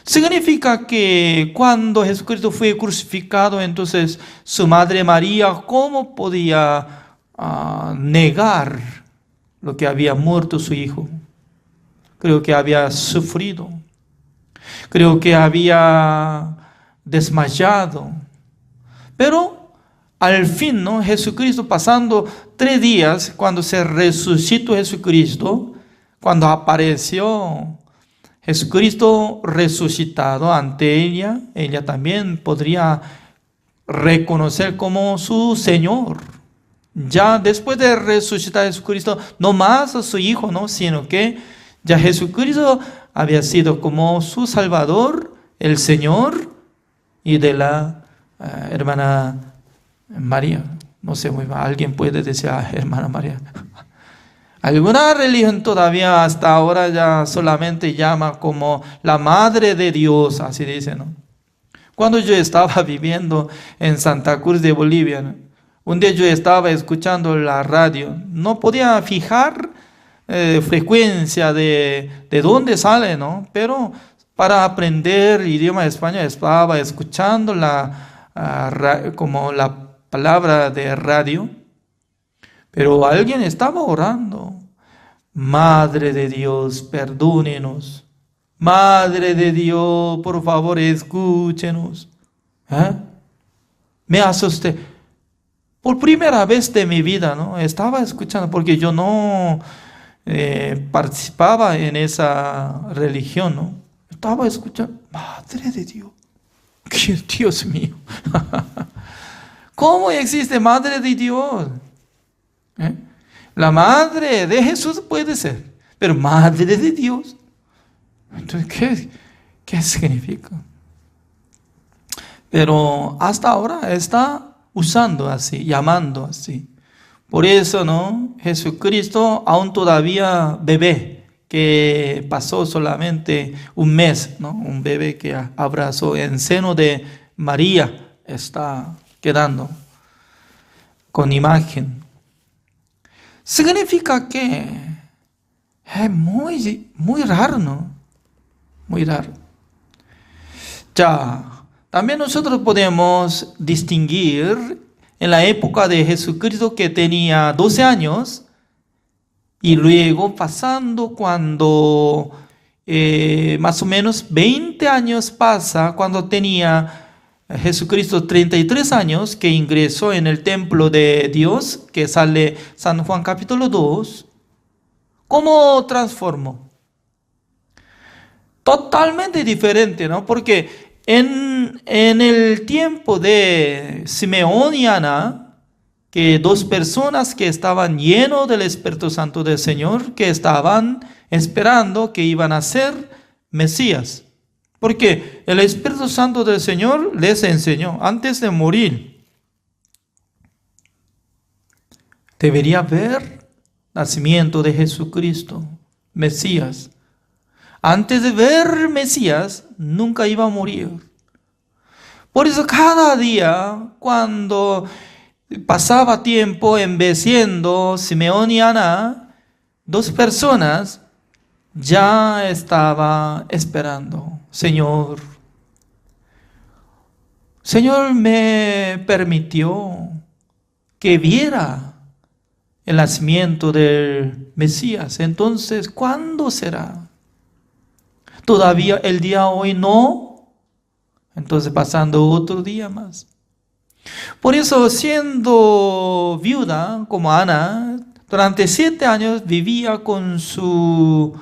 Significa que cuando Jesucristo fue crucificado, entonces su madre María, ¿cómo podía negar lo que había muerto su hijo? Creo que había sufrido. Creo que había desmayado. Pero al fin, ¿no? Jesucristo pasando 3 días, cuando se resucitó Jesucristo, cuando apareció Jesucristo resucitado ante ella, ella también podría reconocer como su Señor. Ya después de resucitar Jesucristo, no más a su Hijo, ¿no? Sino que ya Jesucristo había sido como su Salvador, el Señor, y de la hermana María. No sé muy mal, alguien puede decir, hermana María. Alguna religión todavía hasta ahora ya solamente llama como la Madre de Dios, así dice, ¿no? Cuando yo estaba viviendo en Santa Cruz de Bolivia, ¿no? Un día yo estaba escuchando la radio, no podía fijar frecuencia de dónde sale, ¿no? Pero para aprender idioma español estaba escuchando como la palabra de radio, pero alguien estaba orando. Madre de Dios, perdónenos. Madre de Dios, por favor, escúchenos. Me asusté. Por primera vez de mi vida, ¿no? Estaba escuchando, porque yo no participaba en esa religión, ¿no? Estaba escuchando, Madre de Dios. Dios mío. ¿Cómo existe Madre de Dios? La Madre de Jesús puede ser, pero Madre de Dios. Entonces, ¿qué significa? Pero hasta ahora está usando así, llamando así. Por eso, ¿no? Jesucristo, aún todavía bebé, que pasó solamente un mes, ¿no? Un bebé que abrazó en seno de María, está quedando con imagen. Significa que es muy raro, ¿no? Muy raro. Ya, también nosotros podemos distinguir en la época de Jesucristo, que tenía 12 años, y luego pasando cuando más o menos 20 años pasa, cuando tenía Jesucristo 33 años, que ingresó en el templo de Dios, que sale San Juan capítulo 2, ¿cómo transformó? totalmente diferente, ¿no? Porque en el tiempo de Simeón y Ana, que dos personas que estaban llenos del Espíritu Santo del Señor, que estaban esperando que iban a ser Mesías. Porque el Espíritu Santo del Señor les enseñó antes de morir. Debería haber nacimiento de Jesucristo, Mesías. Antes de ver Mesías, nunca iba a morir. Por eso cada día, cuando pasaba tiempo envejeciendo Simeón y Ana, dos personas ya estaba esperando. Señor me permitió que viera el nacimiento del Mesías. Entonces, ¿cuándo será? Todavía el día hoy no. Entonces pasando otro día más. Por eso, siendo viuda como Ana, durante 7 años vivía con su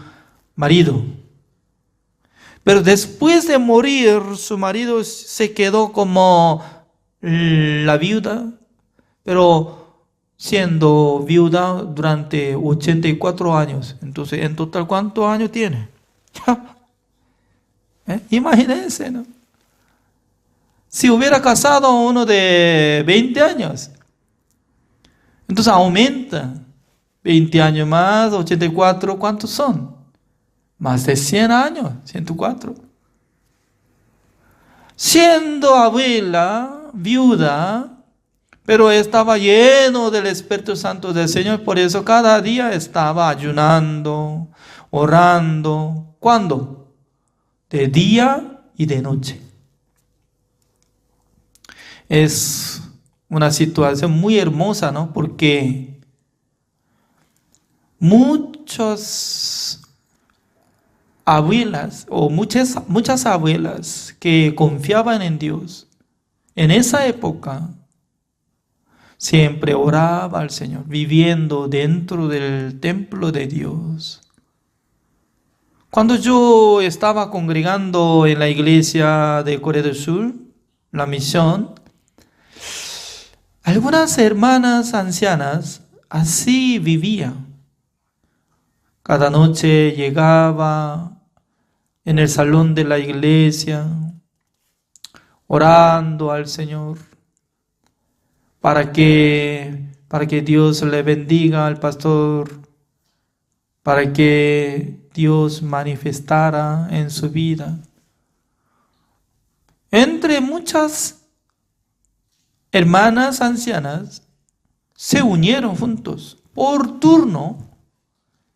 marido. Pero después de morir, su marido se quedó como la viuda, pero siendo viuda durante 84 años. Entonces, en total, ¿cuántos años tiene? Imagínense, ¿no? Si hubiera casado uno de 20 años, entonces aumenta. 20 años más, 84, ¿cuántos son? Más de 100 años, 104. Siendo abuela, viuda, pero estaba lleno del Espíritu Santo del Señor, por eso cada día estaba ayunando, orando. ¿Cuándo? De día y de noche. Es una situación muy hermosa, ¿no? Porque muchas abuelas o muchas abuelas que confiaban en Dios en esa época siempre oraba al Señor, viviendo dentro del templo de Dios. Cuando yo estaba congregando en la iglesia de Corea del Sur, la misión, algunas hermanas ancianas así vivían. Cada noche llegaba en el salón de la iglesia, orando al Señor, para que Dios le bendiga al pastor, para que Dios manifestara en su vida. Entre muchas hermanas ancianas se unieron juntos, por turno,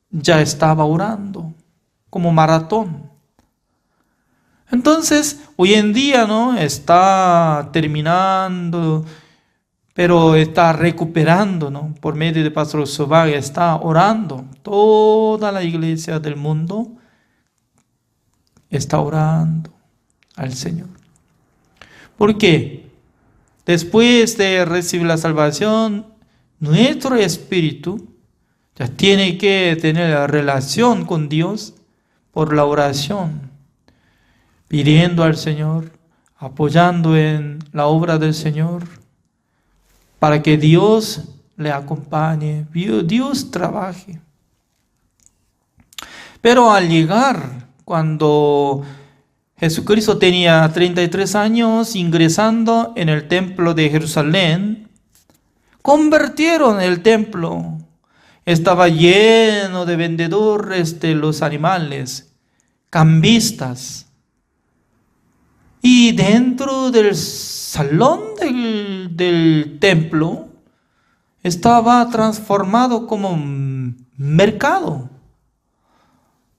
ya estaba orando, como maratón. Entonces, hoy en día, ¿no? Está terminando, pero está recuperando, ¿no? Por medio de Pastor Sobaga está orando. Toda la iglesia del mundo está orando al Señor. ¿Por qué? Después de recibir la salvación, nuestro espíritu ya tiene que tener la relación con Dios por la oración, pidiendo al Señor, apoyando en la obra del Señor, para que Dios le acompañe, Dios trabaje. Pero al llegar, cuando Jesucristo tenía 33 años ingresando en el templo de Jerusalén, convirtieron el templo. Estaba lleno de vendedores de los animales, cambistas. Y dentro del salón del templo estaba transformado como un mercado.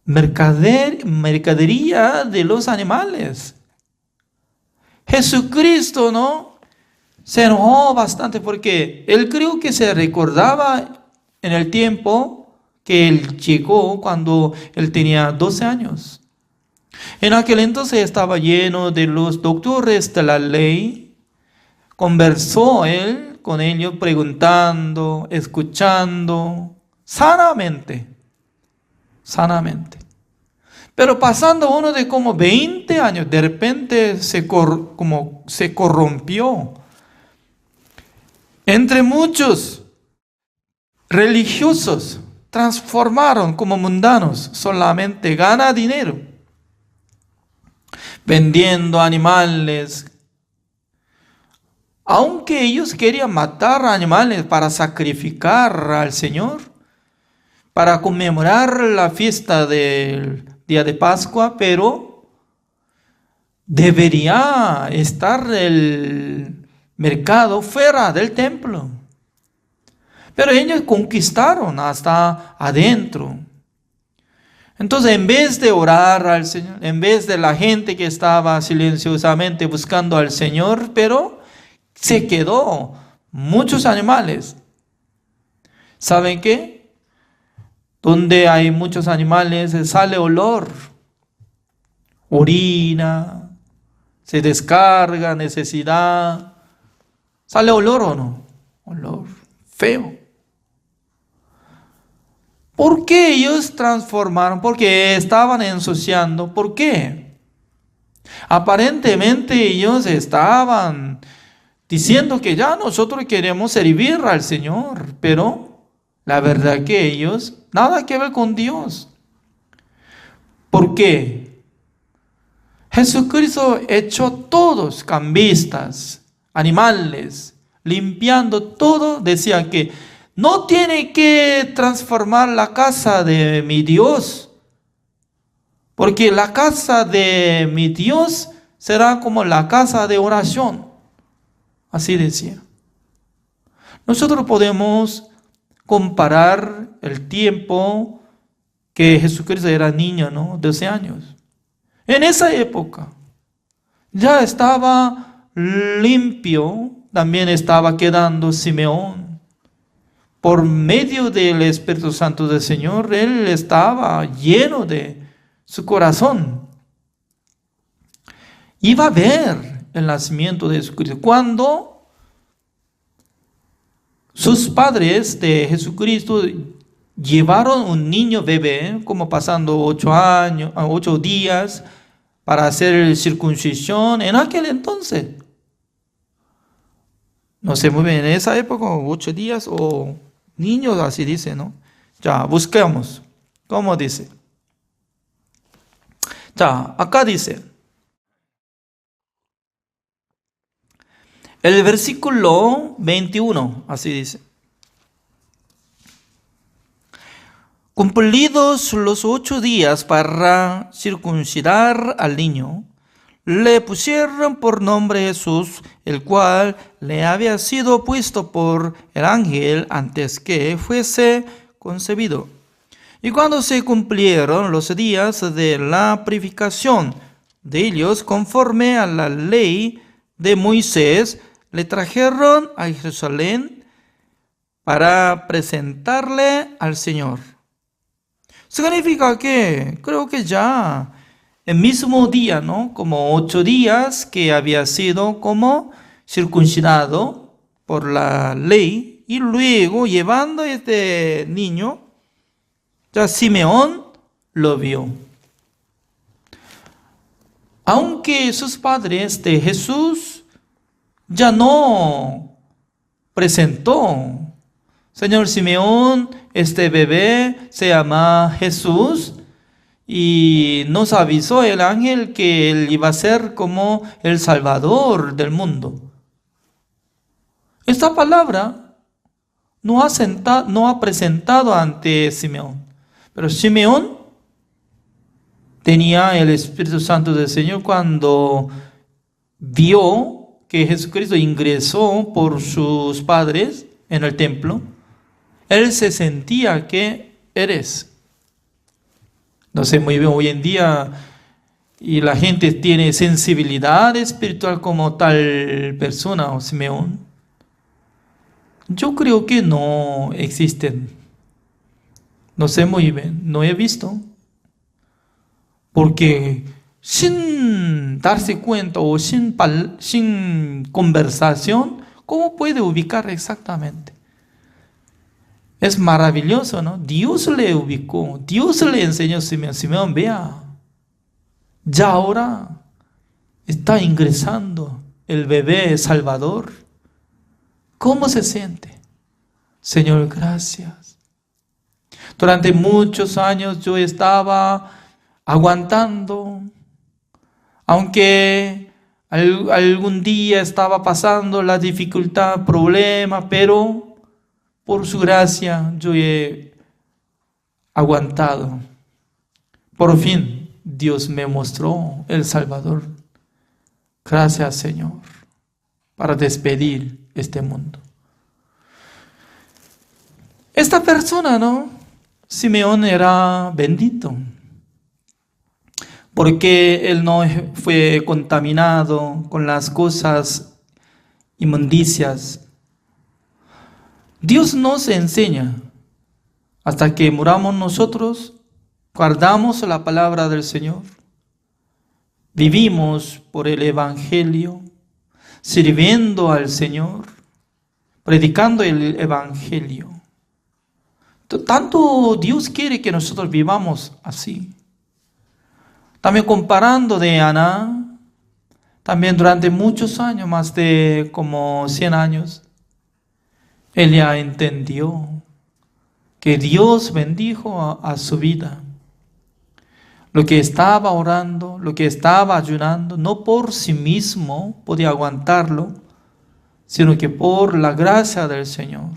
Mercadería de los animales. Jesucristo, ¿no? Se enojó bastante porque él creo que se recordaba en el tiempo que él llegó cuando él tenía 12 años. En aquel entonces estaba lleno de los doctores de la ley. Conversó él con ellos preguntando, escuchando, sanamente. Pero pasando uno de como 20 años, de repente se corrompió. Entre muchos religiosos transformaron como mundanos, solamente gana dinero, vendiendo animales. Aunque ellos querían matar animales para sacrificar al Señor, para conmemorar la fiesta del día de Pascua, pero debería estar el mercado fuera del templo. Pero ellos conquistaron hasta adentro. Entonces, en vez de orar al Señor, en vez de la gente que estaba silenciosamente buscando al Señor, pero se quedó muchos animales. ¿Saben qué? Donde hay muchos animales sale olor, orina, se descarga, necesidad. ¿Sale olor o no? Olor feo. ¿Por qué ellos transformaron? Porque estaban ensuciando. ¿Por qué? Aparentemente ellos estaban diciendo que ya nosotros queremos servir al Señor, pero la verdad que ellos nada que ver con Dios. ¿Por qué? Jesucristo echó todos cambistas, animales, limpiando todo, decía que no tiene que transformar la casa de mi Dios, porque la casa de mi Dios será como la casa de oración. Así decía. Nosotros podemos comparar el tiempo que Jesucristo era niño, ¿no? 12 años. En esa época ya estaba limpio, también estaba quedando Simeón. Por medio del Espíritu Santo del Señor, él estaba lleno de su corazón. Iba a ver el nacimiento de Jesucristo. Cuando sus padres de Jesucristo llevaron un niño bebé, como pasando 8 días, para hacer circuncisión, en aquel entonces, no sé muy bien, en esa época, 8 días o niños, así dice, ¿no? Ya, busquemos. ¿Cómo dice? Ya, acá dice. El versículo 21, así dice. Cumplidos los 8 días para circuncidar al niño, le pusieron por nombre Jesús, el cual le había sido puesto por el ángel antes que fuese concebido. Y cuando se cumplieron los días de la purificación de ellos, conforme a la ley de Moisés, le trajeron a Jerusalén para presentarle al Señor. Significa que creo que ya el mismo día, ¿no? Como 8 días que había sido como circuncidado por la ley, y luego llevando a este niño, ya Simeón lo vio. Aunque sus padres de Jesús ya no presentó, Señor Simeón, este bebé se llama Jesús, y nos avisó el ángel que él iba a ser como el Salvador del mundo. Esta palabra no ha presentado ante Simeón, pero Simeón tenía el Espíritu Santo del Señor cuando vio que Jesucristo ingresó por sus padres en el templo. Él se sentía que eres. No sé muy bien, hoy en día y la gente tiene sensibilidad espiritual como tal persona o Simeón. Yo creo que no existen. No sé muy bien, no he visto. Porque sin darse cuenta o sin conversación, ¿cómo puede ubicar exactamente? Es maravilloso, ¿no? Dios le ubicó, Dios le enseñó a Simeón, Simeón, vea, Ya ahora está ingresando el bebé Salvador. ¿Cómo se siente? Señor, gracias. Durante muchos años yo estaba aguantando, aunque algún día estaba pasando la dificultad, problema, pero por su gracia yo he aguantado. Por fin Dios me mostró el Salvador. Gracias, Señor, para despedir este mundo. Esta persona, ¿no? Simeón era bendito, porque él no fue contaminado con las cosas inmundicias. Dios nos enseña, hasta que muramos nosotros, guardamos la palabra del Señor, vivimos por el Evangelio, sirviendo al Señor, predicando el Evangelio. Tanto Dios quiere que nosotros vivamos así. También comparando de Ana, también durante muchos años, más de como 100 años, ella entendió que Dios bendijo a su vida. Lo que estaba orando, lo que estaba ayunando, no por sí mismo podía aguantarlo, sino que por la gracia del Señor.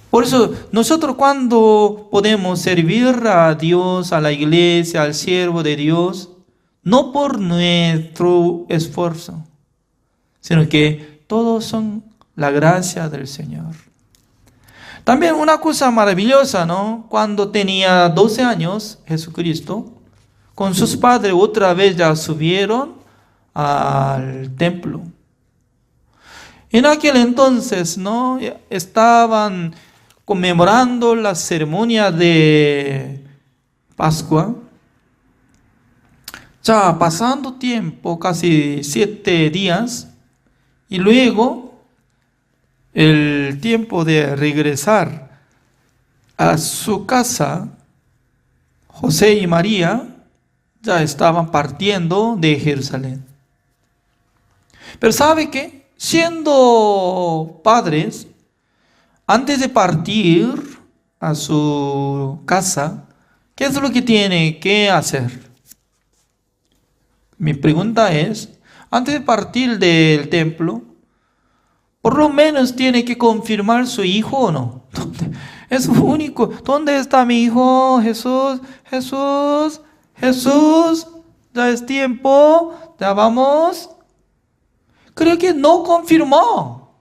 Por eso nosotros cuando podemos servir a Dios, a la iglesia, al siervo de Dios, no por nuestro esfuerzo, sino que todos son la gracia del Señor. También una cosa maravillosa, ¿no? Cuando tenía 12 años, Jesucristo, con sus padres otra vez ya subieron al templo. En aquel entonces, ¿no? Estaban conmemorando la ceremonia de Pascua. Ya pasando tiempo, casi 7 días, y luego el tiempo de regresar a su casa, José y María ya estaban partiendo de Jerusalén. Pero ¿sabe qué? Siendo padres, antes de partir a su casa, ¿qué es lo que tiene que hacer? Mi pregunta es, antes de partir del templo, por lo menos tiene que confirmar su hijo o no. Es único. ¿Dónde está mi hijo? Jesús, Jesús, Jesús. Ya es tiempo. Ya vamos. Creo que no confirmó.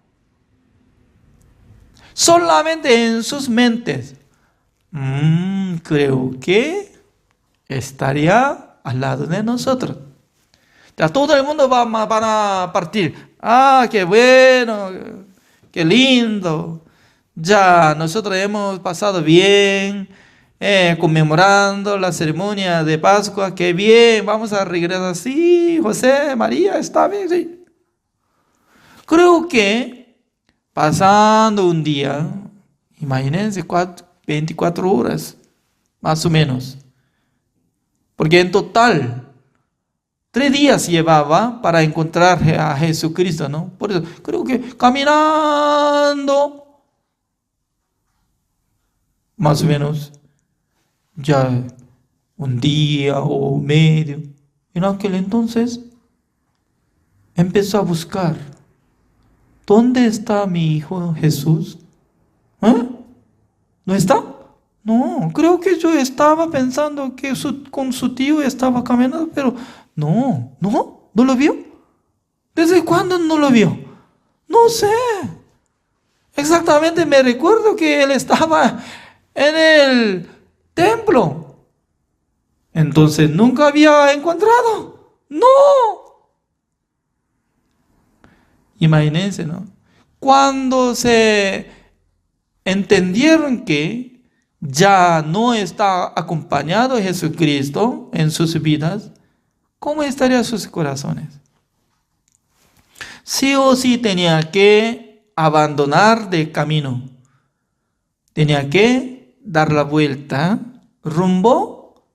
Solamente en sus mentes. Creo que estaría al lado de nosotros. Ya todo el mundo van a partir. Qué bueno, qué lindo. Ya nosotros hemos pasado bien, conmemorando la ceremonia de Pascua. Qué bien, vamos a regresar. Sí, José, María, está bien, sí. Creo que pasando un día, imagínense 24 horas, más o menos. Porque en total 3 días llevaba para encontrar a Jesucristo, ¿no? Por eso creo que caminando, más o menos, ya un día o medio. En aquel entonces empezó a buscar, ¿dónde está mi hijo Jesús? ¿No está? No, creo que yo estaba pensando que con su tío estaba caminando, pero no lo vio. ¿Desde cuándo no lo vio? No sé. Exactamente me recuerdo que él estaba en el templo. Entonces nunca había encontrado. No. Imagínense, ¿no? Cuando se entendieron que ya no está acompañado Jesucristo en sus vidas, ¿cómo estarían sus corazones? Sí o sí tenía que abandonar de camino. Tenía que dar la vuelta rumbo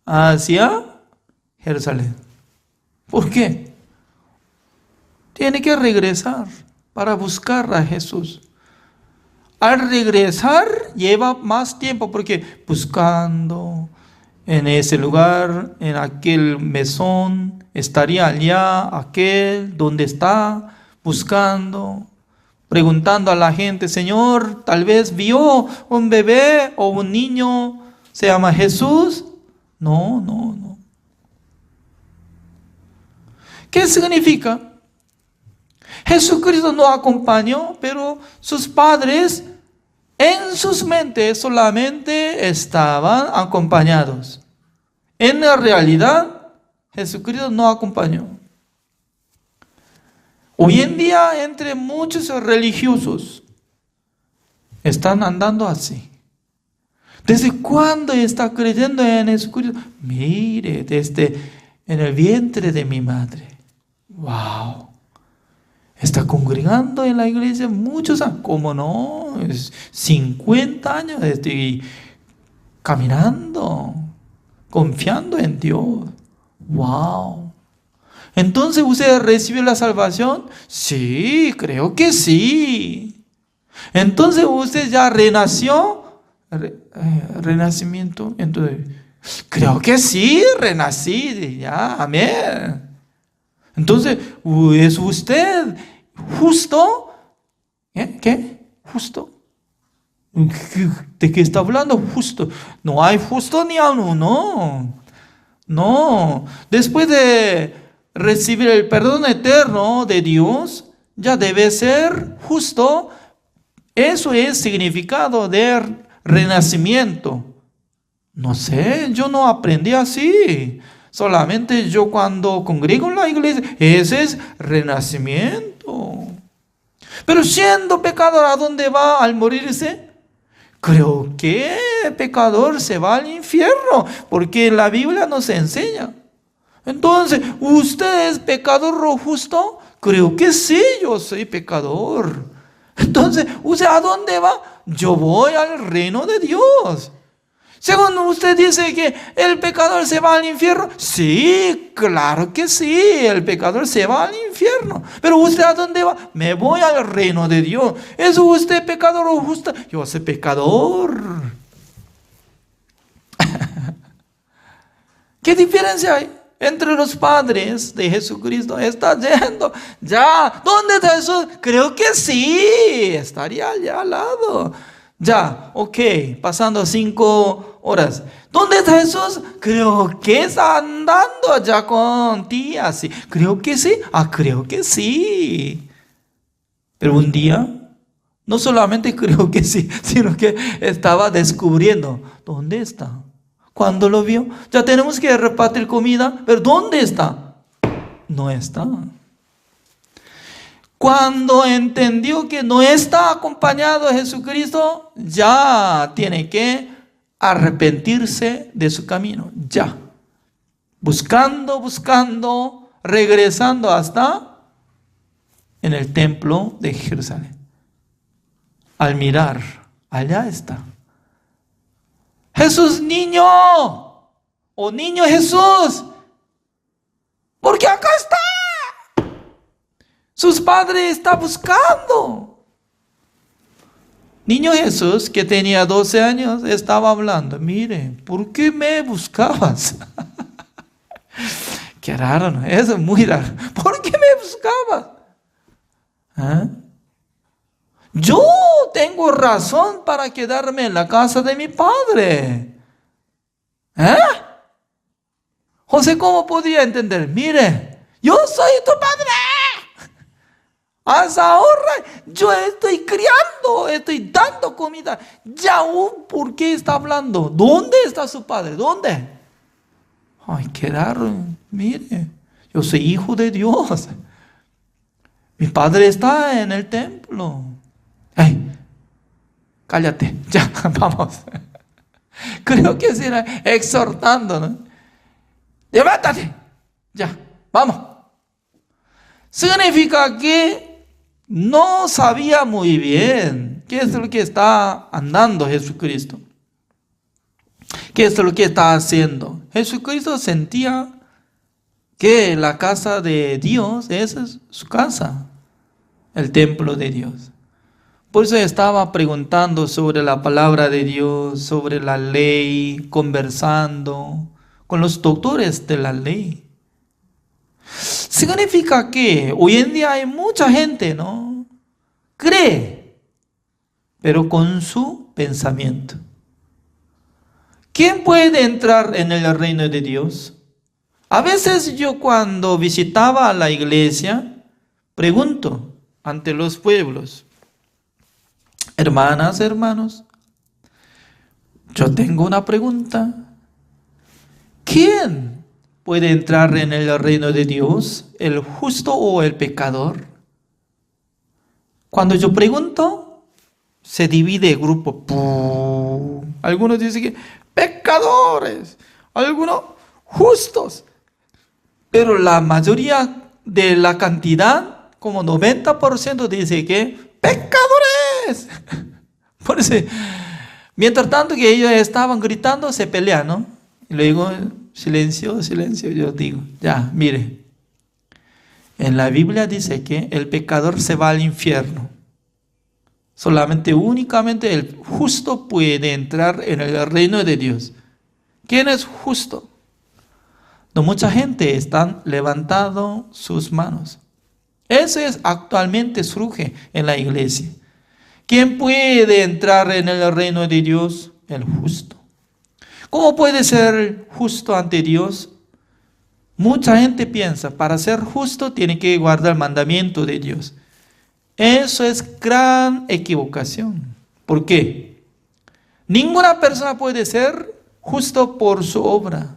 hacia Jerusalén. ¿Por qué? Tiene que regresar para buscar a Jesús. Al regresar lleva más tiempo porque buscando en ese lugar, en aquel mesón, estaría allá, aquel, donde está, buscando, preguntando a la gente, Señor, tal vez vio un bebé o un niño, se llama Jesús. No. ¿Qué significa? Jesucristo no acompañó, pero sus padres en sus mentes solamente estaban acompañados. En la realidad, Jesucristo no acompañó. Hoy en día, entre muchos religiosos, están andando así. ¿Desde cuándo está creyendo en Jesucristo? Mire, desde en el vientre de mi madre. ¡Wow! Está congregando en la iglesia muchos años. ¿Cómo no? 50 años estoy caminando, confiando en Dios. ¡Wow! Entonces, ¿usted recibió la salvación? Sí, creo que sí. Entonces, ¿usted ya renació? Renacimiento. Entonces, creo que sí, renací. Ya, amén. Entonces, ¿es usted justo? ¿Qué? ¿Justo? ¿De qué está hablando? Justo. No hay justo ni a uno, no. Después de recibir el perdón eterno de Dios, ya debe ser justo. Eso es significado de renacimiento. No sé, yo no aprendí así. Solamente yo cuando congrego en la iglesia, ese es renacimiento. Pero siendo pecador, ¿a dónde va al morirse? Creo que el pecador se va al infierno, porque la Biblia nos enseña. Entonces, ¿usted es pecador o justo? Creo que sí, yo soy pecador. Entonces, ¿usted a dónde va? Yo voy al reino de Dios. Según usted dice que el pecador se va al infierno. Sí, claro que sí, el pecador se va al infierno. Pero ¿usted a dónde va? Me voy al reino de Dios. ¿Es usted pecador o justo? Yo soy pecador. ¿Qué diferencia hay entre los padres de Jesucristo? Está yendo ya. ¿Dónde está Jesús? Creo que sí, estaría allá al lado. Ya, ok, pasando 5 horas. ¿Dónde está Jesús? Creo que está andando allá con tía. Sí. Creo que sí. Creo que sí. Pero un día, no solamente creo que sí, sino que estaba descubriendo. ¿Dónde está? Cuando lo vio, ya tenemos que repartir comida. ¿Pero dónde está? No está. Cuando entendió que no está acompañado de Jesucristo, ya tiene que arrepentirse de su camino. Ya. Buscando, regresando hasta en el templo de Jerusalén. Al mirar, allá está. Jesús niño, o niño Jesús, porque acá está. Sus padres están buscando. Niño Jesús, que tenía 12 años, estaba hablando. Mire, ¿por qué me buscabas? Qué raro, ¿no? Eso es muy raro. ¿Por qué me buscabas? Yo tengo razón para quedarme en la casa de mi padre. José, ¿cómo podía entender? Mire, yo soy tu padre. Hasta ahora yo estoy criando, estoy dando comida. Ya, ¿por qué está hablando? ¿Dónde está su padre? ¿Dónde? Ay, qué raro. Mire, yo soy hijo de Dios. Mi padre está en el templo. Ay, cállate, ya, vamos. Creo que se era exhortando, ¿no? Levántate, ya, vamos. Significa que no sabía muy bien qué es lo que está andando Jesucristo. ¿Qué es lo que está haciendo? Jesucristo sentía que la casa de Dios, esa es su casa, el templo de Dios. Por eso estaba preguntando sobre la palabra de Dios, sobre la ley, conversando con los doctores de la ley. Significa que hoy en día hay mucha gente, ¿no? Cree, pero con su pensamiento. ¿Quién puede entrar en el reino de Dios? A veces yo cuando visitaba la iglesia, pregunto ante los pueblos, hermanas, hermanos, yo tengo una pregunta. ¿Quién puede entrar en el reino de Dios? ¿El justo o el pecador? Cuando yo pregunto, se divide el grupo. Algunos dicen que pecadores, algunos justos. Pero la mayoría de la cantidad, como 90%, dice que pecadores. Por eso, mientras tanto que ellos estaban gritando, se pelean, ¿no? Y luego, silencio, silencio. Yo digo, ya, mire. En la Biblia dice que el pecador se va al infierno. Solamente, únicamente el justo puede entrar en el reino de Dios. ¿Quién es justo? No, mucha gente está levantando sus manos. Eso es actualmente surge en la iglesia. ¿Quién puede entrar en el reino de Dios? El justo. ¿Cómo puede ser justo ante Dios? Mucha gente piensa, para ser justo tiene que guardar el mandamiento de Dios. Eso es gran equivocación. ¿Por qué? Ninguna persona puede ser justo por su obra.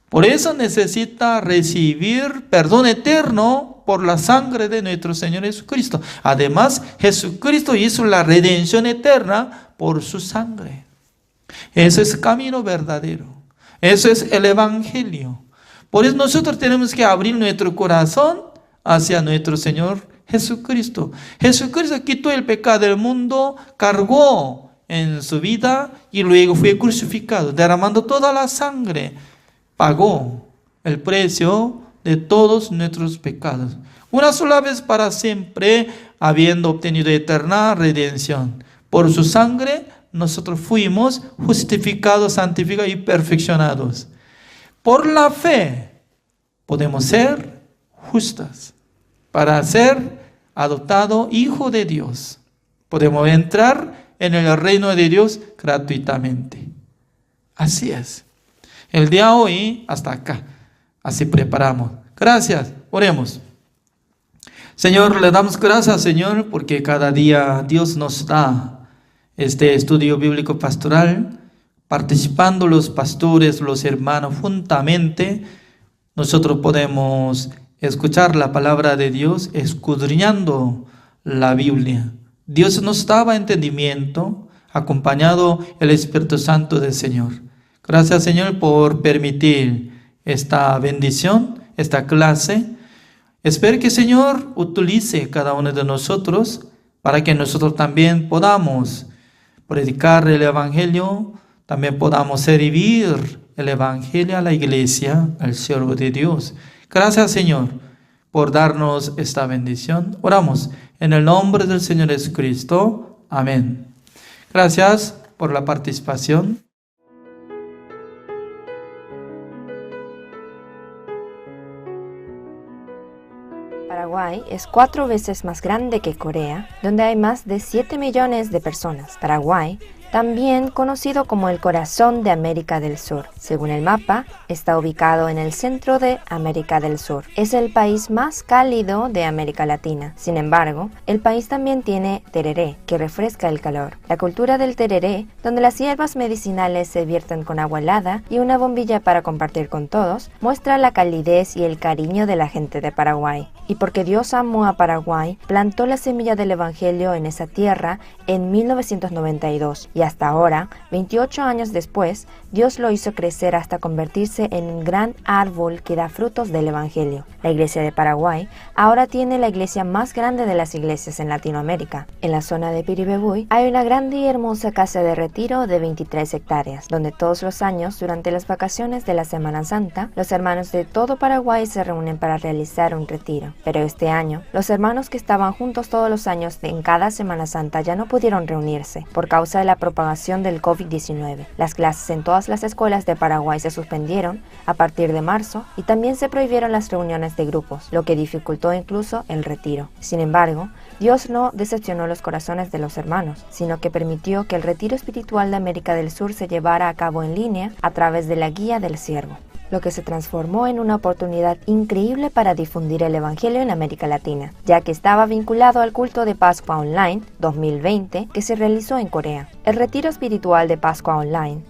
Por eso necesita recibir perdón eterno por la sangre de nuestro Señor Jesucristo. Además, Jesucristo hizo la redención eterna por su sangre. Ese es el camino verdadero. Eso es el Evangelio. Por eso nosotros tenemos que abrir nuestro corazón hacia nuestro Señor Jesucristo. Jesucristo quitó el pecado del mundo, cargó en su vida y luego fue crucificado, derramando toda la sangre. Pagó el precio de todos nuestros pecados. Una sola vez para siempre, habiendo obtenido eterna redención. Por su sangre, nosotros fuimos justificados, santificados y perfeccionados. Por la fe, podemos ser justas. Para ser adoptado hijo de Dios, podemos entrar en el reino de Dios gratuitamente. Así es. El día de hoy, hasta acá. Así preparamos. Gracias. Oremos. Señor, le damos gracias, Señor, porque cada día Dios nos da este estudio bíblico pastoral, participando los pastores, los hermanos, juntamente, nosotros podemos escuchar la palabra de Dios, escudriñando la Biblia. Dios nos daba entendimiento, acompañado el Espíritu Santo del Señor. Gracias, Señor, por permitir esta bendición, esta clase. Espero que, Señor, utilice cada uno de nosotros para que nosotros también podamos predicar el Evangelio, también podamos servir el Evangelio a la iglesia, al siervo de Dios. Gracias, Señor, por darnos esta bendición. Oramos en el nombre del Señor Jesucristo. Amén. Gracias por la participación. Paraguay es 4 veces más grande que Corea, donde hay más de 7 millones de personas. Paraguay, también conocido como el corazón de América del Sur. Según el mapa, está ubicado en el centro de América del Sur. Es el país más cálido de América Latina. Sin embargo, el país también tiene tereré, que refresca el calor. La cultura del tereré, donde las hierbas medicinales se vierten con agua helada y una bombilla para compartir con todos, muestra la calidez y el cariño de la gente de Paraguay. Y porque Dios amó a Paraguay, plantó la semilla del Evangelio en esa tierra en 1992 y Y hasta ahora, 28 años después, Dios lo hizo crecer hasta convertirse en un gran árbol que da frutos del Evangelio. La Iglesia de Paraguay ahora tiene la iglesia más grande de las iglesias en Latinoamérica. En la zona de Piribebuy hay una grande y hermosa casa de retiro de 23 hectáreas, donde todos los años, durante las vacaciones de la Semana Santa, los hermanos de todo Paraguay se reúnen para realizar un retiro. Pero este año, los hermanos que estaban juntos todos los años en cada Semana Santa ya no pudieron reunirse por causa de la propagación del COVID-19. Las clases en todas las escuelas de Paraguay se suspendieron a partir de marzo y también se prohibieron las reuniones de grupos, lo que dificultó incluso el retiro. Sin embargo, Dios no decepcionó los corazones de los hermanos, sino que permitió que el retiro espiritual de América del Sur se llevara a cabo en línea a través de la Guía del Siervo, lo que se transformó en una oportunidad increíble para difundir el Evangelio en América Latina, ya que estaba vinculado al culto de Pascua Online 2020 que se realizó en Corea. El retiro espiritual de Pascua Online,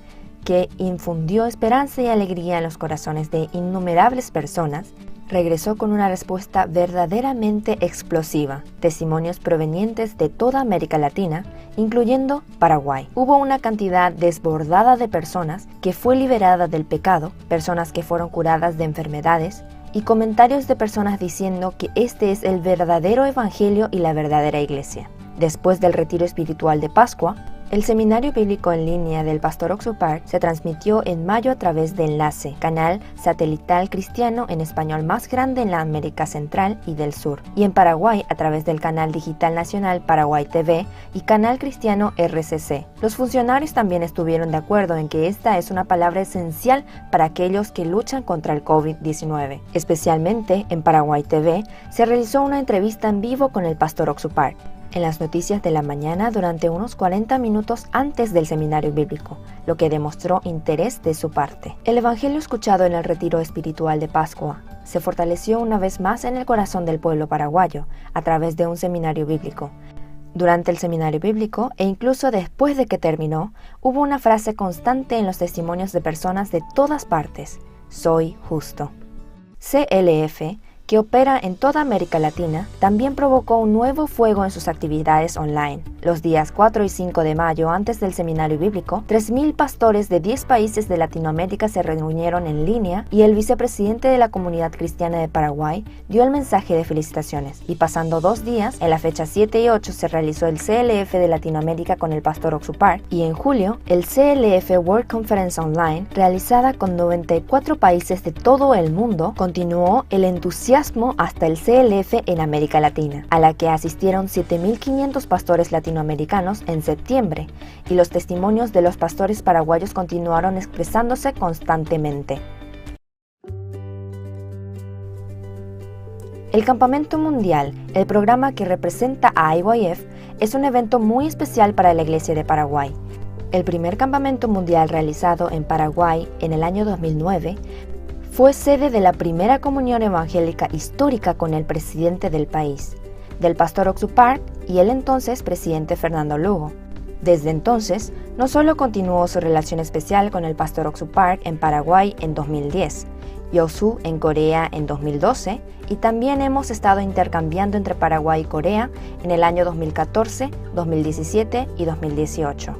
que infundió esperanza y alegría en los corazones de innumerables personas, regresó con una respuesta verdaderamente explosiva, testimonios provenientes de toda América Latina, incluyendo Paraguay. Hubo una cantidad desbordada de personas que fue liberada del pecado, personas que fueron curadas de enfermedades, y comentarios de personas diciendo que este es el verdadero evangelio y la verdadera iglesia. Después del retiro espiritual de Pascua, el seminario bíblico en línea del pastor Oxupar se transmitió en mayo a través de Enlace, canal satelital cristiano en español más grande en la América Central y del Sur, y en Paraguay a través del canal digital nacional Paraguay TV y canal cristiano RCC. Los funcionarios también estuvieron de acuerdo en que esta es una palabra esencial para aquellos que luchan contra el COVID-19. Especialmente en Paraguay TV se realizó una entrevista en vivo con el pastor Oxupar en las noticias de la mañana durante unos 40 minutos antes del seminario bíblico, lo que demostró interés de su parte. El evangelio escuchado en el retiro espiritual de Pascua se fortaleció una vez más en el corazón del pueblo paraguayo a través de un seminario bíblico. Durante el seminario bíblico e incluso después de que terminó, hubo una frase constante en los testimonios de personas de todas partes: soy justo. CLF, que opera en toda América Latina, también provocó un nuevo fuego en sus actividades online. Los días 4 y 5 de mayo, antes del seminario bíblico, 3.000 pastores de 10 países de Latinoamérica se reunieron en línea y el vicepresidente de la Comunidad Cristiana de Paraguay dio el mensaje de felicitaciones. Y pasando 2 días, en la fecha 7 y 8 se realizó el CLF de Latinoamérica con el pastor Oxupar, y en julio, el CLF World Conference Online, realizada con 94 países de todo el mundo, continuó el entusiasmo hasta el CLF en América Latina, a la que asistieron 7.500 pastores latinoamericanos en septiembre, y los testimonios de los pastores paraguayos continuaron expresándose constantemente. El Campamento Mundial, el programa que representa a IYF, es un evento muy especial para la Iglesia de Paraguay. El primer campamento mundial realizado en Paraguay en el año 2009 fue sede de la primera comunión evangélica histórica con el presidente del país, del pastor Oxupar y el entonces presidente Fernando Lugo. Desde entonces, no solo continuó su relación especial con el pastor Oxupar en Paraguay en 2010, Yosu en Corea en 2012, y también hemos estado intercambiando entre Paraguay y Corea en el año 2014, 2017 y 2018.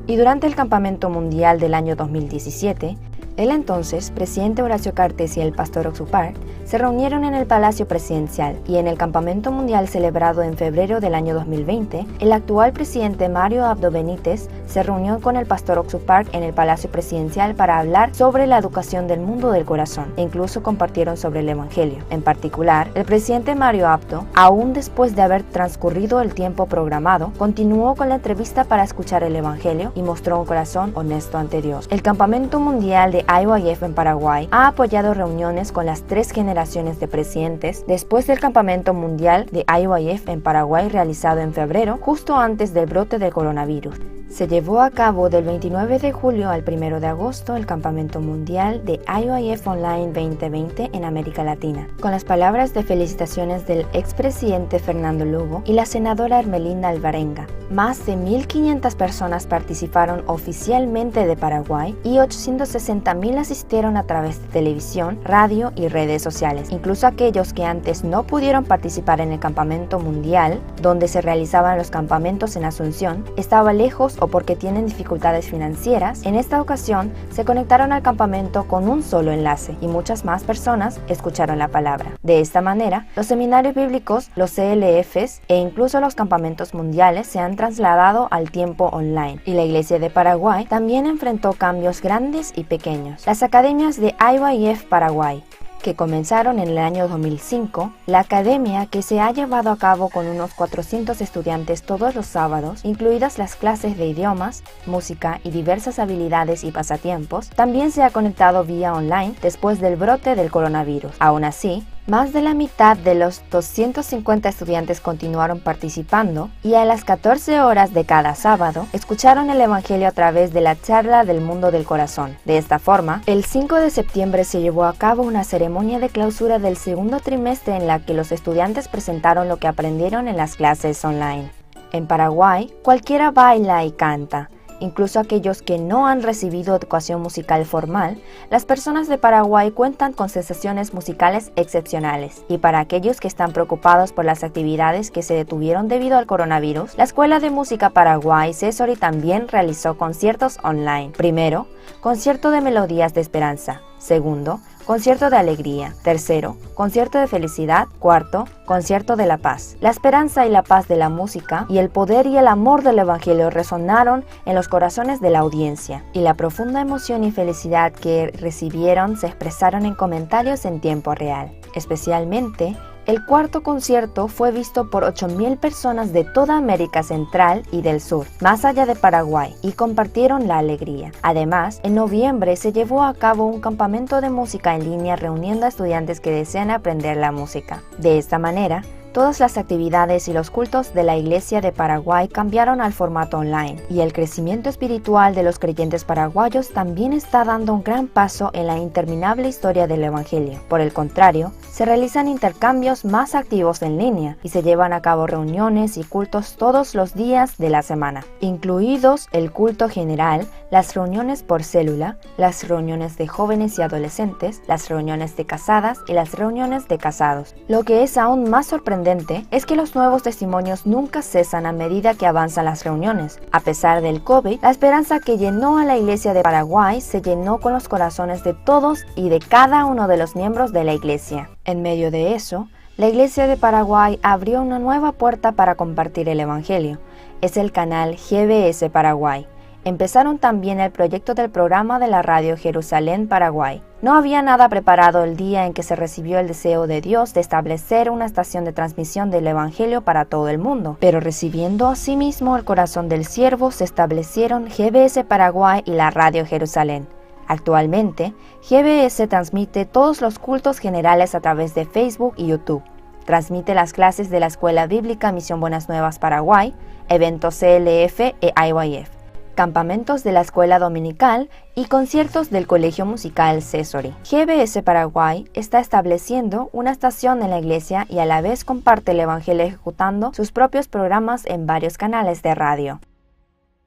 Y durante el Campamento Mundial del año 2017, el entonces presidente Horacio Cartes y el pastor Oxupar se reunieron en el Palacio Presidencial, y en el Campamento Mundial celebrado en febrero del año 2020, el actual presidente Mario Abdo Benítez se reunió con el pastor Oxupar en el Palacio Presidencial para hablar sobre la educación del mundo del corazón, e incluso compartieron sobre el Evangelio. En particular, el presidente Mario Abdo, aún después de haber transcurrido el tiempo programado, continuó con la entrevista para escuchar el Evangelio y mostró un corazón honesto ante Dios. El Campamento Mundial de IYF en Paraguay ha apoyado reuniones con las 3 generaciones de presidentes después del Campamento Mundial de IYF en Paraguay realizado en febrero, justo antes del brote del coronavirus. Se llevó a cabo del 29 de julio al 1 de agosto el Campamento Mundial de IYF Online 2020 en América Latina, con las palabras de felicitaciones del expresidente Fernando Lugo y la senadora Ermelinda Alvarenga. Más de 1.500 personas participaron oficialmente de Paraguay y 860.000 asistieron a través de televisión, radio y redes sociales. Incluso aquellos que antes no pudieron participar en el Campamento Mundial, donde se realizaban los campamentos en Asunción, estaba lejos o porque tienen dificultades financieras, en esta ocasión se conectaron al campamento con un solo enlace y muchas más personas escucharon la palabra. De esta manera, los seminarios bíblicos, los CLFs e incluso los campamentos mundiales se han trasladado al tiempo online y la Iglesia de Paraguay también enfrentó cambios grandes y pequeños. Las academias de IYF Paraguay, que comenzaron en el año 2005, la academia, que se ha llevado a cabo con unos 400 estudiantes todos los sábados, incluidas las clases de idiomas, música y diversas habilidades y pasatiempos, también se ha conectado vía online después del brote del coronavirus. Aún así, más de la mitad de los 250 estudiantes continuaron participando y a las 14 horas de cada sábado escucharon el Evangelio a través de la charla del mundo del corazón. De esta forma, el 5 de septiembre se llevó a cabo una ceremonia de clausura del segundo trimestre en la que los estudiantes presentaron lo que aprendieron en las clases online. En Paraguay, cualquiera baila y canta. Incluso aquellos que no han recibido educación musical formal, las personas de Paraguay cuentan con sensaciones musicales excepcionales. Y para aquellos que están preocupados por las actividades que se detuvieron debido al coronavirus, la Escuela de Música Paraguay CESORI también realizó conciertos online. Primero, concierto de melodías de esperanza. Segundo, concierto de alegría. Tercero, concierto de felicidad. Cuarto, concierto de la paz. La esperanza y la paz de la música y el poder y el amor del Evangelio resonaron en los corazones de la audiencia, y la profunda emoción y felicidad que recibieron se expresaron en comentarios en tiempo real. Especialmente, el cuarto concierto fue visto por 8.000 personas de toda América Central y del Sur, más allá de Paraguay, y compartieron la alegría. Además, en noviembre se llevó a cabo un campamento de música en línea reuniendo a estudiantes que desean aprender la música. De esta manera, todas las actividades y los cultos de la Iglesia de Paraguay cambiaron al formato online, y el crecimiento espiritual de los creyentes paraguayos también está dando un gran paso en la interminable historia del Evangelio. Por el contrario, se realizan intercambios más activos en línea y se llevan a cabo reuniones y cultos todos los días de la semana, incluidos el culto general, las reuniones por célula, las reuniones de jóvenes y adolescentes, las reuniones de casadas y las reuniones de casados. Lo que es aún más sorprendente es que los nuevos testimonios nunca cesan a medida que avanzan las reuniones. A pesar del COVID, la esperanza que llenó a la Iglesia de Paraguay se llenó con los corazones de todos y de cada uno de los miembros de la Iglesia. En medio de eso, la Iglesia de Paraguay abrió una nueva puerta para compartir el Evangelio. Es el canal GBS Paraguay. Empezaron también el proyecto del programa de la radio Jerusalén Paraguay. No había nada preparado el día en que se recibió el deseo de Dios de establecer una estación de transmisión del Evangelio para todo el mundo, pero recibiendo asimismo el corazón del siervo se establecieron GBS Paraguay y la radio Jerusalén. Actualmente, GBS transmite todos los cultos generales a través de Facebook y YouTube. Transmite las clases de la Escuela Bíblica Misión Buenas Nuevas Paraguay, eventos CLF e IYF, campamentos de la Escuela Dominical y conciertos del Colegio Musical CESORI. GBS Paraguay está estableciendo una estación en la iglesia y a la vez comparte el Evangelio ejecutando sus propios programas en varios canales de radio.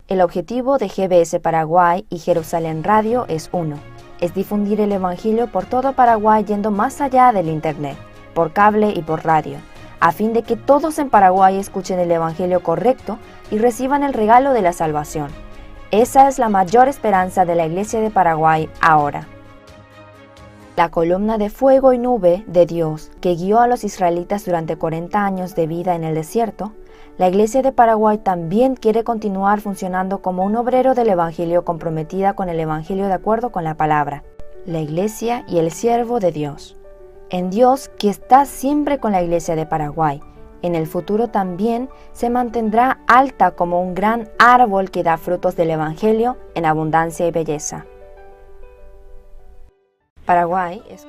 El objetivo de GBS Paraguay y Jerusalén Radio es uno: es difundir el Evangelio por todo Paraguay yendo más allá del Internet, por cable y por radio, a fin de que todos en Paraguay escuchen el Evangelio correcto y reciban el regalo de la salvación. Esa es la mayor esperanza de la Iglesia de Paraguay ahora. La columna de fuego y nube de Dios que guió a los israelitas durante 40 años de vida en el desierto, la Iglesia de Paraguay también quiere continuar funcionando como un obrero del Evangelio comprometida con el Evangelio de acuerdo con la palabra, la Iglesia y el siervo de Dios. En Dios, que está siempre con la Iglesia de Paraguay, en el futuro también se mantendrá alta como un gran árbol que da frutos del Evangelio en abundancia y belleza. Paraguay es...